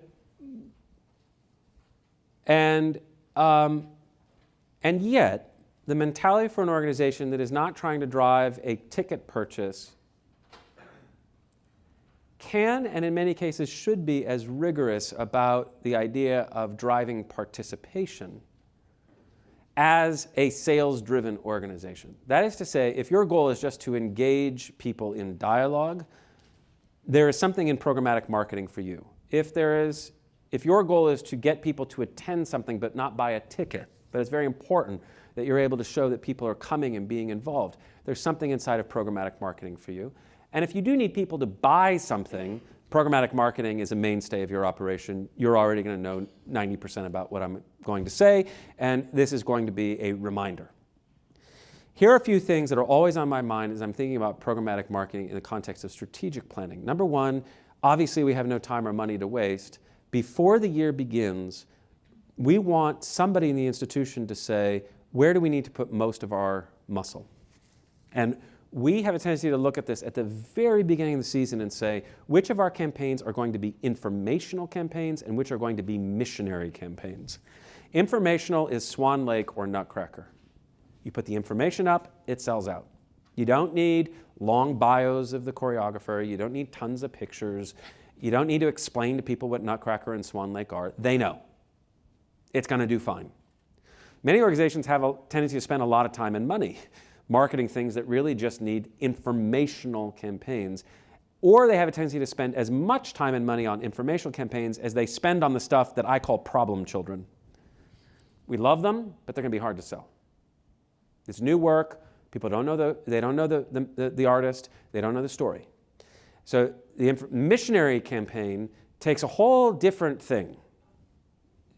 yet, the mentality for an organization that is not trying to drive a ticket purchase can, and in many cases should be, as rigorous about the idea of driving participation as a sales-driven organization. That is to say, if your goal is just to engage people in dialogue, there is something in programmatic marketing for you. If your goal is to get people to attend something but not buy a ticket, but it's very important that you're able to show that people are coming and being involved, there's something inside of programmatic marketing for you. And if you do need people to buy something, programmatic marketing is a mainstay of your operation. You're already going to know 90% about what I'm going to say, and this is going to be a reminder. Here are a few things that are always on my mind as I'm thinking about programmatic marketing in the context of strategic planning. Number one, obviously we have no time or money to waste. Before the year begins, we want somebody in the institution to say, where do we need to put most of our muscle? And we have a tendency to look at this at the very beginning of the season and say, which of our campaigns are going to be informational campaigns and which are going to be missionary campaigns? Informational is Swan Lake or Nutcracker. You put the information up, it sells out. You don't need long bios of the choreographer. You don't need tons of pictures. You don't need to explain to people what Nutcracker and Swan Lake are. They know. It's going to do fine. Many organizations have a tendency to spend a lot of time and money marketing things that really just need informational campaigns, or they have a tendency to spend as much time and money on informational campaigns as they spend on the stuff that I call problem children. We love them, but they're going to be hard to sell. It's new work. People don't know the artist. They don't know the story. So the missionary campaign takes a whole different thing.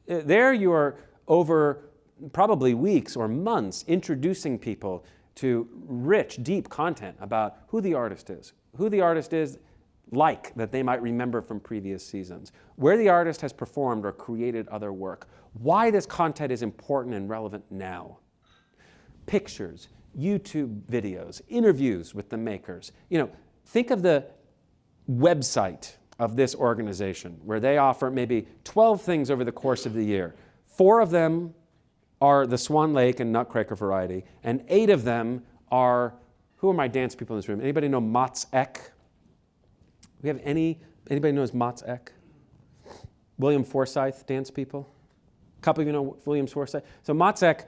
There you are over probably weeks or months introducing people to rich, deep content about who the artist is like that they might remember from previous seasons, where the artist has performed or created other work, why this content is important and relevant now. Pictures, YouTube videos, interviews with the makers. Think of the website of this organization where they offer maybe 12 things over the course of the year. 4 of them are the Swan Lake and Nutcracker variety, and 8 of them are, who are my dance people in this room? Anybody know Mats Ek? We have anybody knows Mats Ek? William Forsythe, dance people? A couple of you know William Forsythe? So Mats Ek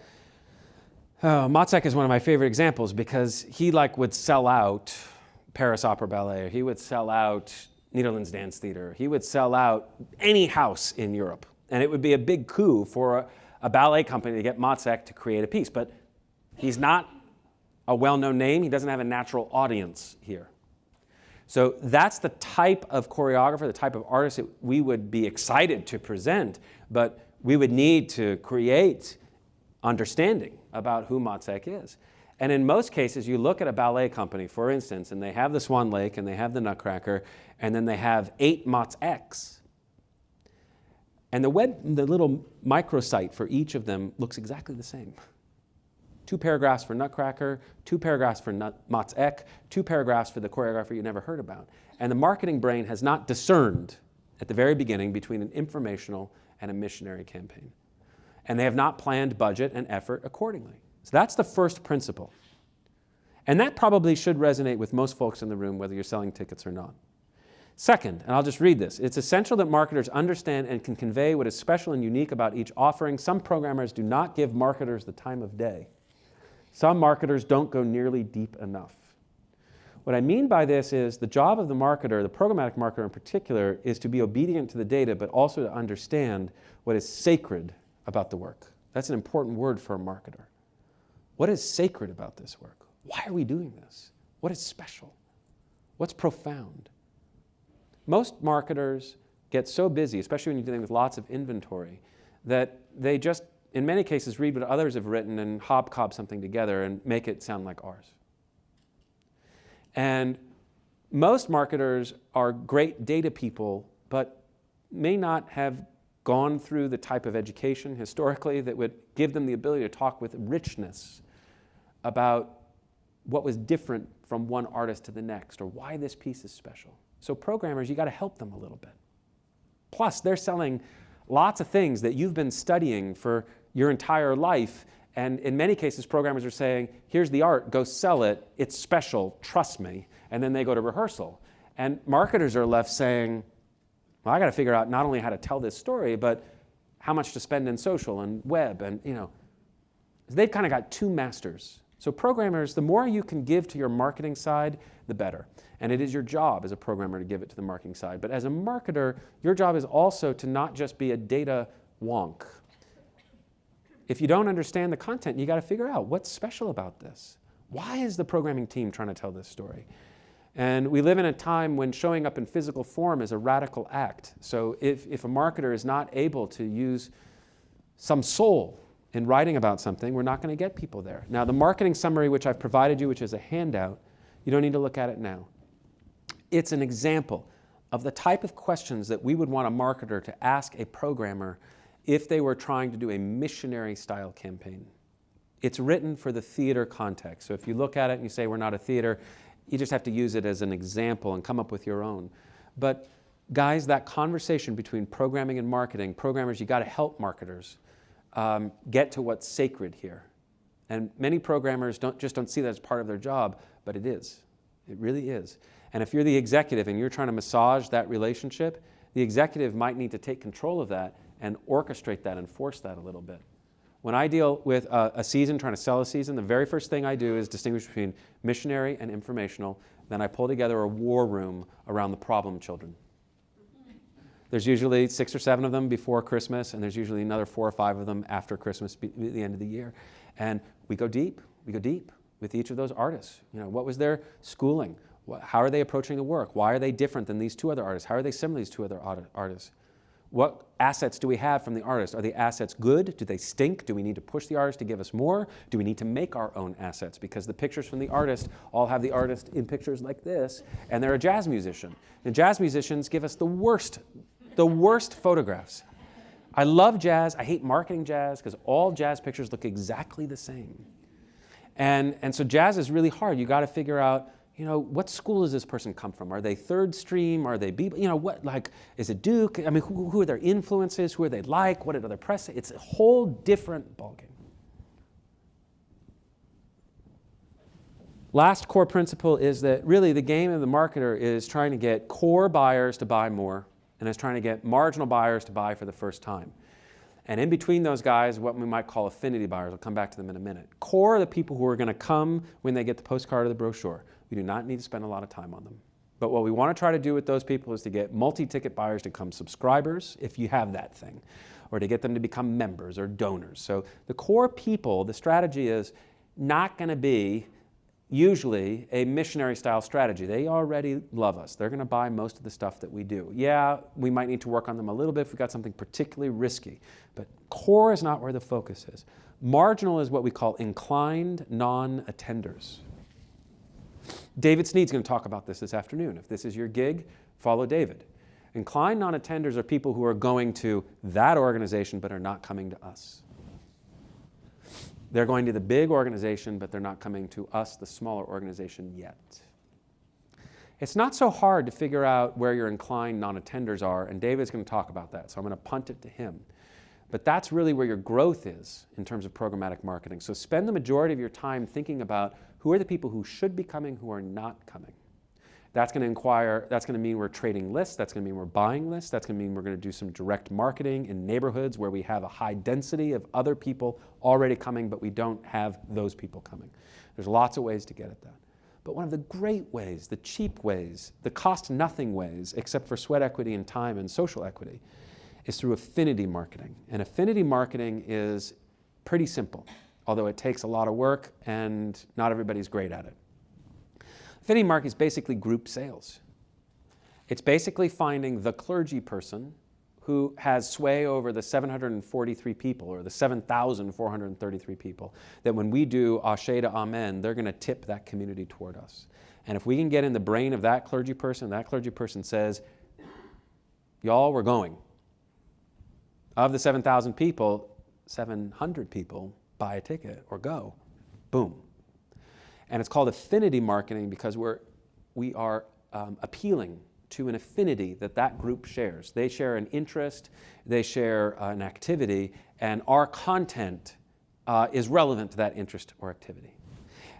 is one of my favorite examples because he would sell out Paris Opera Ballet, or he would sell out Netherlands Dance Theater, he would sell out any house in Europe. And it would be a big coup for a ballet company to get Mats Ek to create a piece. But he's not a well-known name, he doesn't have a natural audience here. So that's the type of choreographer, the type of artist that we would be excited to present, but we would need to create understanding about who Mats Ek is. And in most cases, you look at a ballet company, for instance, and they have the Swan Lake, and they have the Nutcracker, and then they have 8 Mats Eks. And the little microsite for each of them looks exactly the same. 2 paragraphs for Nutcracker, 2 paragraphs for Mats Ek, 2 paragraphs for the choreographer you never heard about. And the marketing brain has not discerned at the very beginning between an informational and a missionary campaign. And they have not planned budget and effort accordingly. So that's the first principle. And that probably should resonate with most folks in the room, whether you're selling tickets or not. Second, and I'll just read this, it's essential that marketers understand and can convey what is special and unique about each offering. Some programmers do not give marketers the time of day. Some marketers don't go nearly deep enough. What I mean by this is the job of the marketer, the programmatic marketer in particular, is to be obedient to the data, but also to understand what is sacred about the work. That's an important word for a marketer. What is sacred about this work? Why are we doing this? What is special? What's profound? Most marketers get so busy, especially when you're dealing with lots of inventory, that they just, in many cases, read what others have written and hobcob something together and make it sound like ours. And most marketers are great data people, but may not have gone through the type of education historically that would give them the ability to talk with richness about what was different from one artist to the next, or why this piece is special. So programmers, you got to help them a little bit. Plus, they're selling lots of things that you've been studying for your entire life, and in many cases, programmers are saying, here's the art, go sell it, it's special, trust me, and then they go to rehearsal. And marketers are left saying, well, I got to figure out not only how to tell this story, but how much to spend in social and web, and they've kind of got 2 masters. So programmers, the more you can give to your marketing side, the better. And it is your job as a programmer to give it to the marketing side. But as a marketer, your job is also to not just be a data wonk. If you don't understand the content, you got to figure out what's special about this. Why is the programming team trying to tell this story? And we live in a time when showing up in physical form is a radical act. So if a marketer is not able to use some soul in writing about something, we're not going to get people there. Now, the marketing summary, which I've provided you, which is a handout, you don't need to look at it now. It's an example of the type of questions that we would want a marketer to ask a programmer if they were trying to do a missionary-style campaign. It's written for the theater context. So if you look at it and you say, we're not a theater, you just have to use it as an example and come up with your own. But guys, that conversation between programming and marketing, programmers, you got to help marketers get to what's sacred here. And many programmers don't see that as part of their job, but it is. It really is. And if you're the executive and you're trying to massage that relationship, the executive might need to take control of that and orchestrate that and force that a little bit. When I deal with a season, trying to sell a season, the very first thing I do is distinguish between missionary and informational. Then I pull together a war room around the problem children. There's usually 6 or 7 of them before Christmas, and there's usually another 4 or 5 of them after Christmas, at the end of the year. And we go deep with each of those artists. What was their schooling? How are they approaching the work? Why are they different than these 2 other artists? How are they similar to these 2 other artists? What assets do we have from the artist? Are the assets good? Do they stink? Do we need to push the artist to give us more? Do we need to make our own assets? Because the pictures from the artist all have the artist in pictures like this, and they're a jazz musician. And jazz musicians give us the worst photographs. I love jazz. I hate marketing jazz because all jazz pictures look exactly the same. And so jazz is really hard. You got to figure out, what school does this person come from? Are they third stream? Are they is it Duke? I mean, who are their influences? Who are they like? What did other press say? It's a whole different ballgame. Last core principle is that really the game of the marketer is trying to get core buyers to buy more, and is trying to get marginal buyers to buy for the first time. And in between those guys, what we might call affinity buyers. I'll come back to them in a minute. Core are the people who are going to come when they get the postcard or the brochure. We do not need to spend a lot of time on them. But what we want to try to do with those people is to get multi-ticket buyers to become subscribers, if you have that thing, or to get them to become members or donors. So the core people, the strategy is not going to be usually a missionary style strategy. They already love us. They're going to buy most of the stuff that we do. Yeah, we might need to work on them a little bit if we've got something particularly risky, but core is not where the focus is. Marginal is what we call inclined non-attenders. David Sneed's going to talk about this afternoon. If this is your gig, follow David. Inclined non-attenders are people who are going to that organization but are not coming to us. They're going to the big organization, but they're not coming to us, the smaller organization, yet. It's not so hard to figure out where your inclined non-attenders are, and David's going to talk about that, so I'm going to punt it to him. But that's really where your growth is in terms of programmatic marketing. So spend the majority of your time thinking about who are the people who should be coming, who are not coming. That's going to mean we're trading lists, that's going to mean we're buying lists, that's going to mean we're going to do some direct marketing in neighborhoods where we have a high density of other people already coming, but we don't have those people coming. There's lots of ways to get at that. But one of the great ways, the cheap ways, the cost-nothing ways, except for sweat equity and time and social equity, is through affinity marketing. And affinity marketing is pretty simple, although it takes a lot of work and not everybody's great at it. Affinity marketing is basically group sales. It's basically finding the clergy person who has sway over the 743 people or the 7,433 people that when we do Ashe to Amen, they're going to tip that community toward us. And if we can get in the brain of that clergy person says, y'all, we're going. Of the 7,000 people, 700 people buy a ticket or go. Boom. And it's called affinity marketing because we are appealing to an affinity that group shares. They share an interest, they share an activity, and our content is relevant to that interest or activity.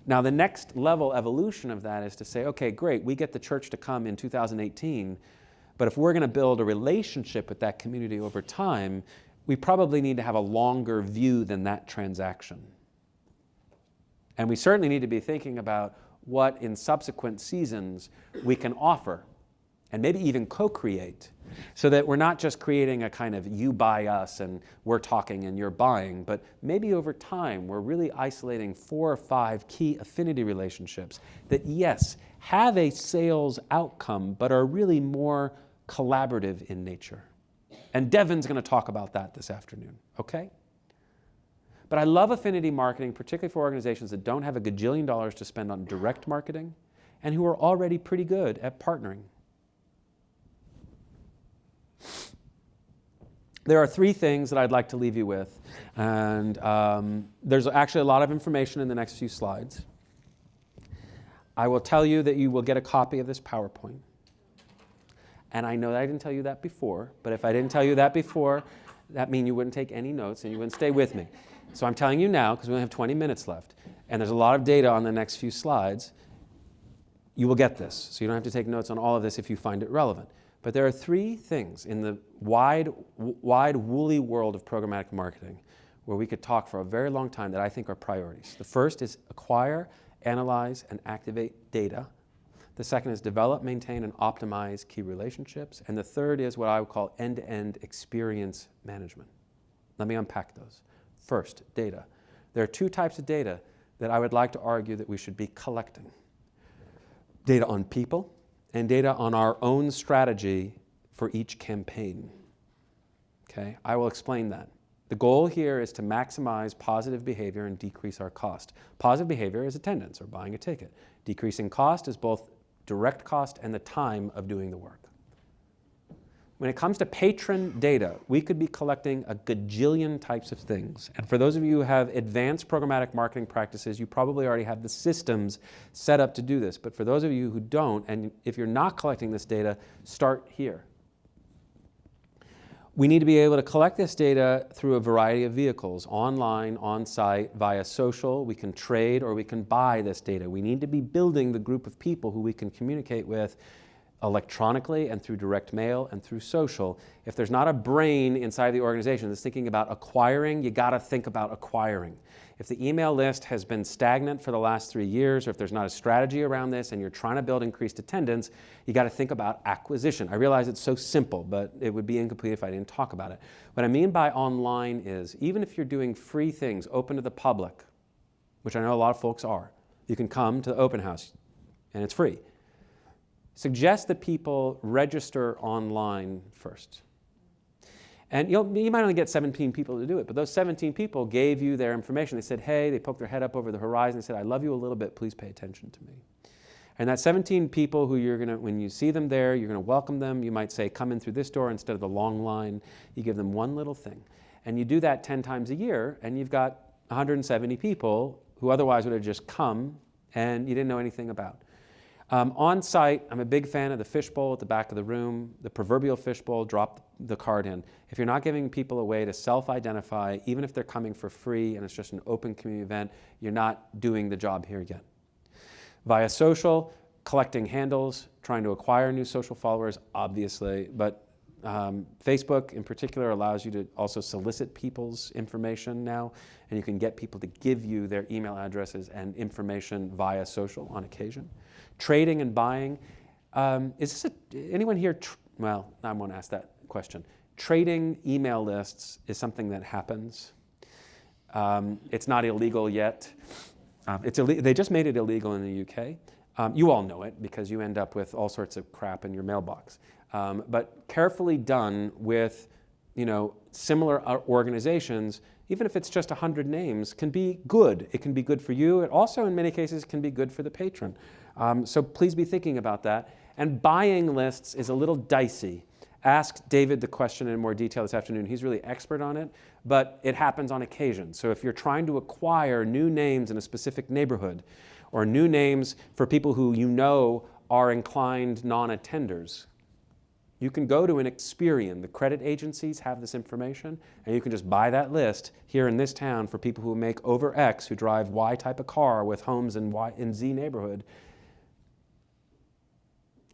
Now, the next level evolution of that is to say, okay, great, we get the church to come in 2018, but if we're going to build a relationship with that community over time, we probably need to have a longer view than that transaction. And we certainly need to be thinking about what in subsequent seasons we can offer and maybe even co-create so that we're not just creating a kind of you buy us and we're talking and you're buying, but maybe over time we're really isolating 4 or 5 key affinity relationships that, yes, have a sales outcome, but are really more collaborative in nature. And Devin's going to talk about that this afternoon, okay? But I love affinity marketing, particularly for organizations that don't have a gajillion dollars to spend on direct marketing and who are already pretty good at partnering. There are 3 things that I'd like to leave you with, and there's actually a lot of information in the next few slides. I will tell you that you will get a copy of this PowerPoint. And I know that I didn't tell you that before, but if I didn't tell you that before, that means you wouldn't take any notes and you wouldn't stay with me. So I'm telling you now, because we only have 20 minutes left, and there's a lot of data on the next few slides, you will get this. So you don't have to take notes on all of this if you find it relevant. But there are 3 things in the wide, woolly world of programmatic marketing where we could talk for a very long time that I think are priorities. The first is acquire, analyze, and activate data. The second is develop, maintain, and optimize key relationships. And the third is what I would call end-to-end experience management. Let me unpack those. First, data. There are 2 types of data that I would like to argue that we should be collecting. Data on people and data on our own strategy for each campaign. Okay, I will explain that. The goal here is to maximize positive behavior and decrease our cost. Positive behavior is attendance or buying a ticket. Decreasing cost is both direct cost and the time of doing the work. When it comes to patron data, we could be collecting a gajillion types of things. And for those of you who have advanced programmatic marketing practices, you probably already have the systems set up to do this. But for those of you who don't, and if you're not collecting this data, start here. We need to be able to collect this data through a variety of vehicles, online, on-site, via social. We can trade or we can buy this data. We need to be building the group of people who we can communicate with electronically and through direct mail and through social. If there's not a brain inside the organization that's thinking about acquiring, you gotta think about acquiring. If the email list has been stagnant for the last 3 years, or if there's not a strategy around this and you're trying to build increased attendance, you gotta think about acquisition. I realize it's so simple, but it would be incomplete if I didn't talk about it. What I mean by online is, even if you're doing free things open to the public, which I know a lot of folks are, you can come to the open house and it's free. Suggest that people register online first. And you might only get 17 people to do it, but those 17 people gave you their information. They said, hey, they poked their head up over the horizon and said, I love you a little bit, please pay attention to me. And that 17 people who you're gonna, when you see them there, you're gonna welcome them. You might say, come in through this door instead of the long line. You give them one little thing. And you do that 10 times a year, and you've got 170 people who otherwise would have just come and you didn't know anything about. On site, I'm a big fan of the fishbowl at the back of the room, the proverbial fishbowl, drop the card in. If you're not giving people a way to self-identify, even if they're coming for free and it's just an open community event, you're not doing the job here yet. Via social, collecting handles, trying to acquire new social followers, obviously, but Facebook in particular allows you to also solicit people's information now, and you can get people to give you their email addresses and information via social on occasion. Trading and buying, is this anyone here, well, I won't ask that question. Trading email lists is something that happens. It's not illegal yet. They just made it illegal in the UK. You all know it because you end up with all sorts of crap in your mailbox. But carefully done with, similar organizations, even if it's just 100 names, can be good. It can be good for you. It also, in many cases, can be good for the patron. So please be thinking about that. And buying lists is a little dicey. Ask David the question in more detail this afternoon. He's really expert on it, but it happens on occasion. So if you're trying to acquire new names in a specific neighborhood, or new names for people who you know are inclined non-attenders, you can go to an Experian. The credit agencies have this information, and you can just buy that list here in this town for people who make over X, who drive Y type of car with homes in Z neighborhood.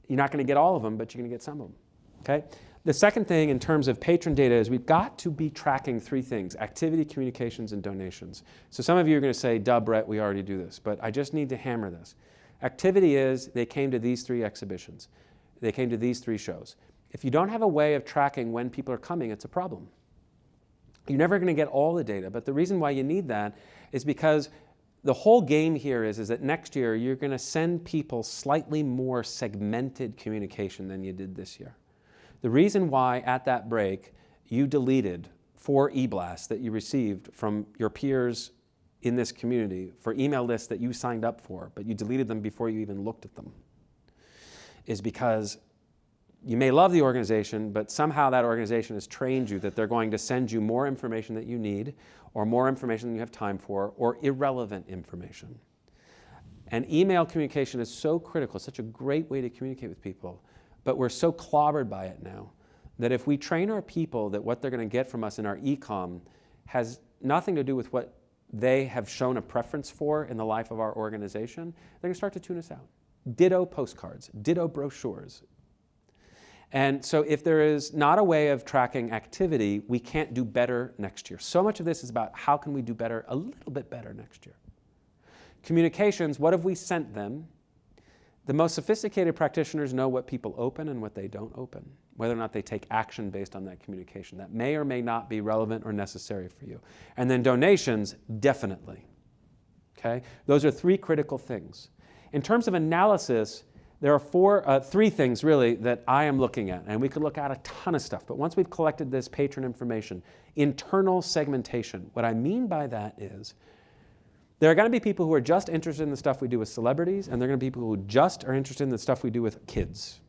You're not going to get all of them, but you're going to get some of them. Okay? The second thing in terms of patron data is we've got to be tracking 3 things: activity, communications, and donations. So some of you are going to say, duh, Brett, we already do this, but I just need to hammer this. Activity is they came to these 3 exhibitions. They came to these 3 shows. If you don't have a way of tracking when people are coming, it's a problem. You're never going to get all the data, but the reason why you need that is because the whole game here is that next year you're going to send people slightly more segmented communication than you did this year. The reason why at that break you deleted 4 e-blasts that you received from your peers in this community for email lists that you signed up for, but you deleted them before you even looked at them, is because you may love the organization, but somehow that organization has trained you that they're going to send you more information that you need, or more information than you have time for, or irrelevant information. And email communication is so critical, such a great way to communicate with people, but we're so clobbered by it now that if we train our people that what they're going to get from us in our e-com has nothing to do with what they have shown a preference for in the life of our organization, they're going to start to tune us out. Ditto postcards, ditto brochures. And so if there is not a way of tracking activity, we can't do better next year. So much of this is about how can we do better, a little bit better next year. Communications, what have we sent them? The most sophisticated practitioners know what people open and what they don't open, whether or not they take action based on that communication. That may or may not be relevant or necessary for you. And then donations, definitely. Okay? Those are 3 critical things. In terms of analysis, There are three things really that I am looking at, and we could look at a ton of stuff, but once we've collected this patron information, internal segmentation, what I mean by that is there are going to be people who are just interested in the stuff we do with celebrities, and there are going to be people who just are interested in the stuff we do with kids.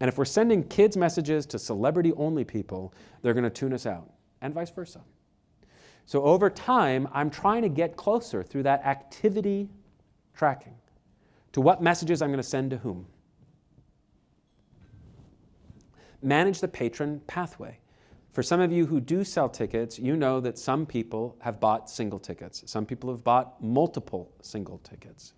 And if we're sending kids messages to celebrity-only people, they're going to tune us out, and vice versa. So over time, I'm trying to get closer through that activity tracking to what messages I'm going to send to whom. Manage the patron pathway. For some of you who do sell tickets, you know that some people have bought single tickets. Some people have bought multiple single tickets.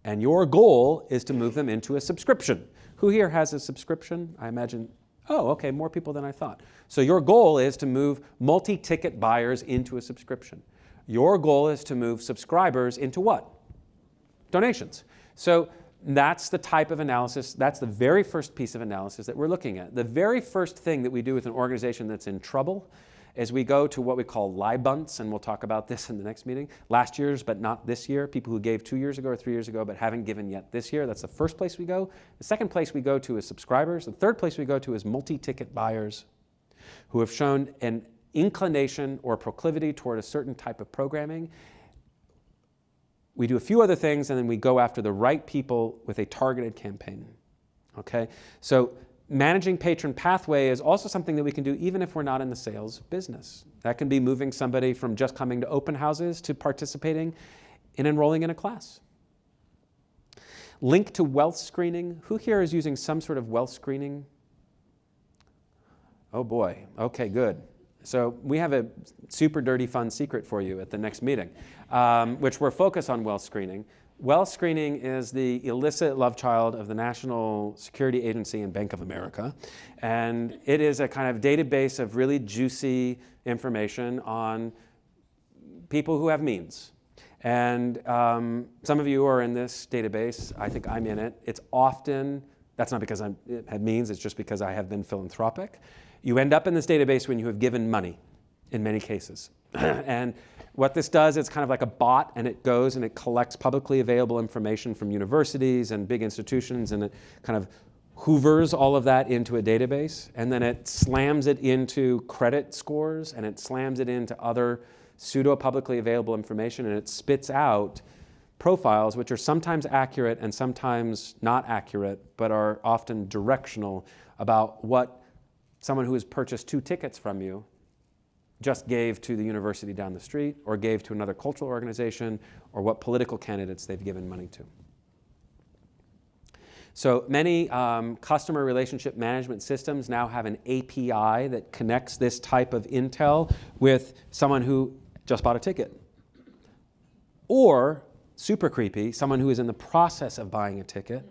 And your goal is to move them into a subscription. Who here has a subscription? I imagine, oh, okay, more people than I thought. So your goal is to move multi-ticket buyers into a subscription. Your goal is to move subscribers into what? Donations. So that's the type of analysis, that's the very first piece of analysis that we're looking at. The very first thing that we do with an organization that's in trouble is we go to what we call LIBUNTs, and we'll talk about this in the next meeting. Last year's, but not this year. People who gave 2 years ago or 3 years ago, but haven't given yet this year. That's the first place we go. The second place we go to is subscribers. The third place we go to is multi-ticket buyers who have shown an inclination or proclivity toward a certain type of programming. We do a few other things, and then we go after the right people with a targeted campaign. Okay? So managing patron pathway is also something that we can do even if we're not in the sales business. That can be moving somebody from just coming to open houses to participating in enrolling in a class. Link to wealth screening. Who here is using some sort of wealth screening? Oh boy. Okay, good. So we have a super dirty fun secret for you at the next meeting, which we're focused on wealth screening. Wealth screening is the illicit love child of the National Security Agency and Bank of America. And it is a kind of database of really juicy information on people who have means. And some of you are in this database. I think I'm in it. It's often, that's not because I have means, it's just because I have been philanthropic. You end up in this database when you have given money, in many cases. And what this does, it's kind of like a bot, and it goes and it collects publicly available information from universities and big institutions, and it kind of hoovers all of that into a database, and then it slams it into credit scores, and it slams it into other pseudo-publicly available information, and it spits out profiles which are sometimes accurate and sometimes not accurate, but are often directional about what someone who has purchased 2 tickets from you just gave to the university down the street, or gave to another cultural organization, or what political candidates they've given money to. So many customer relationship management systems now have an API that connects this type of intel with someone who just bought a ticket. Or, super creepy, someone who is in the process of buying a ticket.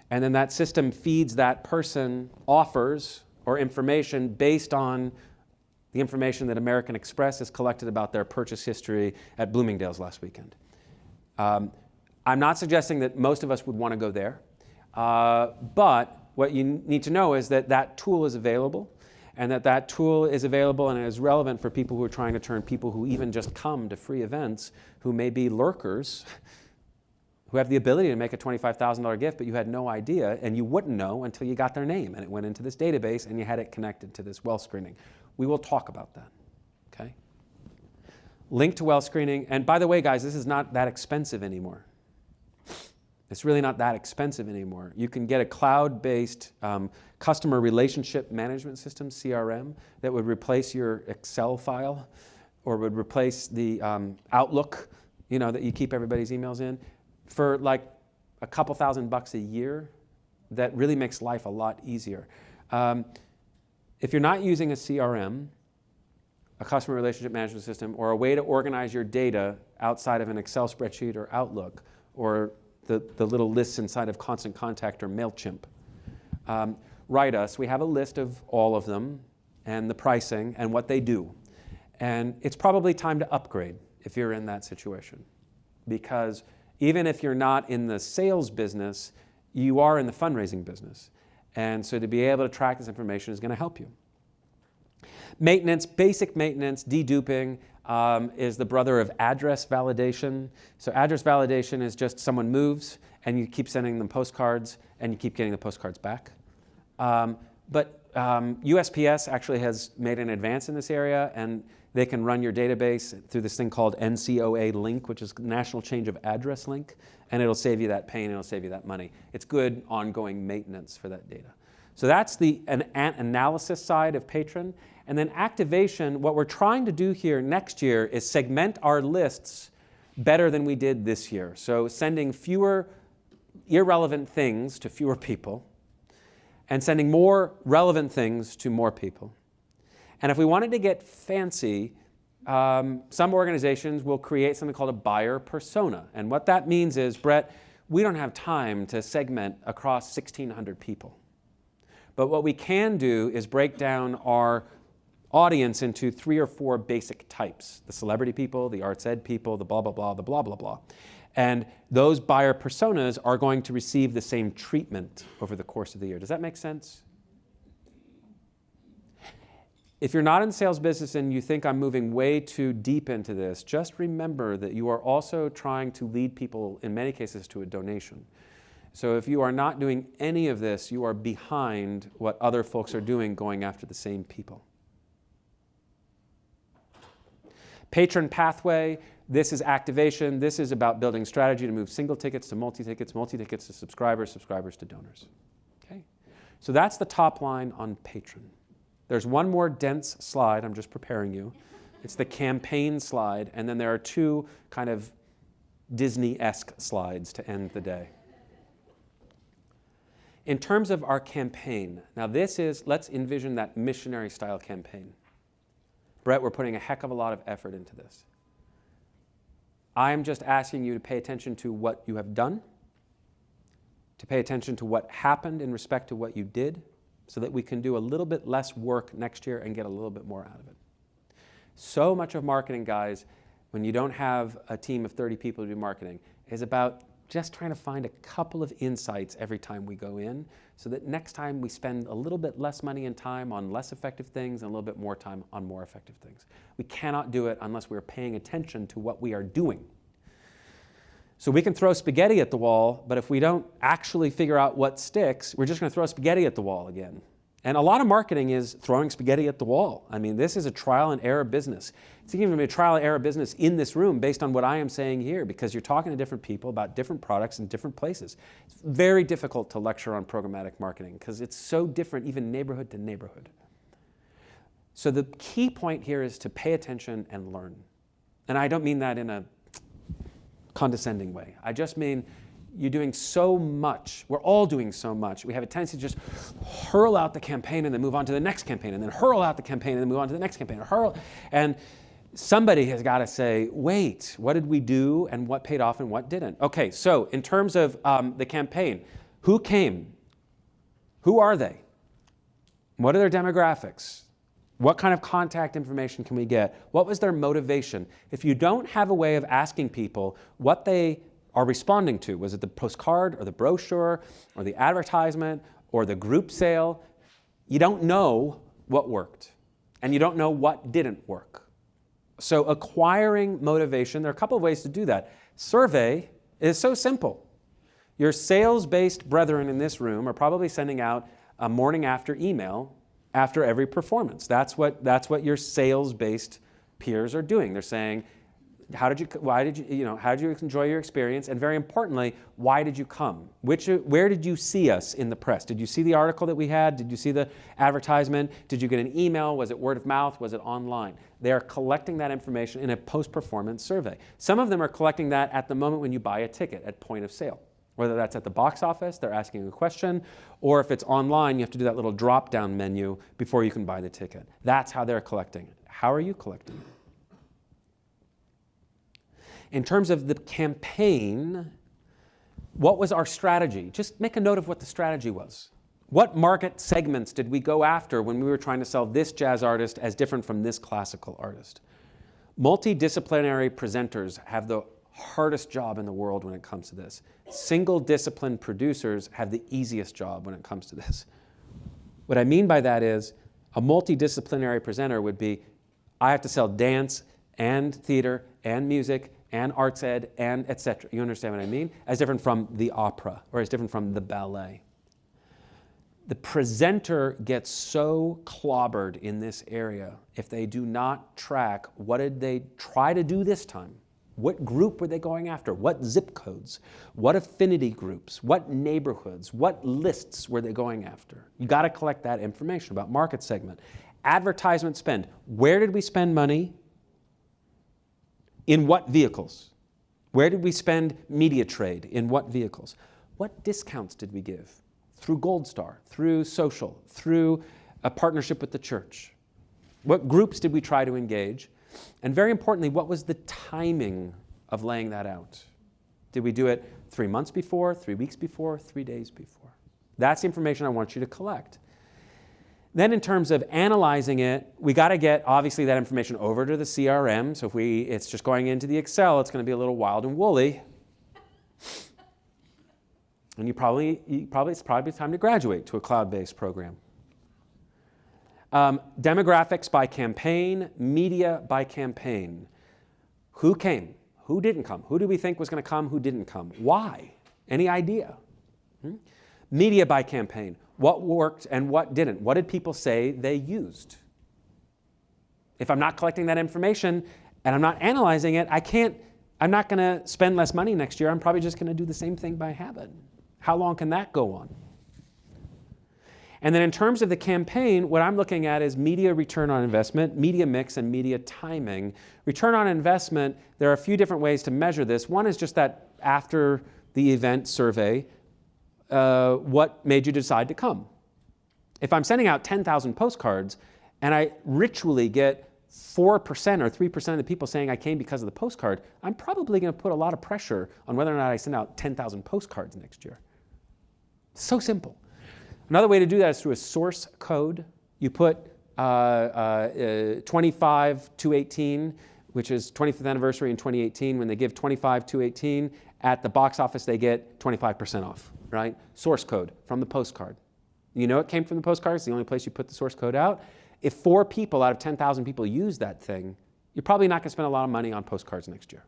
And then that system feeds that person offers or information based on the information that American Express has collected about their purchase history at Bloomingdale's last weekend. I'm not suggesting that most of us would want to go there, but what you need to know is that that tool is available, and that tool is available and is relevant for people who are trying to turn people who even just come to free events, who may be lurkers, who have the ability to make a $25,000 gift, but you had no idea, and you wouldn't know until you got their name, and it went into this database, and you had it connected to this wealth screening. We will talk about that, okay? Link to wealth screening, and by the way, guys, this is not that expensive anymore. It's really not that expensive anymore. You can get a cloud-based customer relationship management system, CRM, that would replace your Excel file, or would replace the Outlook, you know, that you keep everybody's emails in, for like a couple $1,000 a year. That really makes life a lot easier. If you're not using a CRM, a customer relationship management system, or a way to organize your data outside of an Excel spreadsheet or Outlook, or the little lists inside of Constant Contact or MailChimp, write us. We have a list of all of them and the pricing and what they do. And it's probably time to upgrade if you're in that situation. Because even if you're not in the sales business, you are in the fundraising business. And so to be able to track this information is going to help you. Maintenance, basic maintenance, deduping. is the brother of address validation. So address validation is just someone moves and you keep sending them postcards and you keep getting the postcards back. But USPS actually has made an advance in this area, and they can run your database through this thing called NCOA Link, which is National Change of Address Link, and it'll save you that pain, it'll save you that money. It's good ongoing maintenance for that data. So that's the analysis side of Patron. And then activation, what we're trying to do here next year is segment our lists better than we did this year. So sending fewer irrelevant things to fewer people and sending more relevant things to more people. And if we wanted to get fancy, some organizations will create something called a buyer persona. And what that means is, Brett, we don't have time to segment across 1,600 people. But what we can do is break down our audience into 3 or 4 basic types: the celebrity people, the arts ed people, the blah, blah, blah, the blah, blah, blah. And those buyer personas are going to receive the same treatment over the course of the year. Does that make sense? If you're not in the sales business and you think I'm moving way too deep into this, just remember that you are also trying to lead people, in many cases, to a donation. So if you are not doing any of this, you are behind what other folks are doing going after the same people. Patron pathway, this is activation. This is about building strategy to move single tickets to multi-tickets, multi-tickets to subscribers, subscribers to donors. Okay? So that's the top line on Patron. There's one more dense slide, I'm just preparing you. It's the campaign slide, and then there are 2 kind of Disney-esque slides to end the day. In terms of our campaign, now this is, let's envision that missionary style campaign. Brett, we're putting a heck of a lot of effort into this. I'm just asking you to pay attention to what you have done, to pay attention to what happened in respect to what you did, so that we can do a little bit less work next year and get a little bit more out of it. So much of marketing, guys, when you don't have a team of 30 people to do marketing, is about just trying to find a couple of insights every time we go in, so that next time we spend a little bit less money and time on less effective things and a little bit more time on more effective things. We cannot do it unless we're paying attention to what we are doing. So we can throw spaghetti at the wall, but if we don't actually figure out what sticks, we're just going to throw spaghetti at the wall again. And a lot of marketing is throwing spaghetti at the wall. I mean, this is a trial and error business. It's even a trial and error business in this room based on what I am saying here, because you're talking to different people about different products in different places. It's very difficult to lecture on programmatic marketing because it's so different, even neighborhood to neighborhood. So the key point here is to pay attention and learn. And I don't mean that in a condescending way. I just mean you're doing so much. We're all doing so much. We have a tendency to just hurl out the campaign and then move on to the next campaign, and then hurl out the campaign and then move on to the next campaign. And somebody has got to say, wait, what did we do and what paid off and what didn't? Okay, so in terms of the campaign, who came? Who are they? What are their demographics? What kind of contact information can we get? What was their motivation? If you don't have a way of asking people what they are responding to, was it the postcard or the brochure or the advertisement or the group sale, you don't know what worked and you don't know what didn't work. So acquiring motivation, there are a couple of ways to do that. Survey is so simple. Your sales-based brethren in this room are probably sending out a morning after email after every performance. That's what your sales-based peers are doing. They're saying, how did you enjoy your experience? And very importantly, why did you come? Where did you see us in the press? Did you see the article that we had? Did you see the advertisement? Did you get an email? Was it word of mouth? Was it online? They are collecting that information in a post-performance survey. Some of them are collecting that at the moment when you buy a ticket at point of sale. Whether that's at the box office, they're asking a question, or if it's online, you have to do that little drop-down menu before you can buy the ticket. That's how they're collecting it. How are you collecting it? In terms of the campaign, what was our strategy? Just make a note of what the strategy was. What market segments did we go after when we were trying to sell this jazz artist as different from this classical artist? Multidisciplinary presenters have the hardest job in the world when it comes to this. Single discipline producers have the easiest job when it comes to this. What I mean by that is a multidisciplinary presenter would be, I have to sell dance, and theater and music and arts ed and et cetera. You understand what I mean? As different from the opera or as different from the ballet. The presenter gets so clobbered in this area if they do not track what did they try to do this time. What group were they going after? What zip codes? What affinity groups? What neighborhoods? What lists were they going after? You got to collect that information about market segment. Advertisement spend. Where did we spend money? In what vehicles? Where did we spend media trade? In what vehicles? What discounts did we give? Through Gold Star, through social, through a partnership with the church. What groups did we try to engage? And very importantly, what was the timing of laying that out? Did we do it 3 months before, 3 weeks before, 3 days before? That's the information I want you to collect. Then in terms of analyzing it, we got to get, obviously, that information over to the CRM. So if it's just going into the Excel, it's going to be a little wild and woolly. And it's probably time to graduate to a cloud-based program. Demographics by campaign, media by campaign. Who came? Who didn't come? Who do we think was going to come? Who didn't come? Why? Any idea? Media by campaign. What worked and what didn't? What did people say they used? If I'm not collecting that information and I'm not analyzing it, I'm not going to spend less money next year. I'm probably just going to do the same thing by habit. How long can that go on? And then in terms of the campaign, what I'm looking at is media return on investment, media mix, and media timing. Return on investment, there are a few different ways to measure this. One is just that after the event survey, what made you decide to come? If I'm sending out 10,000 postcards and I ritually get 4% or 3% of the people saying I came because of the postcard, I'm probably going to put a lot of pressure on whether or not I send out 10,000 postcards next year. So simple. Another way to do that is through a source code. You put 25-218, which is 25th anniversary in 2018. When they give 25-218 at the box office, they get 25% off, right? Source code from the postcard. You know it came from the postcard. It's the only place you put the source code out. If 4 people out of 10,000 people use that thing, you're probably not going to spend a lot of money on postcards next year.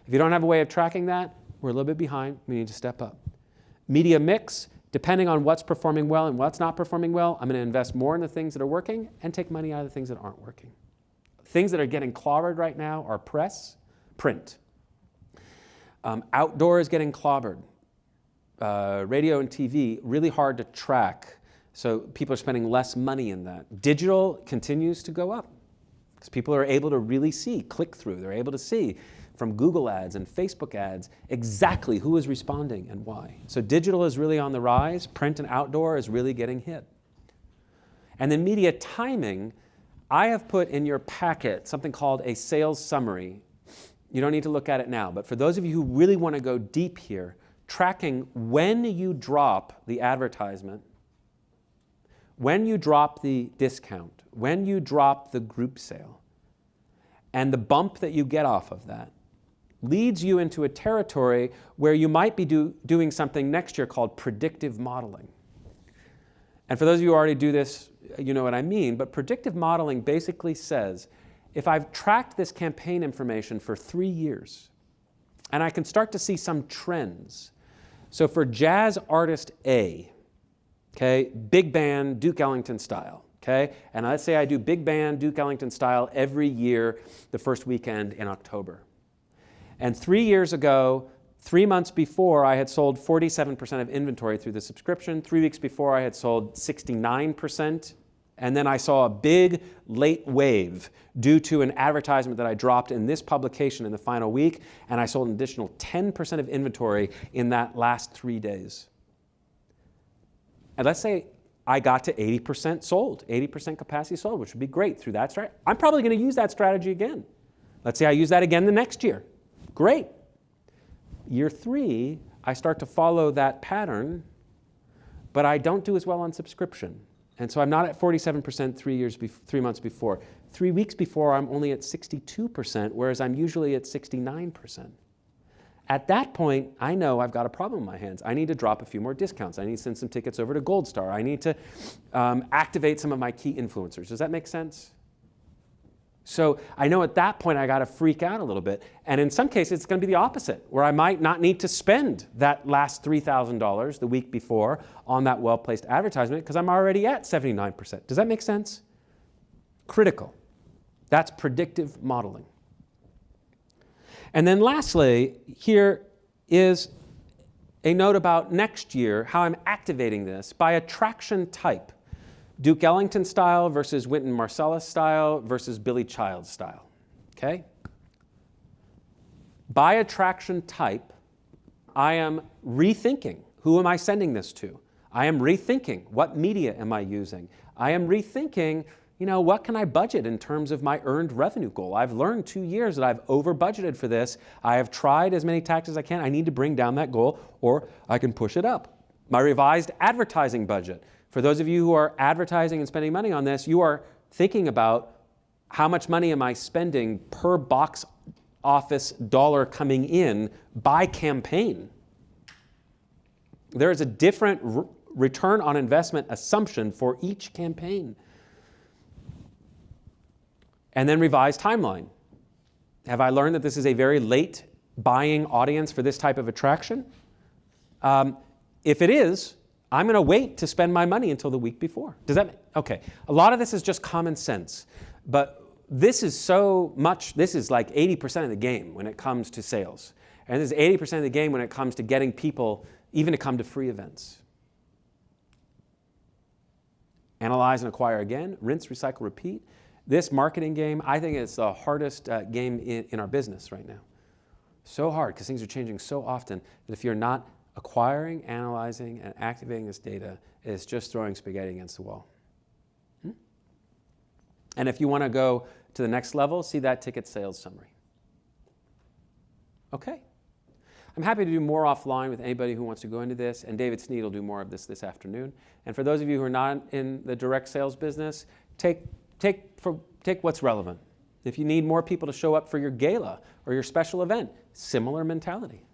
If you don't have a way of tracking that, we're a little bit behind. We need to step up. Media mix. Depending on what's performing well and what's not performing well, I'm going to invest more in the things that are working and take money out of the things that aren't working. Things that are getting clobbered right now are print. Outdoor is getting clobbered. Radio and TV, really hard to track. So people are spending less money in that. Digital continues to go up because people are able to really see click-through. They're able to see from Google ads and Facebook ads exactly who is responding and why. So digital is really on the rise. Print and outdoor is really getting hit. And then media timing, I have put in your packet something called a sales summary. You don't need to look at it now, but for those of you who really want to go deep here, tracking when you drop the advertisement, when you drop the discount, when you drop the group sale, and the bump that you get off of that, leads you into a territory where you might be doing something next year called predictive modeling. And for those of you who already do this, you know what I mean, but predictive modeling basically says, if I've tracked this campaign information for 3 years, and I can start to see some trends. So for jazz artist A, okay, big band, Duke Ellington style, okay? And let's say I do big band, Duke Ellington style every year, the first weekend in October. And 3 years ago, 3 months before, I had sold 47% of inventory through the subscription. 3 weeks before, I had sold 69%. And then I saw a big late wave due to an advertisement that I dropped in this publication in the final week, and I sold an additional 10% of inventory in that last 3 days. And let's say I got to 80% sold, 80% capacity sold, which would be great through that strategy. I'm probably going to use that strategy again. Let's say I use that again the next year. Great. Year 3, I start to follow that pattern, but I don't do as well on subscription. And so I'm not at 47% 3 months before. 3 weeks before, I'm only at 62%, whereas I'm usually at 69%. At that point, I know I've got a problem in my hands. I need to drop a few more discounts. I need to send some tickets over to Gold Star. I need to activate some of my key influencers. Does that make sense? So I know at that point I got to freak out a little bit. And in some cases, it's going to be the opposite, where I might not need to spend that last $3,000 the week before on that well-placed advertisement because I'm already at 79%. Does that make sense? Critical. That's predictive modeling. And then lastly, here is a note about next year, how I'm activating this by attraction type. Duke Ellington style versus Wynton Marsalis style versus Billy Childs style, okay? By attraction type, I am rethinking, who am I sending this to? I am rethinking, what media am I using? I am rethinking, what can I budget in terms of my earned revenue goal? I've learned 2 years that I've over budgeted for this. I have tried as many tactics as I can. I need to bring down that goal, or I can push it up. My revised advertising budget. For those of you who are advertising and spending money on this, you are thinking about how much money am I spending per box office dollar coming in by campaign. There is a different return on investment assumption for each campaign. And then revised timeline. Have I learned that this is a very late buying audience for this type of attraction? If it is, I'm going to wait to spend my money until the week before. Does that, okay. A lot of this is just common sense, but this is like 80% of the game when it comes to sales. And this is 80% of the game when it comes to getting people even to come to free events. Analyze and acquire again, rinse, recycle, repeat. This marketing game, I think it's the hardest game in our business right now. So hard, because things are changing so often that if you're not acquiring, analyzing, and activating this data, is just throwing spaghetti against the wall. And if you want to go to the next level, see that ticket sales summary. Okay. I'm happy to do more offline with anybody who wants to go into this, and David Sneed will do more of this afternoon. And for those of you who are not in the direct sales business, take what's relevant. If you need more people to show up for your gala or your special event, similar mentality.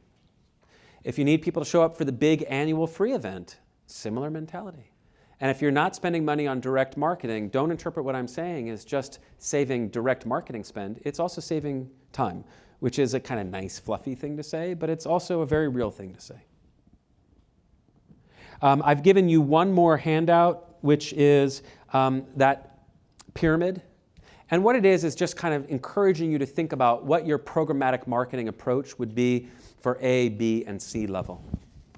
If you need people to show up for the big annual free event, similar mentality. And if you're not spending money on direct marketing, don't interpret what I'm saying as just saving direct marketing spend. It's also saving time, which is a kind of nice, fluffy thing to say, but it's also a very real thing to say. I've given you one more handout, which is that pyramid. And what it is just kind of encouraging you to think about what your programmatic marketing approach would be for A, B, and C level.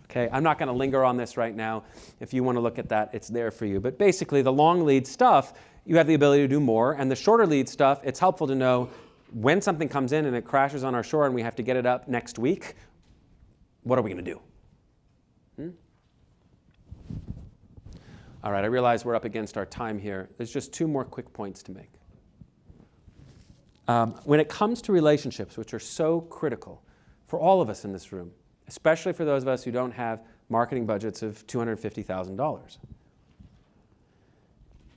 Okay, I'm not going to linger on this right now. If you want to look at that, it's there for you. But basically, the long lead stuff, you have the ability to do more. And the shorter lead stuff, it's helpful to know when something comes in and it crashes on our shore and we have to get it up next week, what are we going to do? All right, I realize we're up against our time here. There's just 2 more quick points to make. When it comes to relationships, which are so critical for all of us in this room, especially for those of us who don't have marketing budgets of $250,000,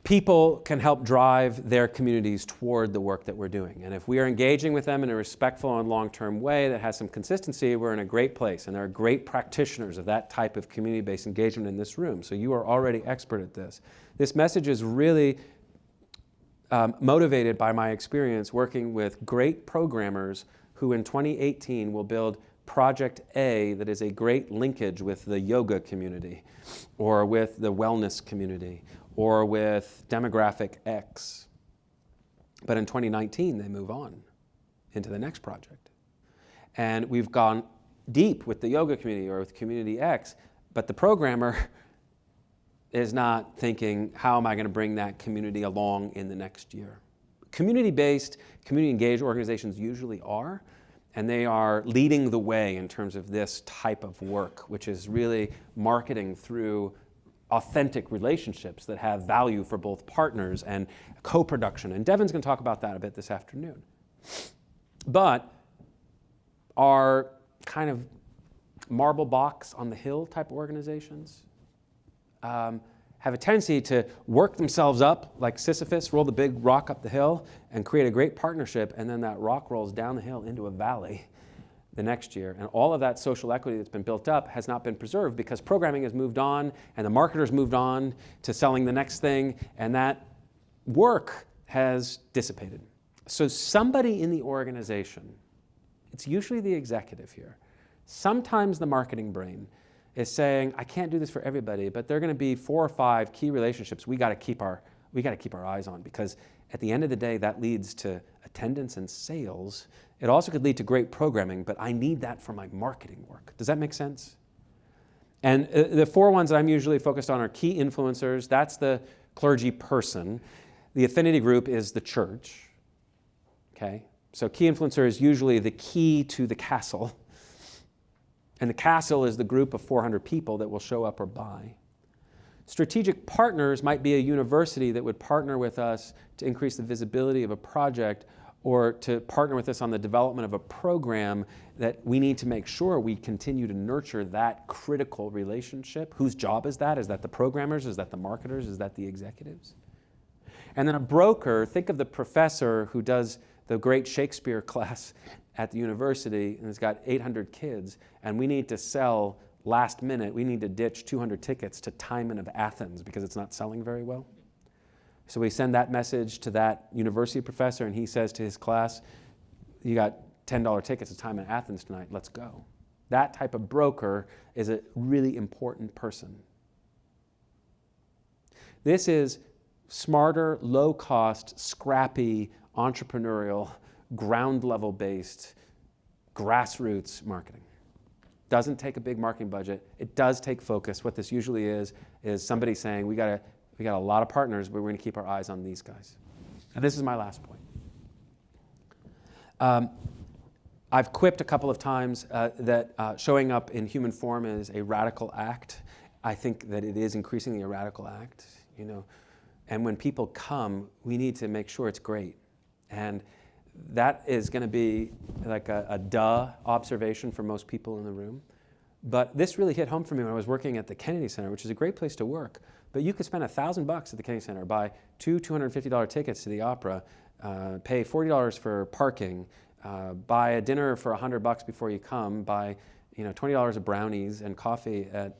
people can help drive their communities toward the work that we're doing. And if we are engaging with them in a respectful and long-term way that has some consistency, we're in a great place. And there are great practitioners of that type of community-based engagement in this room. So you are already expert at this. This message is really motivated by my experience working with great programmers who in 2018 will build Project A that is a great linkage with the yoga community or with the wellness community or with demographic X. But in 2019, they move on into the next project. And we've gone deep with the yoga community or with community X, but the programmer is not thinking, how am I going to bring that community along in the next year? Community-based, community-engaged organizations usually are, and they are leading the way in terms of this type of work, which is really marketing through authentic relationships that have value for both partners and co-production. And Devin's going to talk about that a bit this afternoon. But our kind of marble box on the hill type of organizations have a tendency to work themselves up like Sisyphus, roll the big rock up the hill and create a great partnership, and then that rock rolls down the hill into a valley the next year. And all of that social equity that's been built up has not been preserved because programming has moved on and the marketers moved on to selling the next thing, and that work has dissipated. So somebody in the organization, it's usually the executive here, sometimes the marketing brain is saying, I can't do this for everybody, but there are going to be 4 or 5 key relationships we got to keep our eyes on, because at the end of the day, that leads to attendance and sales. It also could lead to great programming, but I need that for my marketing work. Does that make sense? And the 4 ones that I'm usually focused on are key influencers. That's the clergy person. The affinity group is the church. Okay? So key influencer is usually the key to the castle. And the castle is the group of 400 people that will show up or buy. Strategic partners might be a university that would partner with us to increase the visibility of a project, or to partner with us on the development of a program that we need to make sure we continue to nurture that critical relationship. Whose job is that? Is that the programmers? Is that the marketers? Is that the executives? And then a broker, think of the professor who does the great Shakespeare class at the university and has got 800 kids, and we need to sell last minute, we need to ditch 200 tickets to Timon of Athens because it's not selling very well. So we send that message to that university professor, and he says to his class, you got $10 tickets to Timon of Athens tonight, let's go. That type of broker is a really important person. This is smarter, low-cost, scrappy, entrepreneurial, ground-level based, grassroots marketing. Doesn't take a big marketing budget. It does take focus. What this usually is somebody saying, we got a lot of partners, but we're going to keep our eyes on these guys. And this is my last point. I've quipped a couple of times that showing up in human form is a radical act. I think that it is increasingly a radical act, you know. And when people come, we need to make sure it's great. And that is going to be like a duh observation for most people in the room. But this really hit home for me when I was working at the Kennedy Center, which is a great place to work. But you could spend $1,000 at the Kennedy Center, buy 2 $250 tickets to the opera, pay $40 for parking, buy a dinner for $100 before you come, buy $20 of brownies and coffee at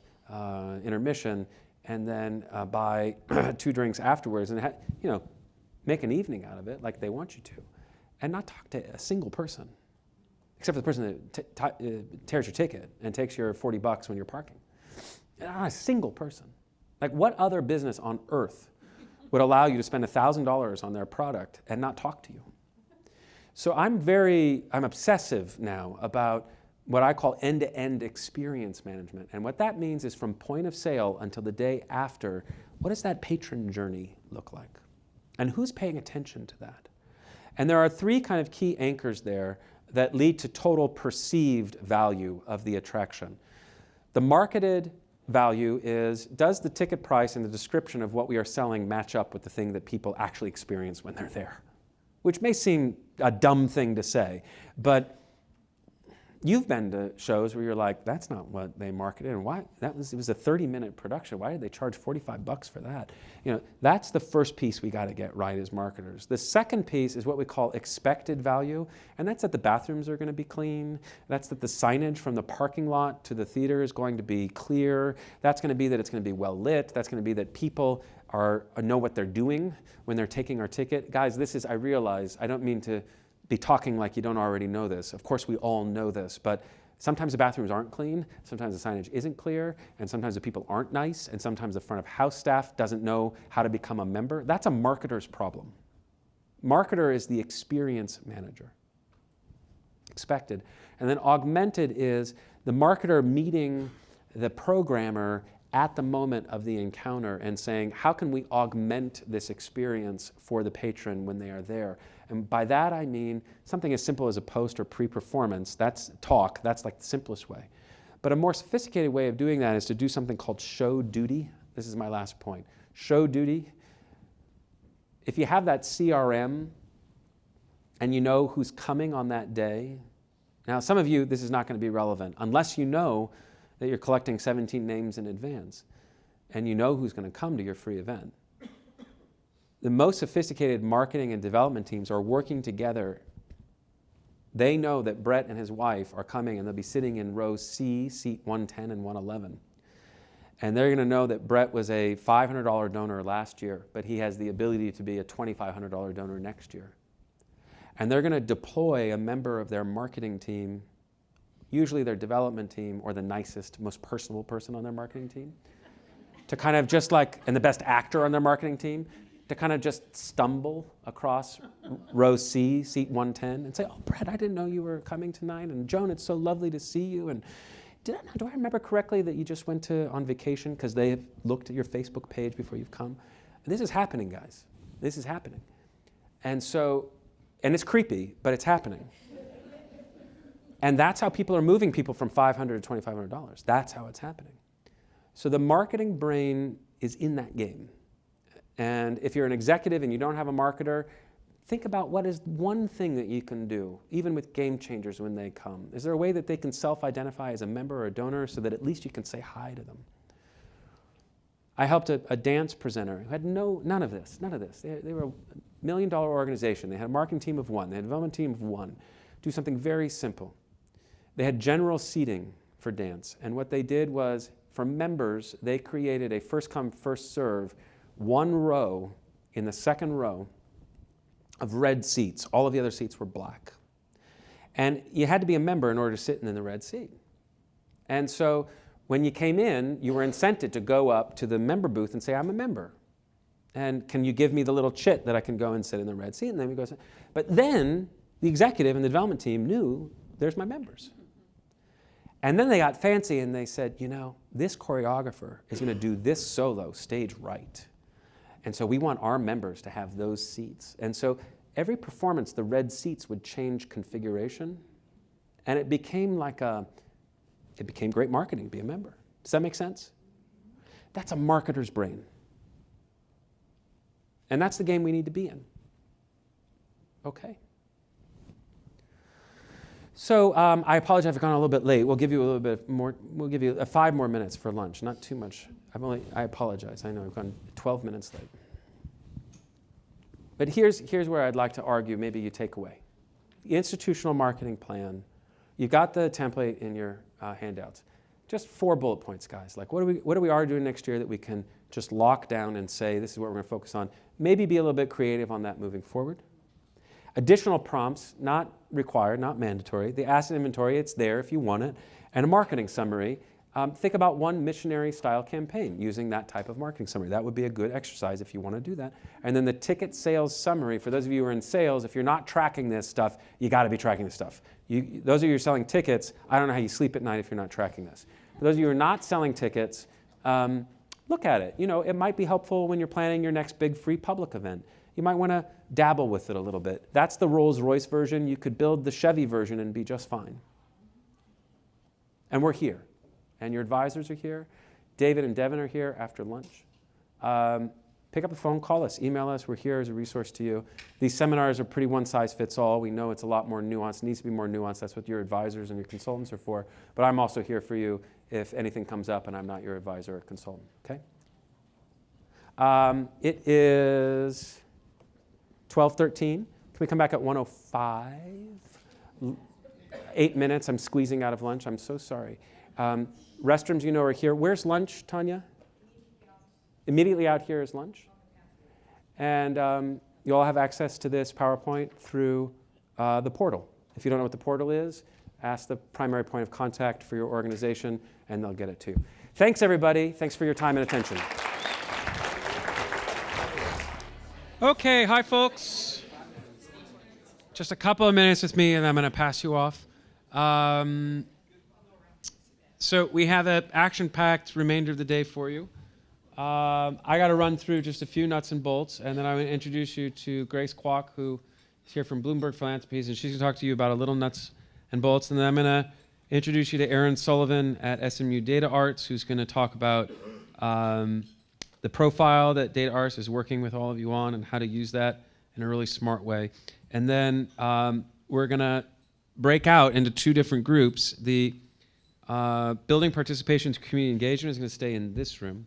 intermission, and then buy 2 drinks afterwards, and make an evening out of it like they want you to, and not talk to a single person, except for the person that tears your ticket and takes your $40 when you're parking. Not a single person. Like, what other business on earth would allow you to spend $1,000 on their product and not talk to you? So I'm obsessive now about what I call end-to-end experience management. And what that means is from point of sale until the day after, what does that patron journey look like? And who's paying attention to that? And there are 3 kind of key anchors there that lead to total perceived value of the attraction. The marketed value is, does the ticket price and the description of what we are selling match up with the thing that people actually experience when they're there? Which may seem a dumb thing to say, but you've been to shows where you're like, that's not what they marketed, and why? It was a 30-minute production. Why did they charge $45 for that? That's the first piece we got to get right as marketers. The second piece is what we call expected value, and that's that the bathrooms are going to be clean. That's that the signage from the parking lot to the theater is going to be clear. That's going to be that it's going to be well lit. That's going to be that people know what they're doing when they're taking our ticket. Guys, I realize, I don't mean to be talking like you don't already know this. Of course, we all know this, but sometimes the bathrooms aren't clean, sometimes the signage isn't clear, and sometimes the people aren't nice, and sometimes the front of house staff doesn't know how to become a member. That's a marketer's problem. Marketer is the experience manager. Expected. And then augmented is the marketer meeting the programmer at the moment of the encounter and saying, how can we augment this experience for the patron when they are there? And by that I mean something as simple as a post or pre-performance. That's talk, that's like the simplest way. But a more sophisticated way of doing that is to do something called show duty. This is my last point. Show duty. If you have that CRM and you know who's coming on that day, now some of you, this is not going to be relevant unless you know that you're collecting 17 names in advance and you know who's going to come to your free event. The most sophisticated marketing and development teams are working together. They know that Brett and his wife are coming and they'll be sitting in row C, seat 110 and 111. And they're going to know that Brett was a $500 donor last year, but he has the ability to be a $2,500 donor next year. And they're going to deploy a member of their marketing team, usually their development team or the nicest, most personable person on their marketing team, to kind of just like, and the best actor on their marketing team, to kind of just stumble across row C, seat 110, and say, oh, Brett, I didn't know you were coming tonight. And Joan, it's so lovely to see you. And do I remember correctly that you just went on vacation because they have looked at your Facebook page before you've come? And this is happening, guys. This is happening. And so, and it's creepy, but it's happening. And that's how people are moving people from $500 to $2,500. That's how it's happening. So the marketing brain is in that game. And if you're an executive and you don't have a marketer, think about what is one thing that you can do, even with game changers when they come. Is there a way that they can self-identify as a member or a donor so that at least you can say hi to them? I helped a dance presenter who had none of this. They were $1 million organization. They had a marketing team of one. They had a development team of one. Do something very simple. They had general seating for dance. And what they did was, for members, they created a first come, first serve, one row in the second row of red seats. All of the other seats were black. And you had to be a member in order to sit in the red seat. And so when you came in, you were incented to go up to the member booth and say, I'm a member. And can you give me the little chit that I can go and sit in the red seat? And then we go, but then the executive and the development team knew, there's my members. And then they got fancy and they said, you know, this choreographer is going to do this solo stage right. And so we want our members to have those seats. And so every performance, the red seats would change configuration. And it became great marketing to be a member. Does that make sense? That's a marketer's brain. And that's the game we need to be in. Okay. So I apologize I've gone a little bit late. We'll give you a little bit more, we'll give you 5 more minutes for lunch, not too much. I apologize, I know I've gone 12 minutes late. But here's where I'd like to argue, maybe you take away. The institutional marketing plan, you've got the template in your handouts. Just 4 bullet points, guys. Like what are we doing next year that we can just lock down and say this is what we're going to focus on. Maybe be a little bit creative on that moving forward. Additional prompts, not required, not mandatory. The asset inventory, it's there if you want it. And a marketing summary. Think about one missionary style campaign using that type of marketing summary. That would be a good exercise if you want to do that. And then the ticket sales summary, for those of you who are in sales, if you're not tracking this stuff, you got to be tracking this stuff. Those of you who are selling tickets, I don't know how you sleep at night if you're not tracking this. For those of you who are not selling tickets, look at it. You know, it might be helpful when you're planning your next big free public event. You might want to dabble with it a little bit. That's the Rolls-Royce version. You could build the Chevy version and be just fine. And we're here. And your advisors are here. David and Devin are here after lunch. Pick up the phone, call us, email us. We're here as a resource to you. These seminars are pretty one-size-fits-all. We know it's a lot more nuanced. It needs to be more nuanced. That's what your advisors and your consultants are for. But I'm also here for you if anything comes up and I'm not your advisor or consultant. Okay? It is 12:13. Can we come back at 1:05? 8 minutes. I'm squeezing out of lunch. I'm so sorry. Restrooms, you know, are here. Where's lunch, Tanya? Immediately out here is lunch. And you all have access to this PowerPoint through the portal. If you don't know what the portal is, ask the primary point of contact for your organization, and they'll get it to you. Thanks, everybody. Thanks for your time and attention. Okay, hi, folks. Just a couple of minutes with me, and I'm going to pass you off. So we have an action-packed remainder of the day for you. I got to run through just a few nuts and bolts, and then I'm going to introduce you to Grace Kwok, who is here from Bloomberg Philanthropies, and she's going to talk to you about a little nuts and bolts. And then I'm going to introduce you to Aaron Sullivan at SMU Data Arts, who's going to talk about the profile that Data Arts is working with all of you on and how to use that in a really smart way. And then we're going to break out into 2 different groups. The building participation to community engagement is going to stay in this room.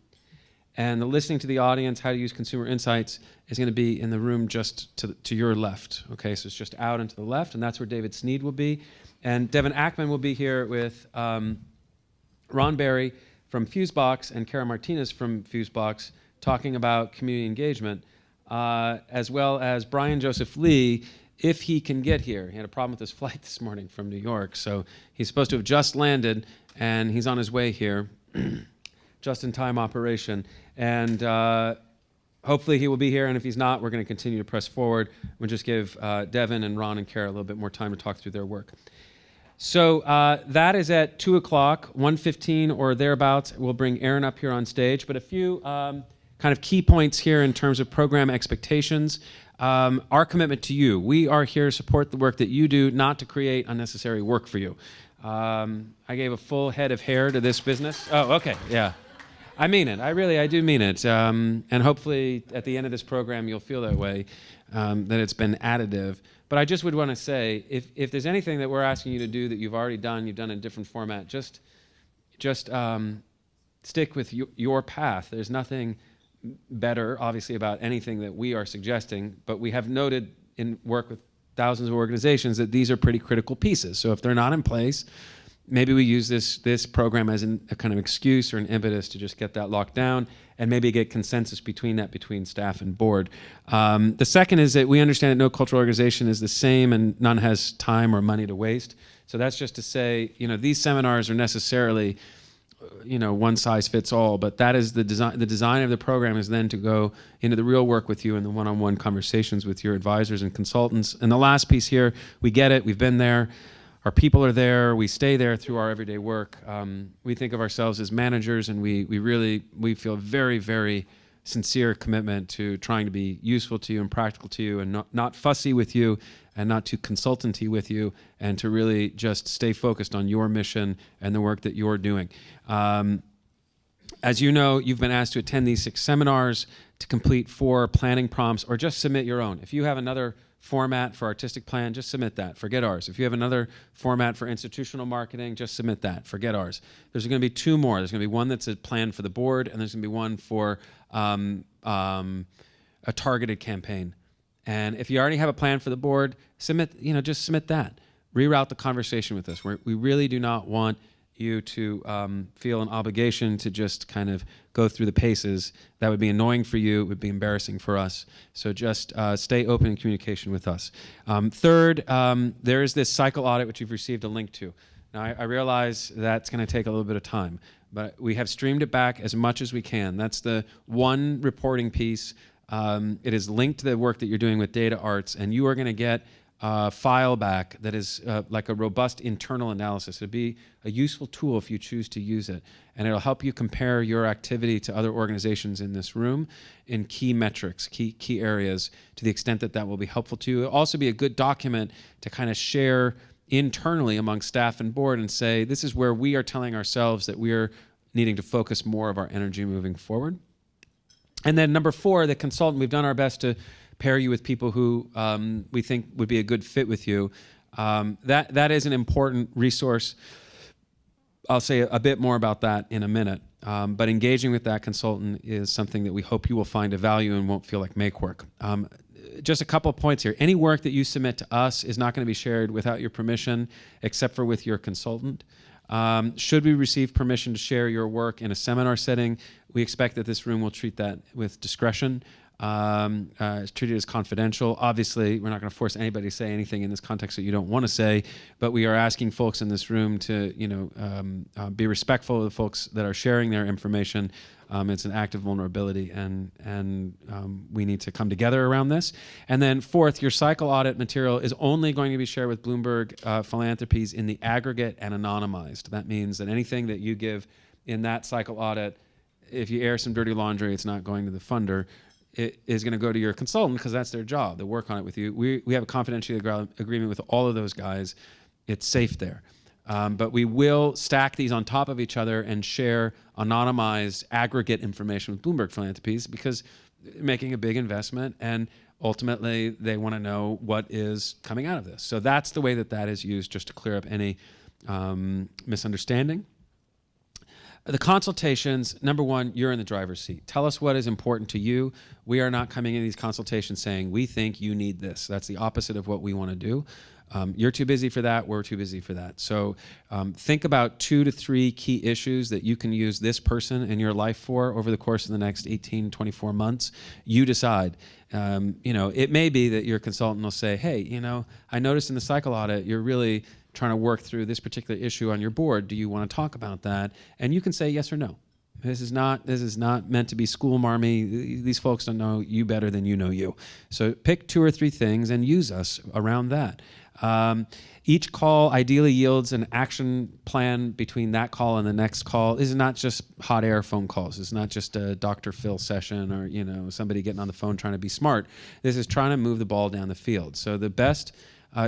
And the listening to the audience, how to use consumer insights, is going to be in the room just to your left. Okay, so it's just out and to the left, and that's where David Sneed will be. And Devin Ackman will be here with Ron Berry from Fusebox and Kara Martinez from Fusebox talking about community engagement, as well as Brian Joseph Lee if he can get here. He had a problem with his flight this morning from New York, so he's supposed to have just landed, and he's on his way here, just-in-time operation. And hopefully he will be here, and if he's not, we're going to continue to press forward. We'll just give Devin and Ron and Kara a little bit more time to talk through their work. So that is at 2 o'clock, 1:15 or thereabouts. We'll bring Aaron up here on stage. But a few kind of key points here in terms of program expectations. Our commitment to you. We are here to support the work that you do, not to create unnecessary work for you. I gave a full head of hair to this business. Oh, okay, yeah. I mean it. I do mean it. And hopefully at the end of this program, you'll feel that way, that it's been additive. But I just would want to say, if there's anything that we're asking you to do that you've already done, you've done in a different format, just stick with your path. There's nothing better, obviously, about anything that we are suggesting, but we have noted in work with thousands of organizations that these are pretty critical pieces. So if they're not in place, maybe we use this program as a kind of excuse or an impetus to just get that locked down and maybe get consensus between staff and board. The second is that we understand that no cultural organization is the same and none has time or money to waste. So that's just to say, these seminars are necessarily, one size fits all, but that is the design. The design of the program is then to go into the real work with you and the one-on-one conversations with your advisors and consultants. And the last piece here, we get it, we've been there. Our people are there. We stay there through our everyday work. We think of ourselves as managers, and we feel very, very sincere commitment to trying to be useful to you and practical to you, and not fussy with you, and not too consultancy with you, and to really just stay focused on your mission and the work that you're doing. As you know, you've been asked to attend these 6 seminars, to complete 4 planning prompts, or just submit your own. If you have another format for artistic plan, just submit that. Forget ours. If you have another format for institutional marketing, just submit that. Forget ours. There's going to be 2 more. There's going to be one that's a plan for the board, and there's going to be one for a targeted campaign. And if you already have a plan for the board, just submit that. Reroute the conversation with us. We really do not want you to feel an obligation to just kind of go through the paces. That would be annoying for you. It would be embarrassing for us. So just stay open in communication with us. Third, there is this cycle audit, which you've received a link to. Now, I realize that's going to take a little bit of time, but we have streamed it back as much as we can. That's the one reporting piece. It is linked to the work that you're doing with Data Arts, and you are going to get file back that is like a robust internal analysis. It'll be a useful tool if you choose to use it, and it'll help you compare your activity to other organizations in this room in key metrics, key areas, to the extent that that will be helpful to you. It'll also be a good document to kind of share internally among staff and board and say, this is where we are telling ourselves that we are needing to focus more of our energy moving forward. And then number 4, the consultant. We've done our best to pair you with people who we think would be a good fit with you. That is an important resource. I'll say a bit more about that in a minute. But engaging with that consultant is something that we hope you will find a value and won't feel like make work. Just a couple of points here. Any work that you submit to us is not going to be shared without your permission, except for with your consultant. Should we receive permission to share your work in a seminar setting, we expect that this room will treat that with discretion. It's treated as confidential. Obviously, we're not going to force anybody to say anything in this context that you don't want to say, but we are asking folks in this room to, be respectful of the folks that are sharing their information. It's an act of vulnerability, and we need to come together around this. And then 4th, your cycle audit material is only going to be shared with Bloomberg Philanthropies in the aggregate and anonymized. That means that anything that you give in that cycle audit, if you air some dirty laundry, it's not going to the funder. It is going to go to your consultant because that's their job. They work on it with you. We have a confidentiality agreement with all of those guys. It's safe there. But we will stack these on top of each other and share anonymized aggregate information with Bloomberg Philanthropies because they're making a big investment and ultimately they want to know what is coming out of this. So that's the way that is used, just to clear up any misunderstanding. The consultations, number 1, you're in the driver's seat. Tell us what is important to you. We are not coming into these consultations saying, we think you need this. That's the opposite of what we want to do. You're too busy for that. We're too busy for that. So think about 2 to 3 key issues that you can use this person in your life for over the course of the next 18, 24 months. You decide. It may be that your consultant will say, hey, I noticed in the cycle audit, you're really trying to work through this particular issue on your board. Do you want to talk about that? And you can say yes or no. This is not meant to be school marmy. These folks don't know you better than you know you. So pick 2 or 3 things and use us around that. Each call ideally yields an action plan between that call and the next call. This is not just hot air phone calls. It's not just a Dr. Phil session or somebody getting on the phone trying to be smart. This is trying to move the ball down the field. So the best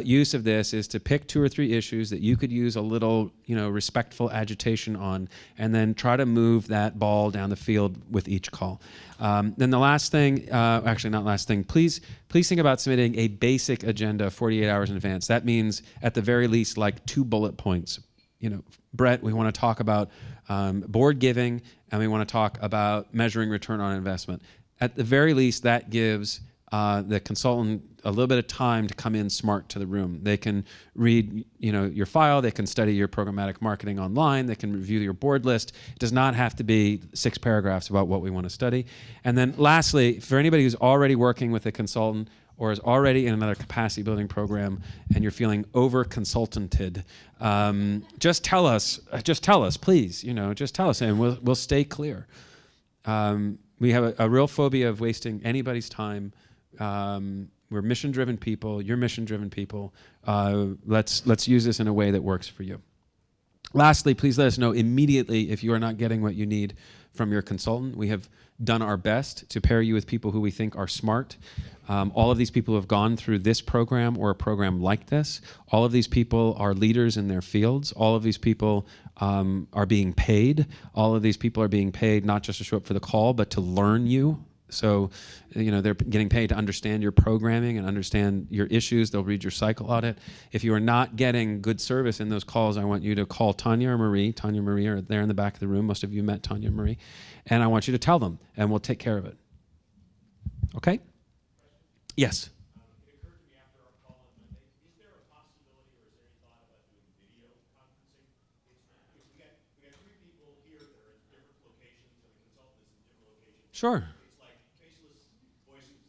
use of this is to pick 2 or 3 issues that you could use a little, respectful agitation on, and then try to move that ball down the field with each call. Then the last thing, actually not last thing, please think about submitting a basic agenda 48 hours in advance. That means at the very least like 2 bullet points. Brett, we want to talk about board giving, and we want to talk about measuring return on investment. At the very least, that gives the consultant a little bit of time to come in smart to the room. They can read, your file. They can study your programmatic marketing online. They can review your board list. It does not have to be 6 paragraphs about what we want to study. And then lastly, for anybody who's already working with a consultant or is already in another capacity building program and you're feeling over-consultanted, just tell us, please, just tell us and we'll stay clear. We have a real phobia of wasting anybody's time. We're mission-driven people. You're mission-driven people. Let's use this in a way that works for you. Lastly, please let us know immediately if you are not getting what you need from your consultant. We have done our best to pair you with people who we think are smart. All of these people have gone through this program or a program like this. All of these people are leaders in their fields. All of these people are being paid. All of these people are being paid not just to show up for the call, but to learn you. So, they're getting paid to understand your programming and understand your issues. They'll read your cycle audit. If you are not getting good service in those calls, I want you to call Tanya or Marie. Tanya and Marie are there in the back of the room. Most of you met Tanya and Marie. And I want you to tell them, and we'll take care of it. Okay? Yes? Sure.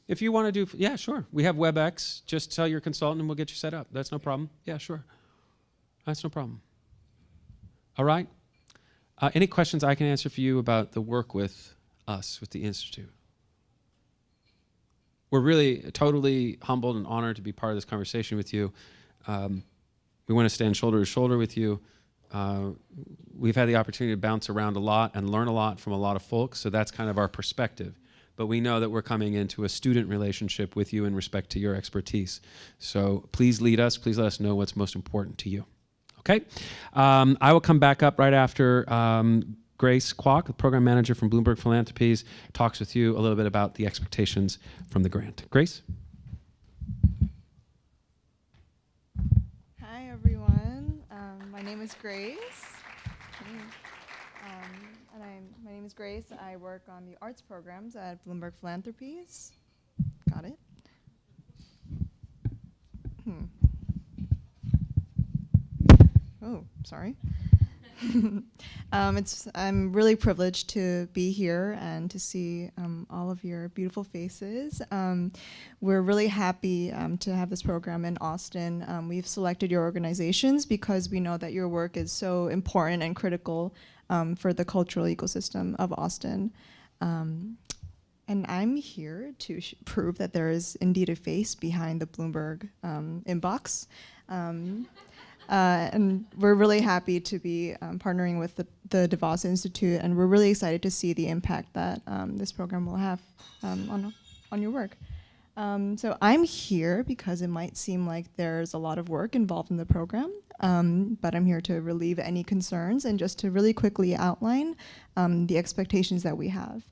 If you want to do, yeah, sure. We have WebEx. Just tell your consultant and we'll get you set up. That's no problem. Yeah, sure. That's no problem. All right. Any questions I can answer for you about the work with us, with the Institute? We're really totally humbled and honored to be part of this conversation with you. We want to stand shoulder to shoulder with you. We've had the opportunity to bounce around a lot and learn a lot from a lot of folks, so that's kind of our perspective. But we know that we're coming into a student relationship with you in respect to your expertise. So please lead us. Please let us know what's most important to you. Okay? I will come back up right after Grace Kwok, the program manager from Bloomberg Philanthropies, talks with you a little bit about the expectations from the grant. Grace? Hi, everyone. My name is Grace. My name is Grace. I work on the arts programs at Bloomberg Philanthropies. Got it? Oh, sorry. I'm really privileged to be here and to see all of your beautiful faces. We're really happy to have this program in Austin. We've selected your organizations because we know that your work is so important and critical for the cultural ecosystem of Austin. And I'm here to prove that there is indeed a face behind the Bloomberg inbox. And we're really happy to be partnering with the DeVos Institute, and we're really excited to see the impact that this program will have on your work. So I'm here because it might seem like there's a lot of work involved in the program, but I'm here to relieve any concerns and just to really quickly outline the expectations that we have.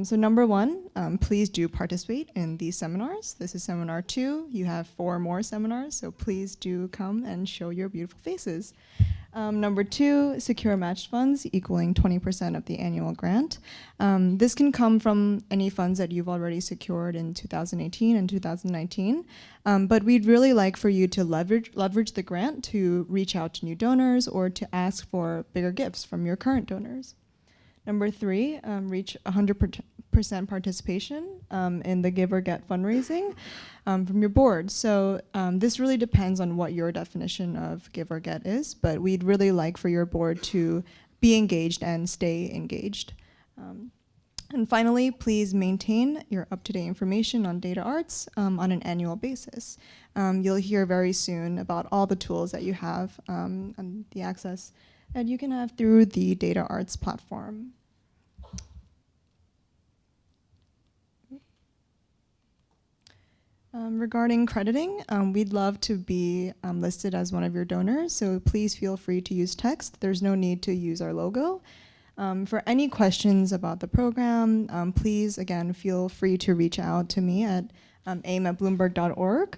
So number one, please do participate in these seminars. This is seminar 2. You have 4 more seminars, so please do come and show your beautiful faces. Number 2, secure matched funds equaling 20% of the annual grant. This can come from any funds that you've already secured in 2018 and 2019, but we'd really like for you to leverage the grant to reach out to new donors or to ask for bigger gifts from your current donors. Number 3, reach 100% participation in the Give or Get fundraising from your board. So this really depends on what your definition of Give or Get is, but we'd really like for your board to be engaged and stay engaged. And finally, please maintain your up-to-date information on data arts on an annual basis. You'll hear very soon about all the tools that you have and the access that you can have through the Data Arts platform. Regarding crediting, we'd love to be listed as one of your donors, so please feel free to use text. There's no need to use our logo. For any questions about the program, please, again, feel free to reach out to me at aim@bloomberg.org.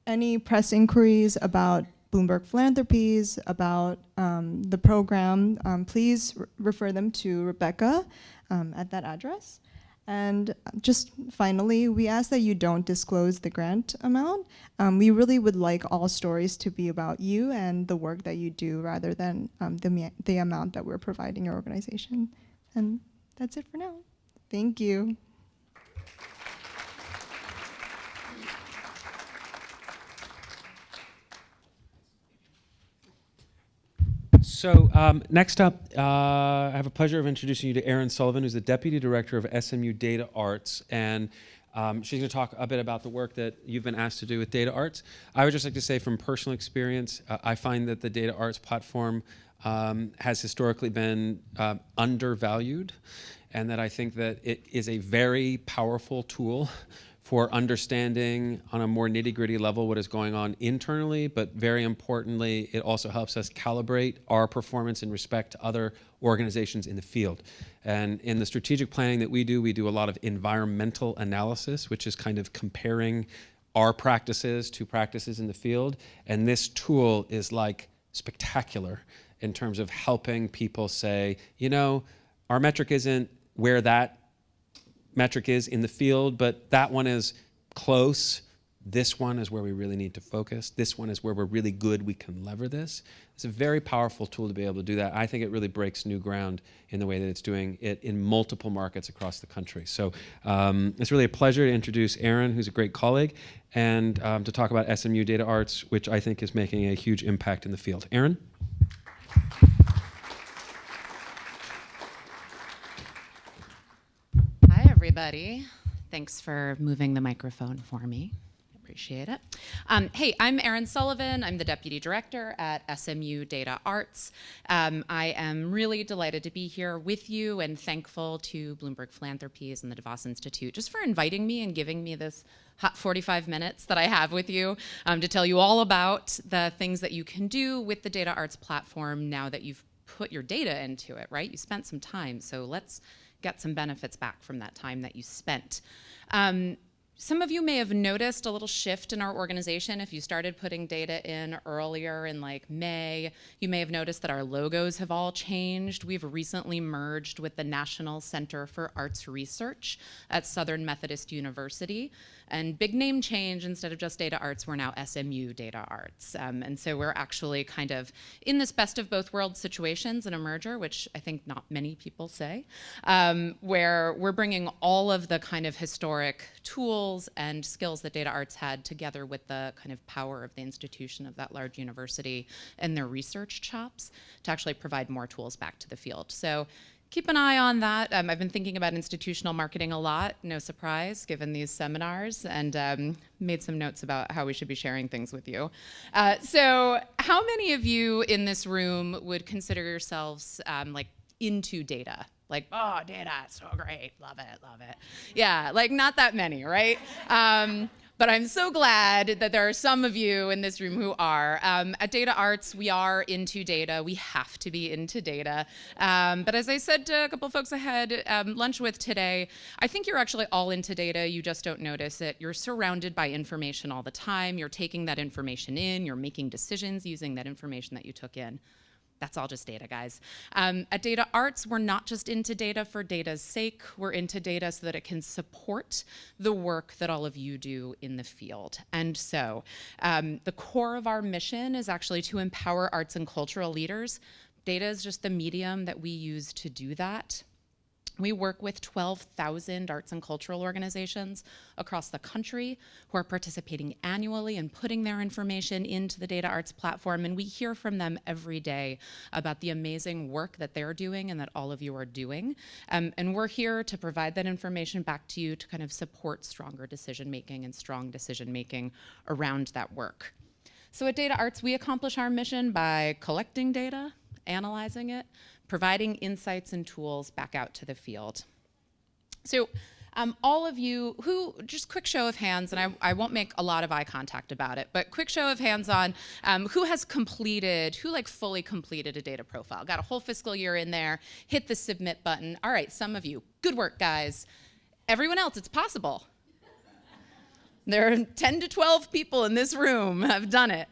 Any press inquiries about Bloomberg Philanthropies, about the program, please refer them to Rebecca at that address. And just finally, we ask that you don't disclose the grant amount. We really would like all stories to be about you and the work that you do rather than the amount that we're providing your organization. And that's it for now. Thank you. So next up, I have a pleasure of introducing you to Erin Sullivan, who's the Deputy Director of SMU Data Arts. And she's going to talk a bit about the work that you've been asked to do with Data Arts. I would just like to say from personal experience, I find that the Data Arts platform has historically been undervalued, and that I think that it is a very powerful tool for understanding on a more nitty-gritty level what is going on internally, but very importantly, it also helps us calibrate our performance in respect to other organizations in the field. And in the strategic planning that we do a lot of environmental analysis, which is kind of comparing our practices to practices in the field. And this tool is like spectacular in terms of helping people say, you know, our metric isn't where that metric is in the field, but that one is close. This one is where we really need to focus. This one is where we're really good. We can lever this. It's a very powerful tool to be able to do that. I think it really breaks new ground in the way that it's doing it in multiple markets across the country. So it's really a pleasure to introduce Erin, who's a great colleague, and to talk about SMU Data Arts, which I think is making a huge impact in the field. Erin? Everybody. Thanks for moving the microphone for me. Appreciate it. Hey, I'm Erin Sullivan. I'm the Deputy Director at SMU Data Arts. I am really delighted to be here with you and thankful to Bloomberg Philanthropies and the DeVos Institute just for inviting me and giving me this hot 45 minutes that I have with you to tell you all about the things that you can do with the Data Arts platform now that you've put your data into it, right? You spent some time, so let's get some benefits back from that time that you spent. Some of you may have noticed a little shift in our organization. If you started putting data in earlier in like May, you may have noticed that our logos have all changed. We've recently merged with the National Center for Arts Research at Southern Methodist University. And big name change, instead of just Data Arts, we're now SMU Data Arts. And so we're actually kind of in this best of both worlds situations in a merger, which I think not many people say, where we're bringing all of the kind of historic tools and skills that Data Arts had together with the kind of power of the institution of that large university and their research chops to actually provide more tools back to the field. So keep an eye on that. I've been thinking about institutional marketing a lot, no surprise, given these seminars, and made some notes about how we should be sharing things with you. So how many of you in this room would consider yourselves like into data? Like, oh, data, so great, love it, love it. Yeah, like not that many, right? But I'm so glad that there are some of you in this room who are. At Data Arts, we are into data. We have to be into data. But as I said to a couple folks I had lunch with today, I think you're actually all into data. You just don't notice it. You're surrounded by information all the time. You're taking that information in. You're making decisions using that information that you took in. That's all just data, guys. At Data Arts, we're not just into data for data's sake. We're into data so that it can support the work that all of you do in the field. And so the core of our mission is actually to empower arts and cultural leaders. Data is just the medium that we use to do that. We work with 12,000 arts and cultural organizations across the country who are participating annually and putting their information into the Data Arts platform, and we hear from them every day about the amazing work that they're doing and that all of you are doing. And we're here to provide that information back to you to kind of support stronger decision-making and strong decision-making around that work. So at Data Arts, we accomplish our mission by collecting data, analyzing it, providing insights and tools back out to the field. So all of you who, just quick show of hands, and I won't make a lot of eye contact about it, but quick show of hands on who has completed, who like fully completed a data profile, got a whole fiscal year in there, hit the submit button. All right, some of you, good work guys. Everyone else, it's possible. There are 10 to 12 people in this room have done it.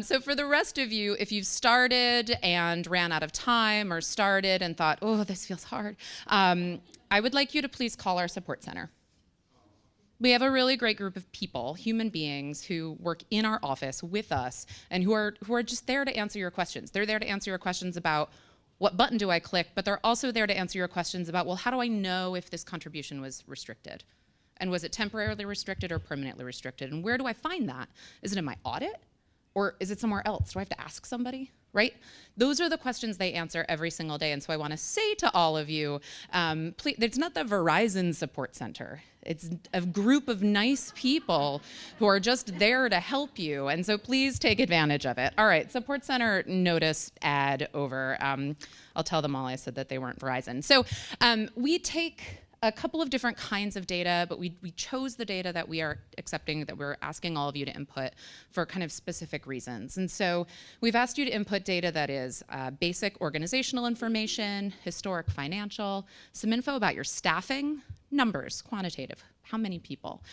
So for the rest of you, if you've started and ran out of time or started and thought, oh, this feels hard, I would like you to please call our support center. We have a really great group of people, human beings, who work in our office with us and who are just there to answer your questions. They're there to answer your questions about what button do I click, but they're also there to answer your questions about, well, how do I know if this contribution was restricted? And was it temporarily restricted or permanently restricted? And where do I find that? Is it in my audit? Or is it somewhere else? Do I have to ask somebody, right? Those are the questions they answer every single day. And so I want to say to all of you, please, it's not the Verizon support center. It's a group of nice people who are just there to help you. And so please take advantage of it. All right, support center notice ad over. I'll tell them all I said that they weren't Verizon. So we take a couple of different kinds of data, but we chose the data that we are accepting, that we're asking all of you to input for kind of specific reasons. And so we've asked you to input data that is basic organizational information, historic financial, some info about your staffing, numbers, quantitative, how many people,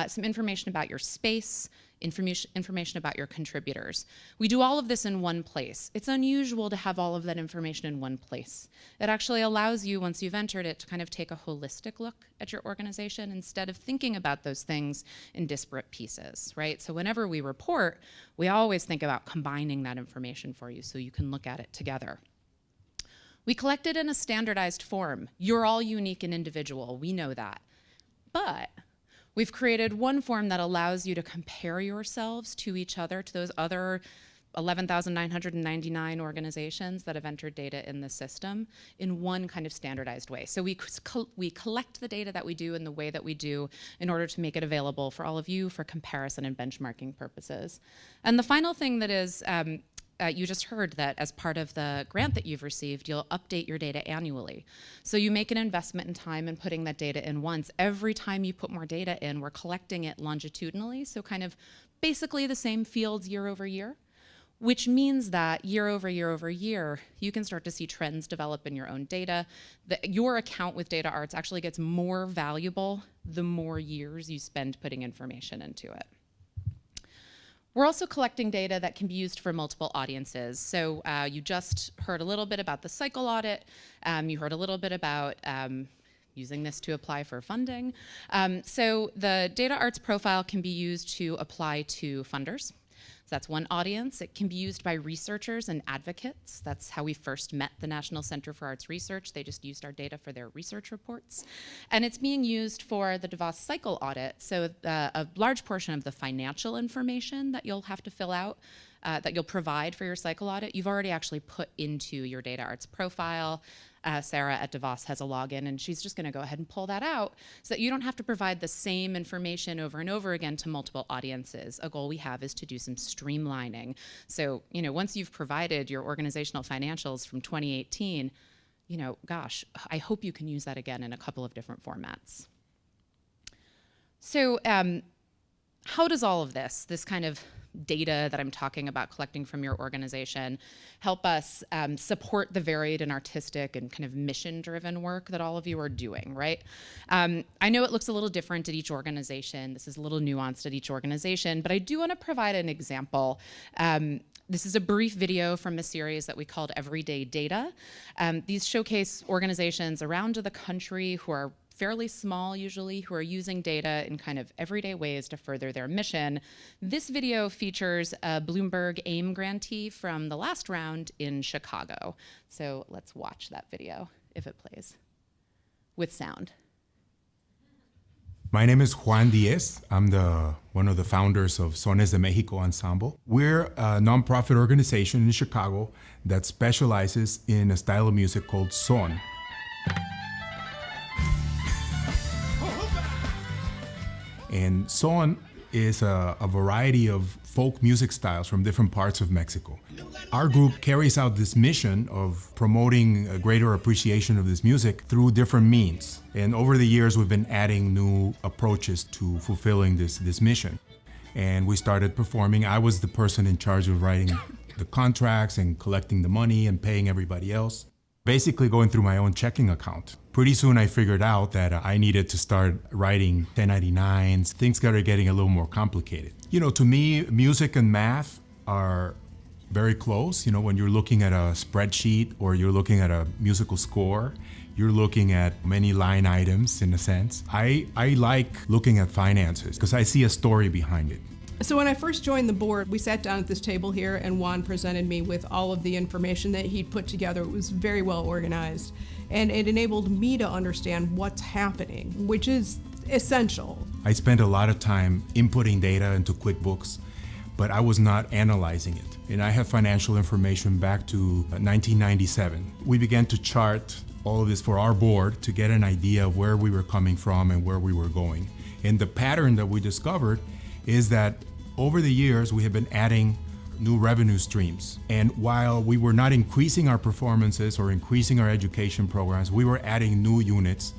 some information about your space, information about your contributors. We do all of this in one place. It's unusual to have all of that information in one place. It actually allows you, once you've entered it, to kind of take a holistic look at your organization instead of thinking about those things in disparate pieces, right? So whenever we report, we always think about combining that information for you so you can look at it together. We collect it in a standardized form. You're all unique and individual, we know that. But we've created one form that allows you to compare yourselves to each other, to those other 11,999 organizations that have entered data in the system in one kind of standardized way. So we collect the data that we do in the way that we do in order to make it available for all of you for comparison and benchmarking purposes. And the final thing that is, you just heard that as part of the grant that you've received, you'll update your data annually. So you make an investment in time in putting that data in once. Every time you put more data in, we're collecting it longitudinally, so kind of basically the same fields year over year, which means that year over year over year, you can start to see trends develop in your own data. Your account with Data Arts actually gets more valuable the more years you spend putting information into it. We're also collecting data that can be used for multiple audiences. So you just heard a little bit about the cycle audit. You heard a little bit about using this to apply for funding. So the Data Arts profile can be used to apply to funders. So that's one audience. It can be used by researchers and advocates. That's how we first met the National Center for Arts Research. They just used our data for their research reports. And it's being used for the DeVos cycle audit. So a large portion of the financial information that you'll have to fill out, that you'll provide for your cycle audit, you've already actually put into your Data Arts profile. Sarah at DeVos has a login, and she's just going to go ahead and pull that out so that you don't have to provide the same information over and over again to multiple audiences. A goal we have is to do some streamlining. So, you know, once you've provided your organizational financials from 2018, you know, gosh, I hope you can use that again in a couple of different formats. So, how does all of this kind of data that I'm talking about collecting from your organization help us support the varied and artistic and kind of mission-driven work that all of you are doing, right? I know it looks a little different at each organization. This is a little nuanced at each organization, but I do want to provide an example. This is a brief video from a series that we called Everyday Data. These showcase organizations around the country who are fairly small usually, who are using data in kind of everyday ways to further their mission. This video features a Bloomberg AIM grantee from the last round in Chicago. So let's watch that video if it plays. with sound. My name is Juan Diaz. I'm one of the founders of Sones de Mexico Ensemble. We're a nonprofit organization in Chicago that specializes in a style of music called son. And son is a variety of folk music styles from different parts of Mexico. Our group carries out this mission of promoting a greater appreciation of this music through different means. And over the years, we've been adding new approaches to fulfilling this mission. And we started performing. I was the person in charge of writing the contracts and collecting the money and paying everybody else. Basically going through my own checking account. Pretty soon I figured out that I needed to start writing 1099s. Things started getting a little more complicated. You know, to me, music and math are very close. You know, when you're looking at a spreadsheet or you're looking at a musical score, you're looking at many line items in a sense. I like looking at finances because I see a story behind it. So when I first joined the board, we sat down at this table here and Juan presented me with all of the information that he'd put together. It was very well organized and it enabled me to understand what's happening, which is essential. I spent a lot of time inputting data into QuickBooks, but I was not analyzing it. And I have financial information back to 1997. We began to chart all of this for our board to get an idea of where we were coming from and where we were going. And the pattern that we discovered is that over the years we have been adding new revenue streams. And while we were not increasing our performances or increasing our education programs, we were adding new units,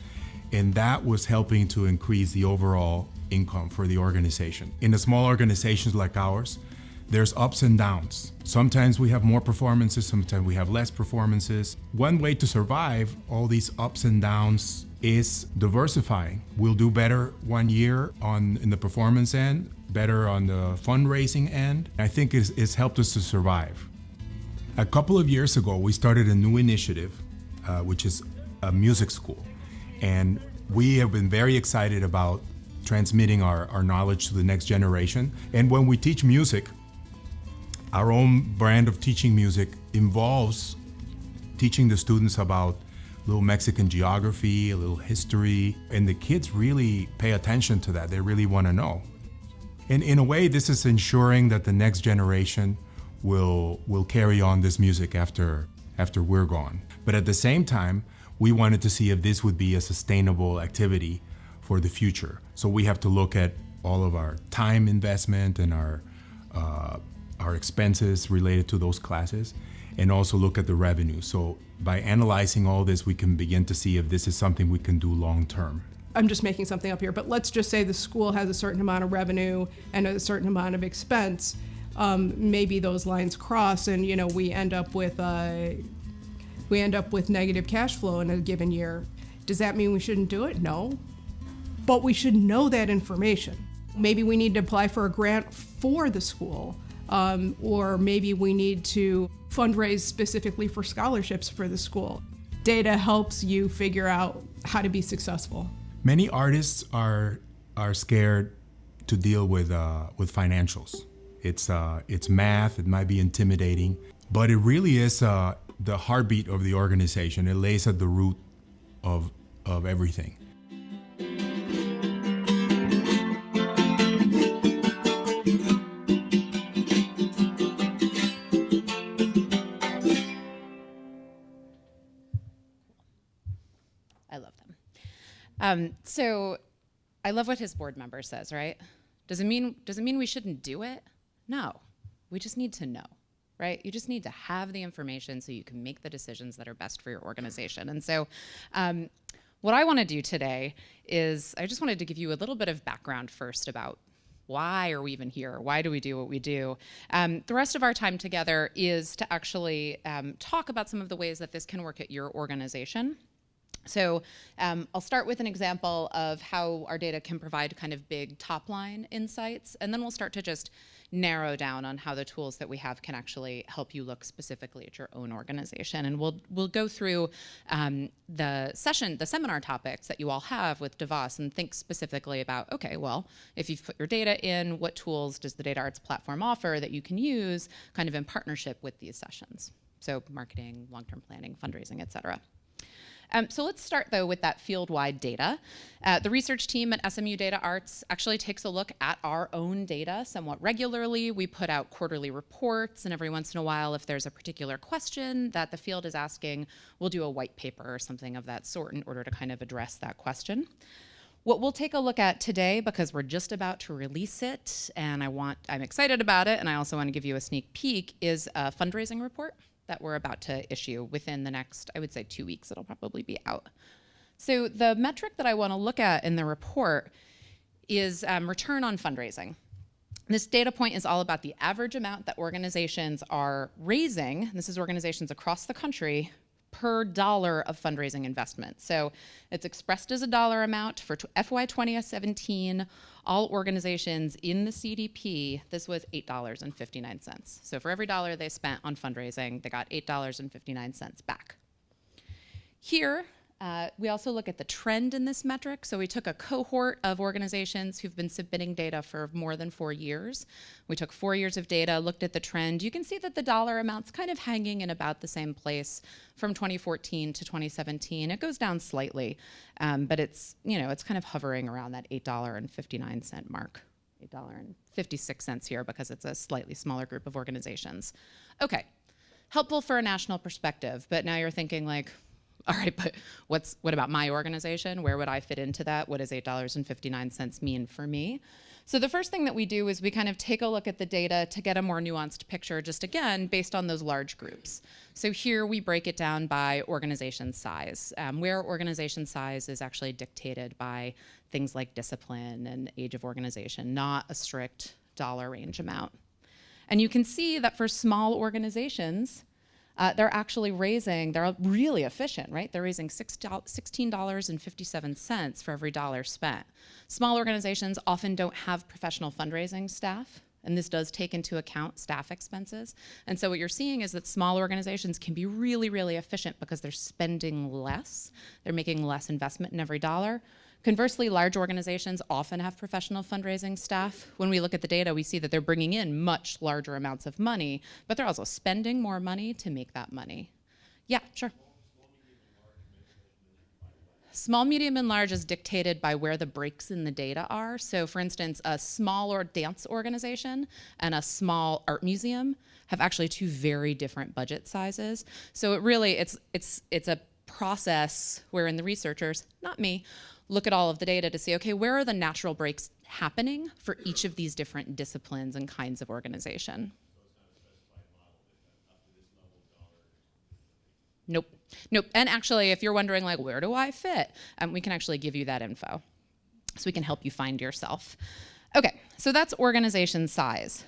and that was helping to increase the overall income for the organization. In the small organizations like ours, there's ups and downs. Sometimes we have more performances, sometimes we have less performances. One way to survive all these ups and downs is diversifying. We'll do better one year in the performance end, better on the fundraising end. I think it's helped us to survive. A couple of years ago, we started a new initiative, which is a music school. And we have been very excited about transmitting our knowledge to the next generation. And when we teach music, our own brand of teaching music involves teaching the students about a little Mexican geography, a little history, and the kids really pay attention to that. They really want to know. And in a way, this is ensuring that the next generation will carry on this music after we're gone. But at the same time, we wanted to see if this would be a sustainable activity for the future. So we have to look at all of our time investment and our expenses related to those classes, and also look at the revenue. So by analyzing all this, we can begin to see if this is something we can do long term. I'm just making something up here, but let's just say the school has a certain amount of revenue and a certain amount of expense. Maybe those lines cross, and we end up with negative cash flow in a given year. Does that mean we shouldn't do it? No, but we should know that information. Maybe we need to apply for a grant for the school, or maybe we need to fundraise specifically for scholarships for the school. Data helps you figure out how to be successful. Many artists are scared to deal with financials. It's math. It might be intimidating, but it really is the heartbeat of the organization. It lays at the root of everything. I love them. So I love what his board member says, right? Does it mean we shouldn't do it? No, we just need to know, right? You just need to have the information so you can make the decisions that are best for your organization. And so what I want to do today is I just wanted to give you a little bit of background first about why are we even here? Why do we do what we do? The rest of our time together is to actually talk about some of the ways that this can work at your organization. So I'll start with an example of how our data can provide kind of big top-line insights, and then we'll start to just narrow down on how the tools that we have can actually help you look specifically at your own organization. And we'll go through the seminar topics that you all have with DeVos and think specifically about, okay, well, if you've put your data in, what tools does the Data Arts platform offer that you can use kind of in partnership with these sessions? So marketing, long-term planning, fundraising, et cetera. So let's start, though, with that field-wide data. The research team at SMU Data Arts actually takes a look at our own data somewhat regularly. We put out quarterly reports, and every once in a while, if there's a particular question that the field is asking, we'll do a white paper or something of that sort in order to kind of address that question. What we'll take a look at today, because we're just about to release it, and I'm excited about it, and I also want to give you a sneak peek, is a fundraising report that we're about to issue within the next, I would say, 2 weeks. It'll probably be out. So the metric that I want to look at in the report is return on fundraising. This data point is all about the average amount that organizations are raising. This is organizations across the country per dollar of fundraising investment. So it's expressed as a dollar amount for FY 2017. All organizations in the CDP, this was $8.59. So for every dollar they spent on fundraising, they got $8.59 back. Here, we also look at the trend in this metric. So we took a cohort of organizations who've been submitting data for more than 4 years. We took 4 years of data, looked at the trend. You can see that the dollar amount's kind of hanging in about the same place from 2014 to 2017. It goes down slightly, but it's kind of hovering around that $8.59 mark. $8.56 here because it's a slightly smaller group of organizations. Okay, helpful for a national perspective, but now you're thinking like, all right, but what about my organization? Where would I fit into that? What does $8.59 mean for me? So the first thing that we do is we kind of take a look at the data to get a more nuanced picture, just again, based on those large groups. So here we break it down by organization size, where organization size is actually dictated by things like discipline and age of organization, not a strict dollar range amount. And you can see that for small organizations, they're actually raising, they're really efficient, right? They're raising $16.57 for every dollar spent. Small organizations often don't have professional fundraising staff, and this does take into account staff expenses. And so what you're seeing is that small organizations can be really, really efficient because they're spending less. They're making less investment in every dollar. Conversely, large organizations often have professional fundraising staff. When we look at the data, we see that they're bringing in much larger amounts of money, but they're also spending more money to make that money. Yeah, sure. Small, medium, and large is dictated by where the breaks in the data are. So for instance, a small or dance organization and a small art museum have actually two very different budget sizes. So it really, it's a process wherein the researchers, not me, look at all of the data to see, okay, where are the natural breaks happening for each of these different disciplines and kinds of organization? Nope. And actually, if you're wondering, like, where do I fit? We can actually give you that info. So we can help you find yourself. Okay, so that's organization size.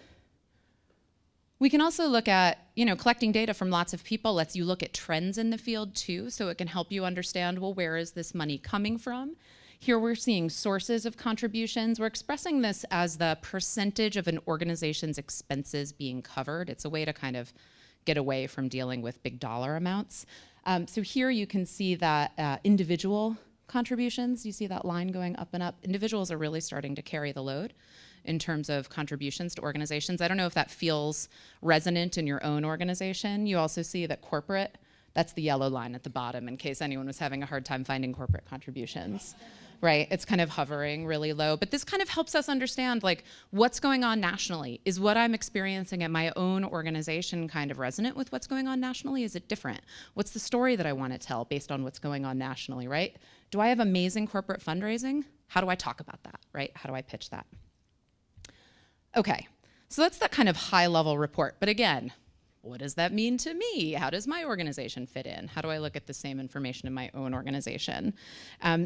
We can also look at, collecting data from lots of people lets you look at trends in the field too, so it can help you understand, well, where is this money coming from? Here we're seeing sources of contributions. We're expressing this as the percentage of an organization's expenses being covered. It's a way to kind of get away from dealing with big dollar amounts. So here you can see that individual contributions, you see that line going up and up. Individuals are really starting to carry the load in terms of contributions to organizations. I don't know if that feels resonant in your own organization. You also see that corporate, that's the yellow line at the bottom in case anyone was having a hard time finding corporate contributions, right? It's kind of hovering really low, but this kind of helps us understand like what's going on nationally. Is what I'm experiencing at my own organization kind of resonant with what's going on nationally? Is it different? What's the story that I want to tell based on what's going on nationally, right? Do I have amazing corporate fundraising? How do I talk about that, right? How do I pitch that? Okay, so that's that kind of high-level report. But again, what does that mean to me? How does my organization fit in? How do I look at the same information in my own organization?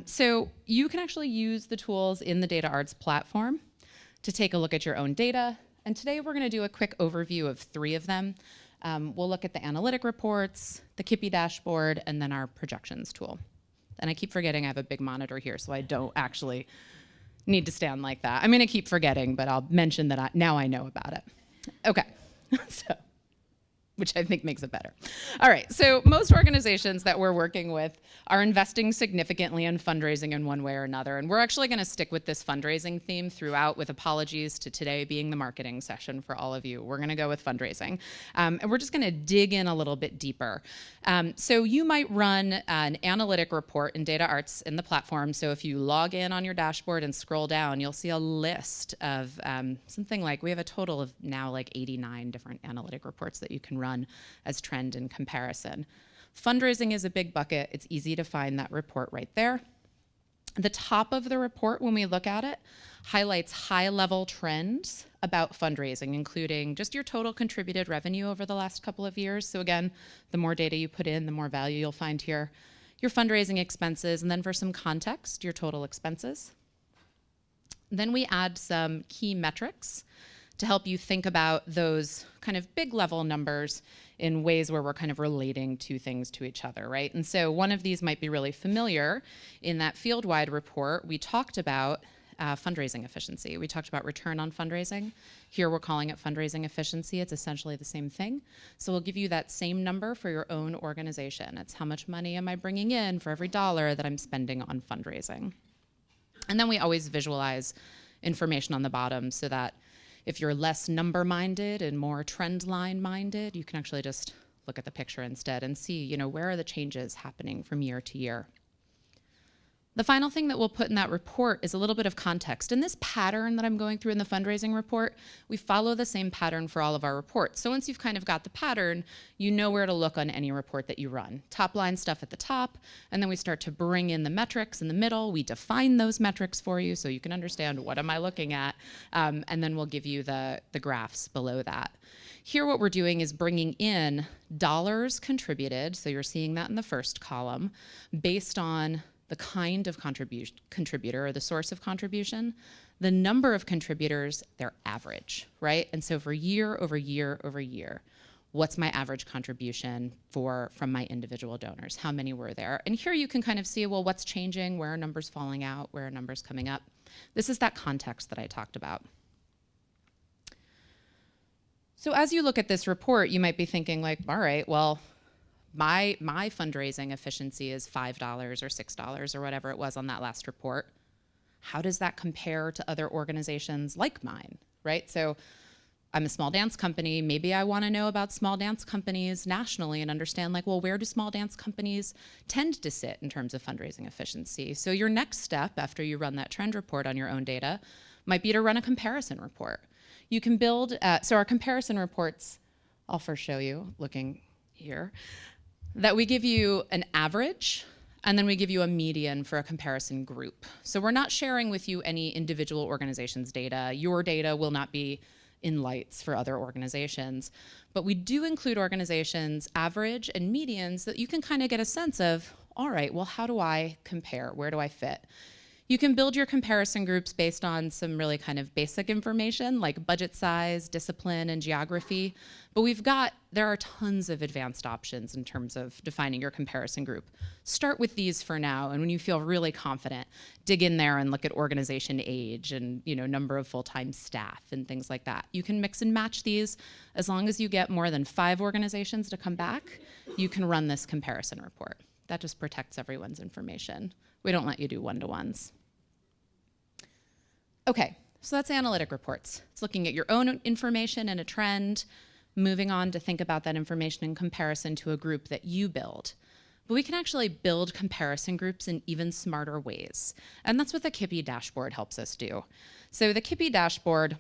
So you can actually use the tools in the Data Arts platform to take a look at your own data. And today we're going to do a quick overview of 3 of them. We'll look at the analytic reports, the KIPI dashboard, and then our projections tool. And I keep forgetting I have a big monitor here, so I don't actually need to stand like that. I'm going to keep forgetting, but I'll mention that now I know about it. Okay, so which I think makes it better. All right, so most organizations that we're working with are investing significantly in fundraising in one way or another, and we're actually gonna stick with this fundraising theme throughout, with apologies to today being the marketing session for all of you. We're gonna go with fundraising, and we're just gonna dig in a little bit deeper. So you might run an analytic report in Data Arts in the platform, so if you log in on your dashboard and scroll down, you'll see a list of something like, we have a total of now like 89 different analytic reports that you can run as trend and comparison. Fundraising is a big bucket. It's easy to find that report right there. The top of the report, when we look at it, highlights high-level trends about fundraising, including just your total contributed revenue over the last couple of years. So again, the more data you put in, the more value you'll find here. Your fundraising expenses, and then for some context, your total expenses. Then we add some key metrics to help you think about those kind of big level numbers in ways where we're kind of relating two things to each other, right? And so one of these might be really familiar. In that field-wide report, we talked about fundraising efficiency. We talked about return on fundraising. Here we're calling it fundraising efficiency. It's essentially the same thing. So we'll give you that same number for your own organization. It's how much money am I bringing in for every dollar that I'm spending on fundraising. And then we always visualize information on the bottom so that if you're less number-minded and more trend line-minded, you can actually just look at the picture instead and see, you know, where are the changes happening from year to year. The final thing that we'll put in that report is a little bit of context. In this pattern that I'm going through in the fundraising report, we follow the same pattern for all of our reports. So once you've kind of got the pattern, you know where to look on any report that you run. Top line stuff at the top, and then we start to bring in the metrics in the middle. We define those metrics for you so you can understand what am I looking at, and then we'll give you the graphs below that. Here what we're doing is bringing in dollars contributed, so you're seeing that in the first column, based on the kind of contributor or the source of contribution, the number of contributors, their average, right? And so for year over year over year, what's my average contribution from my individual donors? How many were there? And here you can kind of see, well, what's changing? Where are numbers falling out? Where are numbers coming up? This is that context that I talked about. So as you look at this report, you might be thinking like, all right, well, my fundraising efficiency is $5 or $6 or whatever it was on that last report. How does that compare to other organizations like mine, right? So I'm a small dance company. Maybe I want to know about small dance companies nationally and understand like, well, where do small dance companies tend to sit in terms of fundraising efficiency? So your next step after you run that trend report on your own data might be to run a comparison report. You can build, so our comparison reports, I'll first show you, looking here, that we give you an average, and then we give you a median for a comparison group. So we're not sharing with you any individual organization's data. Your data will not be in lights for other organizations, but we do include organizations' average and medians that you can kind of get a sense of, all right, well, how do I compare? Where do I fit? You can build your comparison groups based on some really kind of basic information like budget size, discipline, and geography. But there are tons of advanced options in terms of defining your comparison group. Start with these for now, and when you feel really confident, dig in there and look at organization age and number of full-time staff and things like that. You can mix and match these. As long as you get more than 5 organizations to come back, you can run this comparison report. That just protects everyone's information. We don't let you do one-to-ones. Okay, so that's analytic reports. It's looking at your own information and a trend, moving on to think about that information in comparison to a group that you build. But we can actually build comparison groups in even smarter ways. And that's what the KIPI dashboard helps us do. So the KIPI dashboard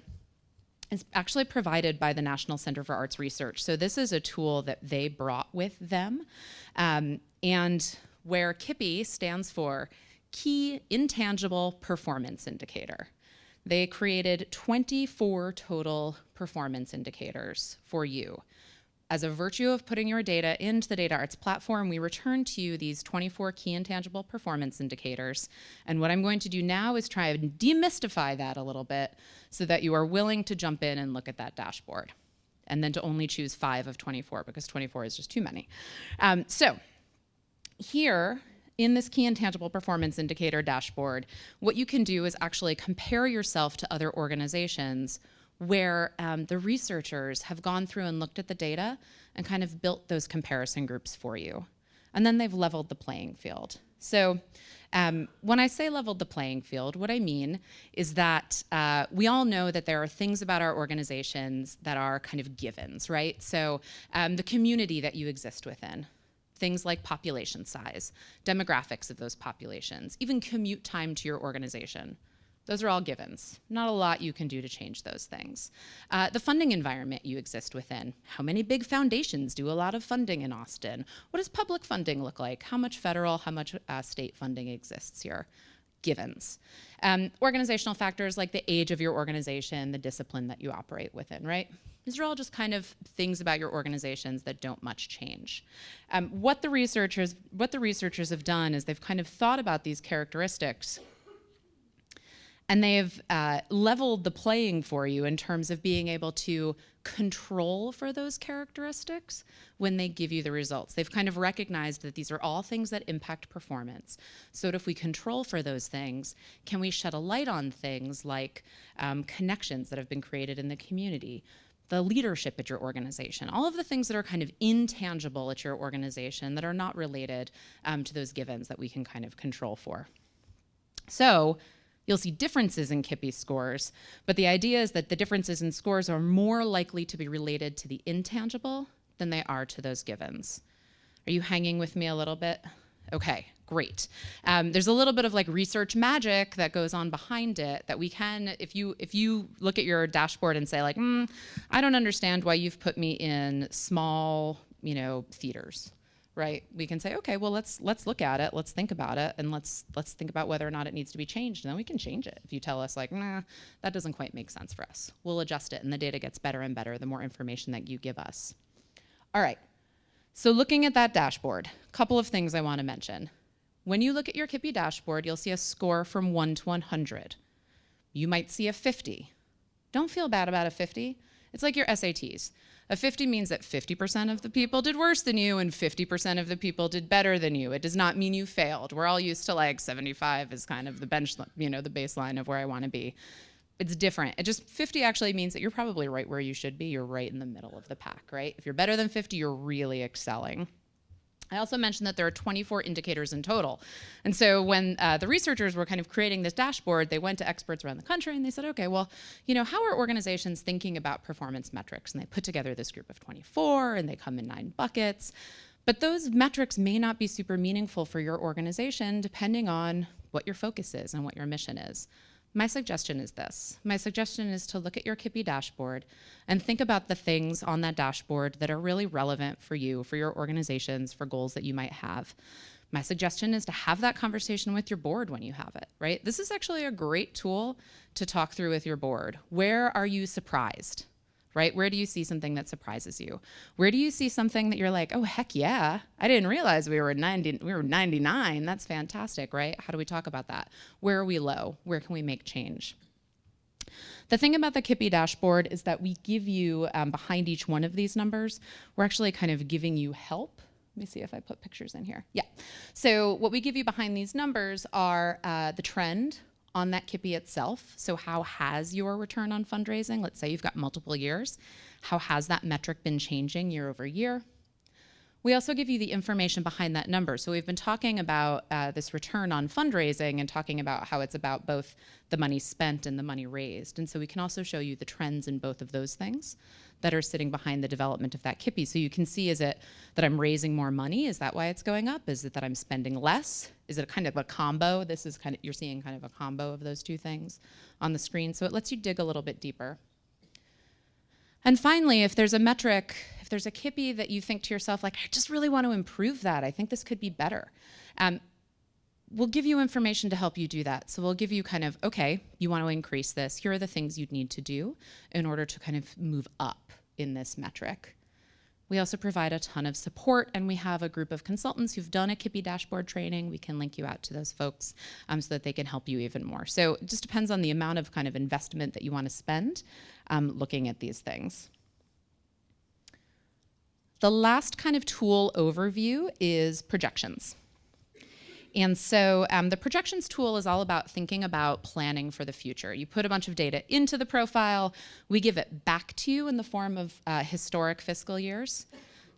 is actually provided by the National Center for Arts Research. So this is a tool that they brought with them. And where KIPI stands for Key Intangible Performance Indicator. They created 24 total performance indicators for you. As a virtue of putting your data into the Data Arts platform, we return to you these 24 key intangible performance indicators. And what I'm going to do now is try and demystify that a little bit so that you are willing to jump in and look at that dashboard. And then to only choose 5 of 24 because 24 is just too many. So here, in this key intangible performance indicator dashboard, what you can do is actually compare yourself to other organizations where the researchers have gone through and looked at the data and kind of built those comparison groups for you. And then they've leveled the playing field. So when I say leveled the playing field, what I mean is that we all know that there are things about our organizations that are kind of givens, right? So the community that you exist within, things like population size, demographics of those populations, even commute time to your organization. Those are all givens. Not a lot you can do to change those things. The funding environment you exist within. How many big foundations do a lot of funding in Austin? What does public funding look like? How much federal, how much state funding exists here? Givens. Organizational factors like the age of your organization, the discipline that you operate within, right? These are all just kind of things about your organizations that don't much change. What the researchers have done is they've kind of thought about these characteristics, and they've leveled the playing for you in terms of being able to control for those characteristics when they give you the results. They've kind of recognized that these are all things that impact performance. So if we control for those things, can we shed a light on things like connections that have been created in the community, the leadership at your organization, all of the things that are kind of intangible at your organization that are not related to those givens that we can kind of control for. So you'll see differences in KIPI scores, but the idea is that the differences in scores are more likely to be related to the intangible than they are to those givens. Are you hanging with me a little bit? Okay, great. There's a little bit of like research magic that goes on behind it that we can, if you look at your dashboard and say like, I don't understand why you've put me in small, theaters. Right? We can say, okay, well, let's look at it, let's think about it, and let's think about whether or not it needs to be changed, and then we can change it. If you tell us like, nah, that doesn't quite make sense for us, we'll adjust it, and the data gets better and better the more information that you give us. All right, so looking at that dashboard, a couple of things I want to mention. When you look at your KIPI dashboard, you'll see a score from 1 to 100. You might see a 50. Don't feel bad about a 50. It's like your SATs. A 50 means that 50% of the people did worse than you and 50% of the people did better than you. It does not mean you failed. We're all used to like 75 is kind of the bench, the baseline of where I want to be. It's different. 50 actually means that you're probably right where you should be. You're right in the middle of the pack, right? If you're better than 50, you're really excelling. I also mentioned that there are 24 indicators in total. And so when the researchers were kind of creating this dashboard, they went to experts around the country and they said, okay, well, how are organizations thinking about performance metrics? And they put together this group of 24 and they come in 9 buckets. But those metrics may not be super meaningful for your organization depending on what your focus is and what your mission is. My suggestion is this. My suggestion is to look at your KIPI dashboard and think about the things on that dashboard that are really relevant for you, for your organizations, for goals that you might have. My suggestion is to have that conversation with your board when you have it, right? This is actually a great tool to talk through with your board. Where are you surprised? Right? Where do you see something that surprises you? Where do you see something that you're like, oh, heck yeah, I didn't realize we were 99. That's fantastic, right? How do we talk about that? Where are we low? Where can we make change? The thing about the KIPI dashboard is that we give you, behind each one of these numbers, we're actually kind of giving you help. Let me see if I put pictures in here. Yeah. So what we give you behind these numbers are the trend on that KIPI itself. So how has your return on fundraising, let's say you've got multiple years, how has that metric been changing year over year? We also give you the information behind that number. So we've been talking about this return on fundraising and talking about how it's about both the money spent and the money raised. And so we can also show you the trends in both of those things that are sitting behind the development of that KIPI. So you can see, is it that I'm raising more money? Is that why it's going up? Is it that I'm spending less? Is it kind of a combo? This is kind of, you're seeing kind of a combo of those two things on the screen. So it lets you dig a little bit deeper. And finally, if there's a metric, if there's a KIPI that you think to yourself, like, I just really want to improve that, I think this could be better, we'll give you information to help you do that. So we'll give you kind of, okay, you want to increase this, here are the things you'd need to do in order to kind of move up in this metric. We also provide a ton of support, and we have a group of consultants who've done a KIPI dashboard training. We can link you out to those folks so that they can help you even more. So it just depends on the amount of kind of investment that you want to spend looking at these things. The last kind of tool overview is projections. And so the projections tool is all about thinking about planning for the future. You put a bunch of data into the profile. We give it back to you in the form of historic fiscal years.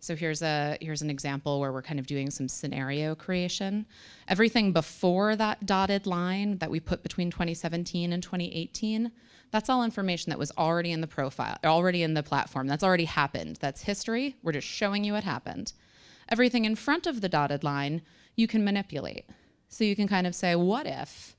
So here's an example where we're kind of doing some scenario creation. Everything before that dotted line that we put between 2017 and 2018, that's all information that was already in the profile, already in the platform. That's already happened. That's history. We're just showing you it happened. Everything in front of the dotted line, you can manipulate. So you can kind of say, what if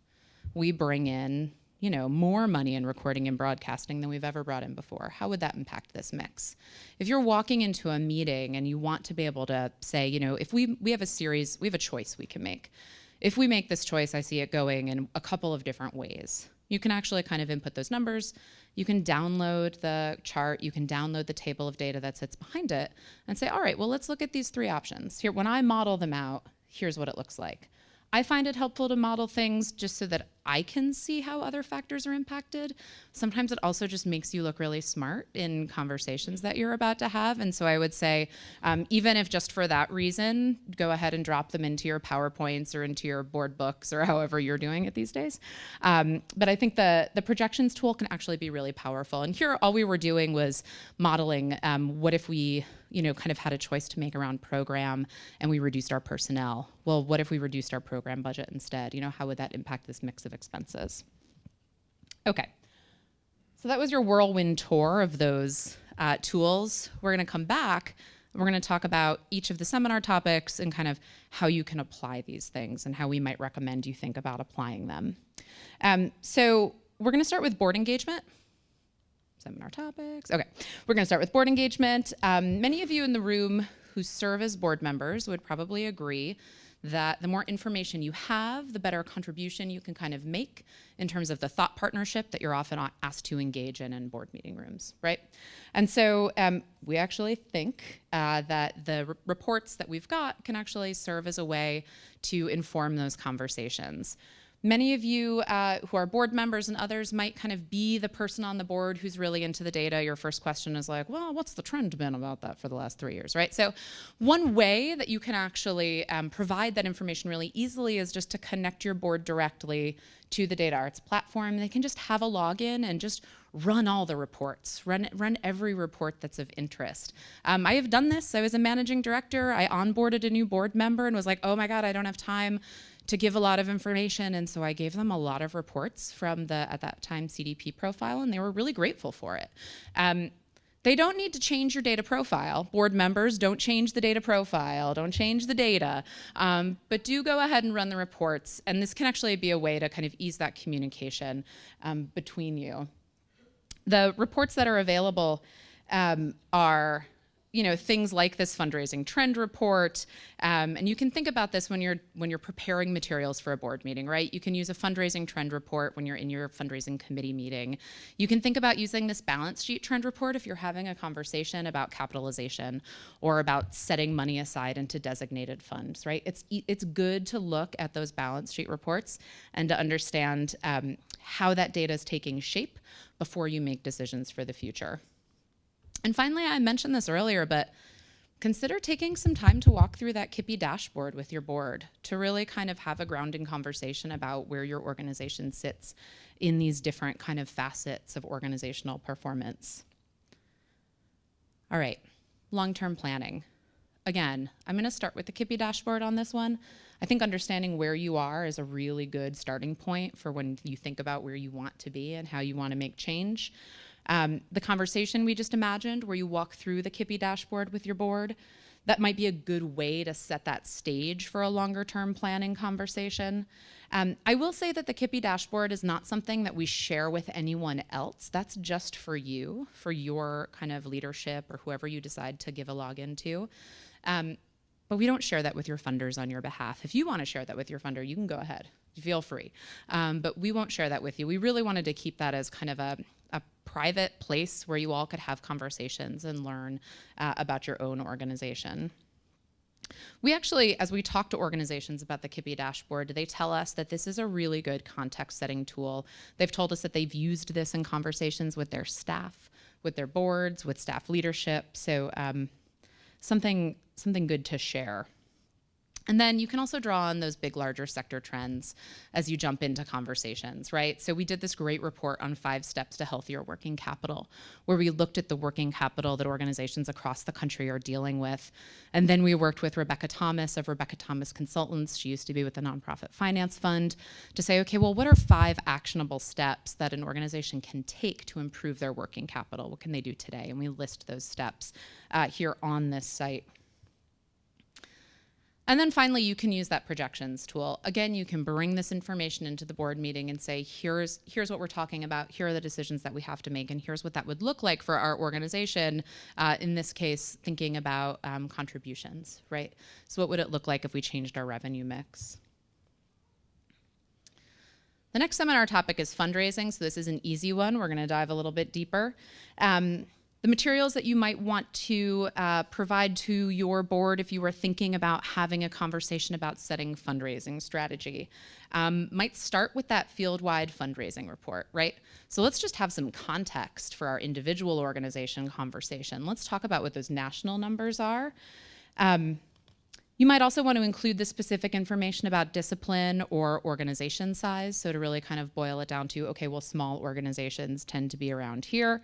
we bring in, you know, more money in recording and broadcasting than we've ever brought in before? How would that impact this mix? If you're walking into a meeting and you want to be able to say, you know, if we have a series, we have a choice we can make. If we make this choice, I see it going in a couple of different ways. You can actually kind of input those numbers. You can download the chart. You can download the table of data that sits behind it and say, all right, well, let's look at these 3 options. Here, when I model them out, here's what it looks like. I find it helpful to model things just so that I can see how other factors are impacted. Sometimes it also just makes you look really smart in conversations that you're about to have. And so I would say, even if just for that reason, go ahead and drop them into your PowerPoints or into your board books or however you're doing it these days. But I think the projections tool can actually be really powerful. And here, all we were doing was modeling what if we, you know, kind of had a choice to make around program and we reduced our personnel. Well, what if we reduced our program budget instead? You know, how would that impact this mix of expenses? Okay, so that was your whirlwind tour of those tools. We're gonna come back and we're gonna talk about each of the seminar topics and kind of how you can apply these things and how we might recommend you think about applying them. So we're gonna start with board engagement. Seminar topics. Okay, we're going to start with board engagement. Many of you in the room who serve as board members would probably agree that the more information you have, the better contribution you can kind of make in terms of the thought partnership that you're often asked to engage in board meeting rooms, right? And so we actually think that the reports that we've got can actually serve as a way to inform those conversations. Many of you who are board members and others might kind of be the person on the board who's really into the data. Your first question is like, well, what's the trend been about that for the last 3 years, right? So one way that you can actually provide that information really easily is just to connect your board directly to the Data Arts platform. They can just have a login and just run all the reports, run every report that's of interest. I have done this. I was a managing director. I onboarded a new board member and was like, oh my God, I don't have time to give a lot of information, and so I gave them a lot of reports from the, at that time, CDP profile, and they were really grateful for it. They don't need to change your data profile. Board members, don't change the data profile, don't change the data, but do go ahead and run the reports, and this can actually be a way to kind of ease that communication between you. The reports that are available are, you know, things like this fundraising trend report, and you can think about this when you're preparing materials for a board meeting, right? You can use a fundraising trend report when you're in your fundraising committee meeting. You can think about using this balance sheet trend report if you're having a conversation about capitalization or about setting money aside into designated funds, right? It's good to look at those balance sheet reports and to understand how that data is taking shape before you make decisions for the future. And finally, I mentioned this earlier, but consider taking some time to walk through that KIPI dashboard with your board to really kind of have a grounding conversation about where your organization sits in these different kind of facets of organizational performance. All right, long-term planning. Again, I'm going to start with the KIPI dashboard on this one. I think understanding where you are is a really good starting point for when you think about where you want to be and how you want to make change. The conversation we just imagined where you walk through the KIPI dashboard with your board, that might be a good way to set that stage for a longer term planning conversation. I will say that the KIPI dashboard is not something that we share with anyone else. That's just for you, for your kind of leadership or whoever you decide to give a login to. But we don't share that with your funders on your behalf. If you want to share that with your funder, you can go ahead. Feel free. But we won't share that with you. We really wanted to keep that as kind of a private place where you all could have conversations and learn about your own organization. We actually, as we talk to organizations about the KIPI dashboard, they tell us that this is a really good context setting tool. They've told us that they've used this in conversations with their staff, with their boards, with staff leadership. So something good to share. And then you can also draw on those big, larger sector trends as you jump into conversations, right? So we did this great report on 5 steps to healthier working capital, where we looked at the working capital that organizations across the country are dealing with. And then we worked with Rebecca Thomas of Rebecca Thomas Consultants. She used to be with the Nonprofit Finance Fund, to say, okay, well, what are 5 actionable steps that an organization can take to improve their working capital? What can they do today? And we list those steps here on this site. And then finally, you can use that projections tool. Again, you can bring this information into the board meeting and say, here's what we're talking about, here are the decisions that we have to make, and here's what that would look like for our organization, in this case, thinking about contributions, right? So what would it look like if we changed our revenue mix? The next seminar topic is fundraising, so this is an easy one. We're gonna dive a little bit deeper. The materials that you might want to provide to your board if you were thinking about having a conversation about setting fundraising strategy might start with that field-wide fundraising report, right? So let's just have some context for our individual organization conversation. Let's talk about what those national numbers are. You might also want to include the specific information about discipline or organization size, so to really kind of boil it down to, okay, well, small organizations tend to be around here.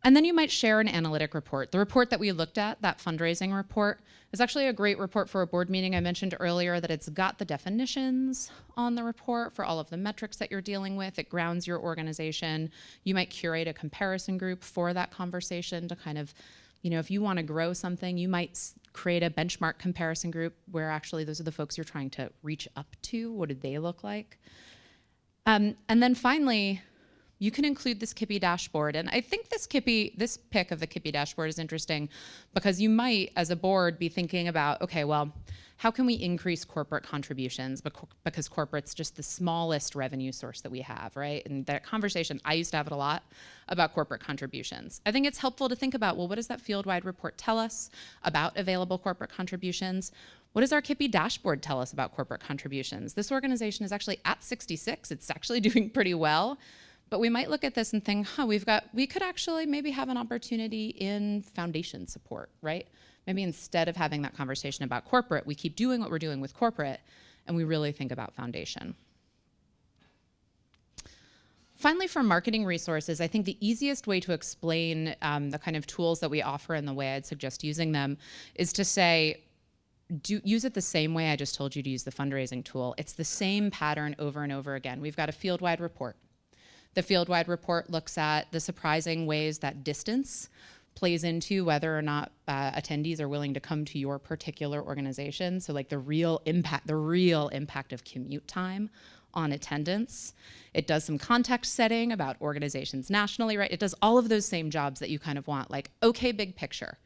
And then you might share an analytic report. The report that we looked at, that fundraising report, is actually a great report for a board meeting. I mentioned earlier that it's got the definitions on the report for all of the metrics that you're dealing with. It grounds your organization. You might curate a comparison group for that conversation to kind of, you know, if you want to grow something, you might create a benchmark comparison group where actually those are the folks you're trying to reach up to. What did they look like? And then finally, you can include this KIPI dashboard. And I think this pick of the KIPI dashboard is interesting because you might, as a board, be thinking about, okay, well, how can we increase corporate contributions? Because corporate's just the smallest revenue source that we have, right? And that conversation, I used to have it a lot about corporate contributions. I think it's helpful to think about, well, what does that field-wide report tell us about available corporate contributions? What does our KIPI dashboard tell us about corporate contributions? This organization is actually at 66. It's actually doing pretty well. But we might look at this and think, we could actually maybe have an opportunity in foundation support, right? Maybe instead of having that conversation about corporate, we keep doing what we're doing with corporate, and we really think about foundation. Finally, for marketing resources, I think the easiest way to explain the kind of tools that we offer and the way I'd suggest using them is to say, use it the same way I just told you to use the fundraising tool. It's the same pattern over and over again. We've got a field-wide report. The field-wide report looks at the surprising ways that distance plays into whether or not attendees are willing to come to your particular organization. So like the real impact of commute time on attendance. It does some context setting about organizations nationally, right? It does all of those same jobs that you kind of want, like, okay, big picture.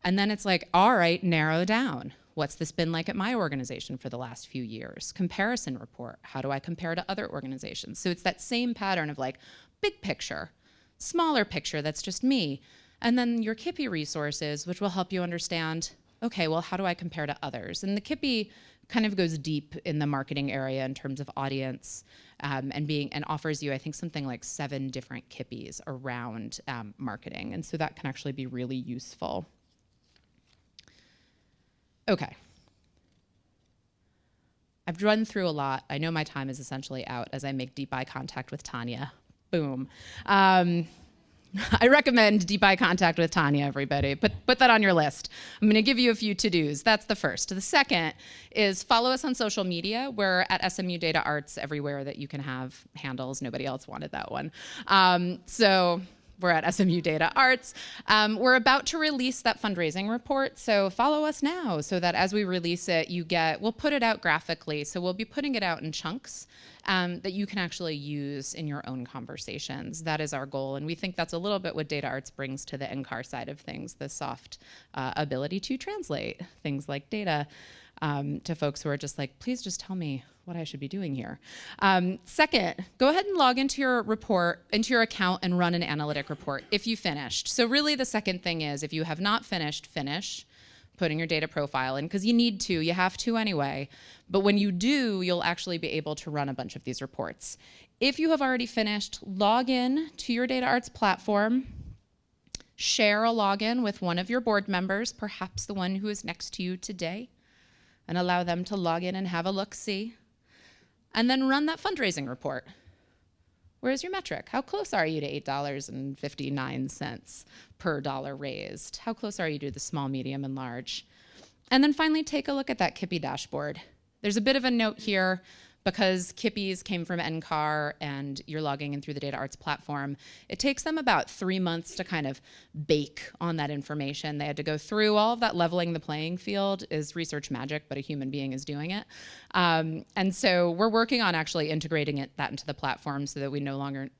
And then it's like, all right, narrow down. What's this been like at my organization for the last few years? Comparison report. How do I compare to other organizations? So it's that same pattern of like big picture, smaller picture that's just me. And then your KIPI resources, which will help you understand, okay, well, how do I compare to others? And the KIPI kind of goes deep in the marketing area in terms of audience and offers you, I think, something like 7 different KIPIs around marketing. And so that can actually be really useful. Okay. I've run through a lot. I know my time is essentially out as I make deep eye contact with Tanya. Boom. I recommend deep eye contact with Tanya, everybody. Put that on your list. I'm gonna give you a few to-dos. That's the first. The second is follow us on social media. We're at SMU Data Arts everywhere that you can have handles. Nobody else wanted that one. So we're at SMU Data Arts. We're about to release that fundraising report, so follow us now so that as we release it, we'll put it out graphically. So we'll be putting it out in chunks that you can actually use in your own conversations. That is our goal, and we think that's a little bit what Data Arts brings to the NCAR side of things, the soft ability to translate things like data to folks who are just like, please just tell me what I should be doing here. Second, go ahead and log into your report, into your account, and run an analytic report if you finished. So really the second thing is, if you have not finished, finish putting your data profile in, because you have to anyway. But when you do, you'll actually be able to run a bunch of these reports. If you have already finished, log in to your Data Arts platform, share a login with one of your board members, perhaps the one who is next to you today. and allow them to log in and have a look-see, and then run that fundraising report. Where's your metric? How close are you to $8.59 per dollar raised? How close are you to the small, medium, and large? And then finally, take a look at that Kippy dashboard. There's a bit of a note here because Kippies came from NCAR and you're logging in through the Data Arts platform. It takes them about 3 months to kind of bake on that information. They had to go through all of that. Leveling the playing field is research magic, but a human being is doing it. And so we're working on actually integrating that into the platform so that we no longer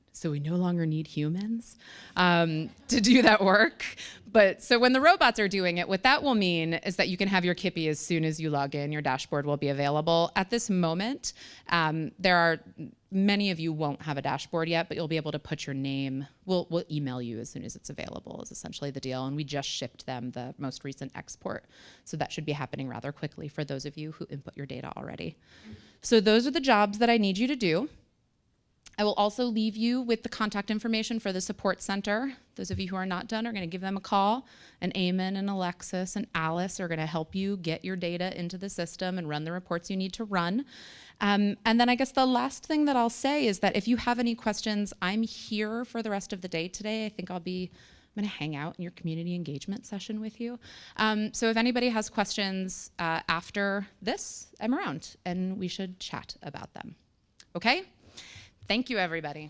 need humans to do that work. But so when the robots are doing it, what that will mean is that you can have your Kippy as soon as you log in. Your dashboard will be available. At this moment, many of you won't have a dashboard yet, but you'll be able to put your name. We'll email you as soon as it's available is essentially the deal. And we just shipped them the most recent export. So that should be happening rather quickly for those of you who input your data already. So those are the jobs that I need you to do. I will also leave you with the contact information for the support center. Those of you who are not done are going to give them a call, and Eamon and Alexis and Alice are going to help you get your data into the system and run the reports you need to run. And then I guess the last thing that I'll say is that if you have any questions, I'm here for the rest of the day today. I think I'm going to hang out in your community engagement session with you. So if anybody has questions after this, I'm around, and we should chat about them. Okay? Thank you, everybody.